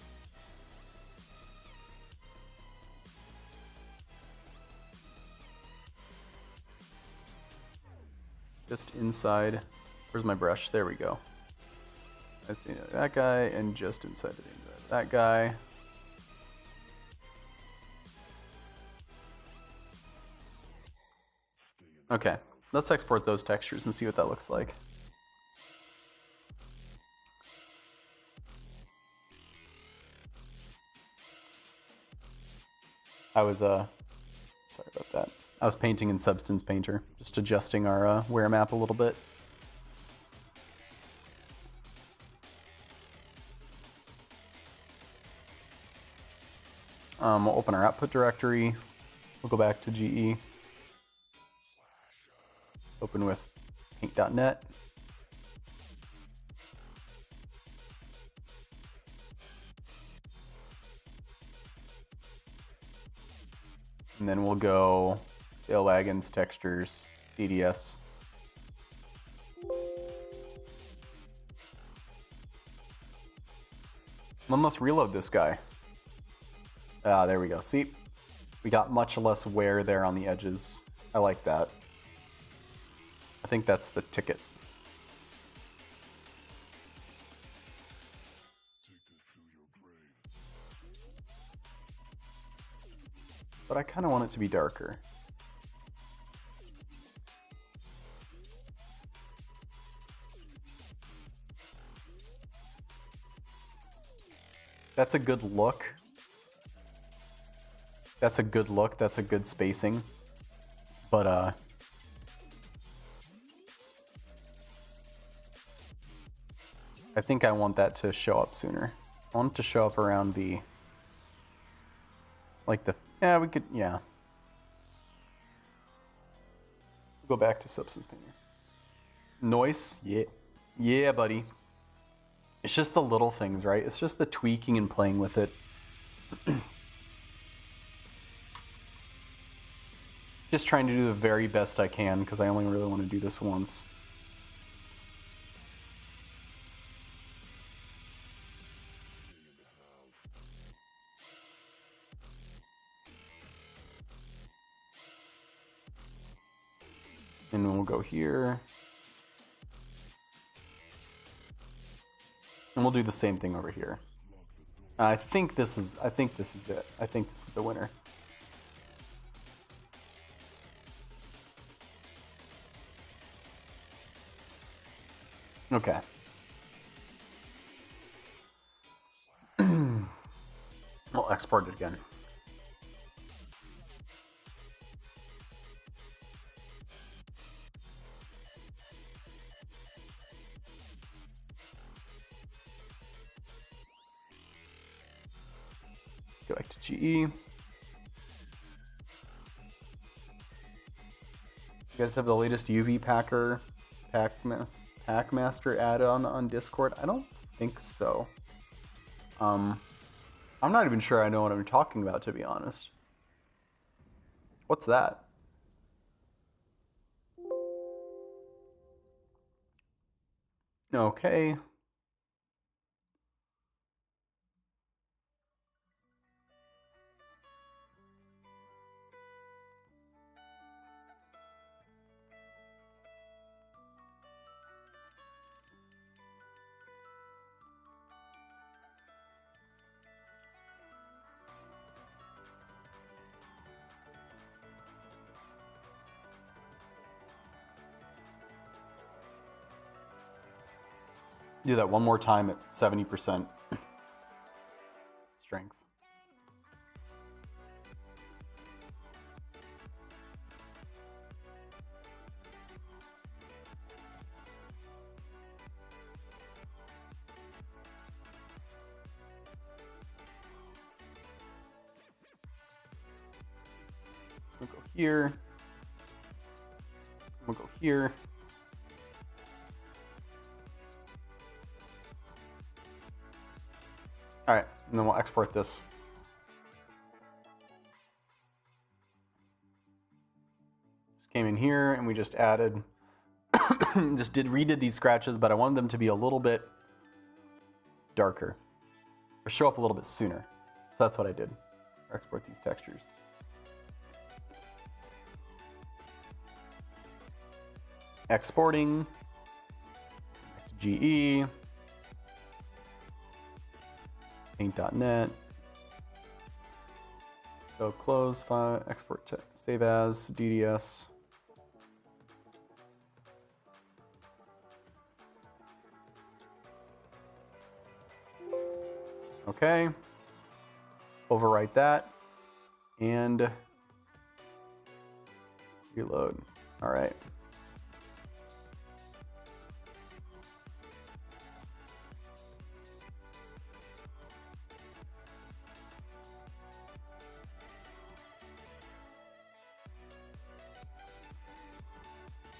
Just inside. Where's my brush? There we go. I see that guy, and just inside the inside of that guy. Okay, let's export those textures and see what that looks like. I was sorry about that. I was painting in Substance Painter, just adjusting our wear map a little bit. We'll open our output directory. We'll go back to GE. Open with paint.net. And then we'll go Bale Wagons, Textures, DDS. Then let's reload this guy. Ah, there we go. See? We got much less wear there on the edges. I like that. I think that's the ticket. But I kind of want it to be darker. That's a good look. That's a good look. That's a good spacing. But, I think I want that to show up sooner. I want it to show up around the... Like the... Yeah, we could... Yeah. Go back to Substance Painter. Noise? Yeah. Yeah, buddy. It's just the little things, right? It's just the tweaking and playing with it. Just trying to do the very best I can, because I only really want to do this once. And we'll go here. And we'll do the same thing over here. I think this is it. I think this is the winner. Okay. We'll export it again. Go back to GE. You guys have the latest UV Packmaster add-on on Discord? I don't think so. I'm not even sure I know what I'm talking about, to be honest. What's that? Okay. Do that one more time at 70% strength. here. We'll go here. All right, and then we'll export this. Just came in here and we just added, redid these scratches, but I wanted them to be a little bit darker or show up a little bit sooner. So that's what I did. Export these textures. Exporting. GE. Paint.net. Go close, file, export to save as, DDS. Okay. Overwrite that and reload. All right.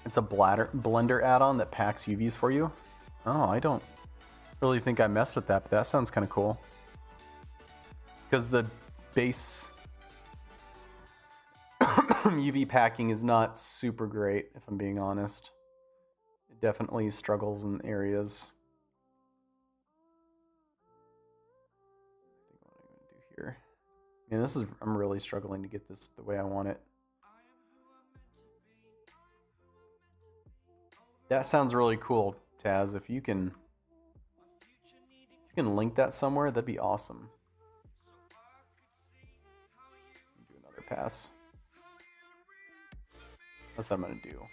It's a blender add-on that packs UVs for you. Oh, I don't really think I messed with that, but that sounds kind of cool. Because the base UV packing is not super great, if I'm being honest. It definitely struggles in areas. I think what I'm going to do here. Man, I'm really struggling to get this the way I want it. That sounds really cool, Taz. If you can link that somewhere, that'd be awesome. Do another pass. That's what I'm gonna do.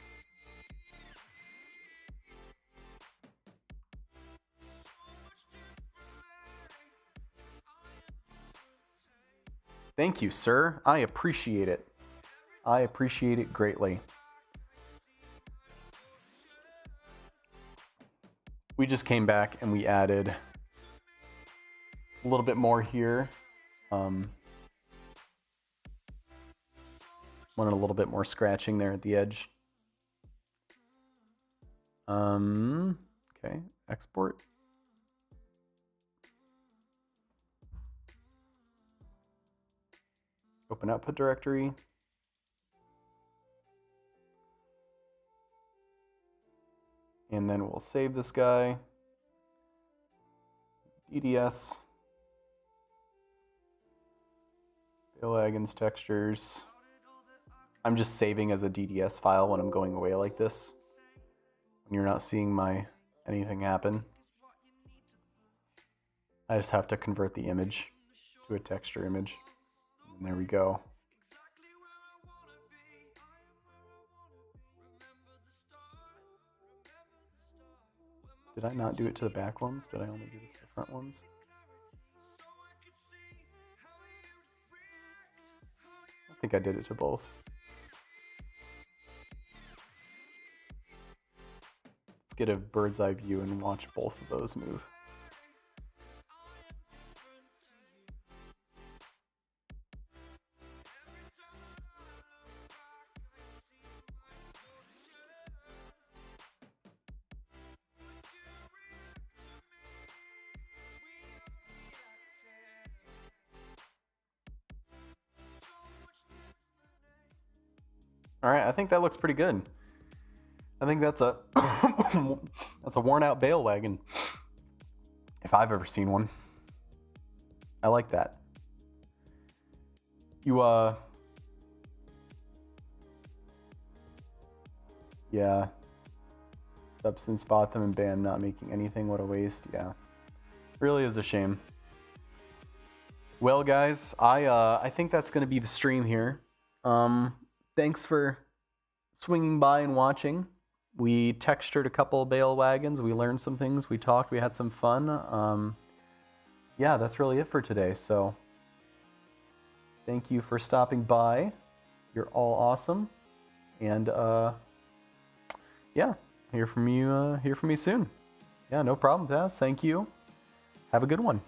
Thank you, sir. I appreciate it. I appreciate it greatly. We just came back and we added a little bit more here. Wanted a little bit more scratching there at the edge. Okay, export. Open output directory. And then we'll save this guy. DDS. Bale Wagon's textures. I'm just saving as a DDS file when I'm going away like this. When you're not seeing my anything happen. I just have to convert the image to a texture image. And there we go. Did I not do it to the back ones? Did I only do this to the front ones? I think I did it to both. Let's get a bird's eye view and watch both of those move. All right, I think that looks pretty good. I think that's a that's a worn out Bale wagon, if I've ever seen one. I like that. You yeah. Substance bought them and banned not making anything. What a waste. Yeah. Really is a shame. Well, guys, I think that's going to be the stream here. Thanks for swinging by and watching. We textured a couple of Bale wagons. We learned some things. We talked. We had some fun. Yeah, that's really it for today. So thank you for stopping by. You're all awesome. And yeah, hear from you. Hear from me soon. Yeah, no problem, Taz. Thank you. Have a good one.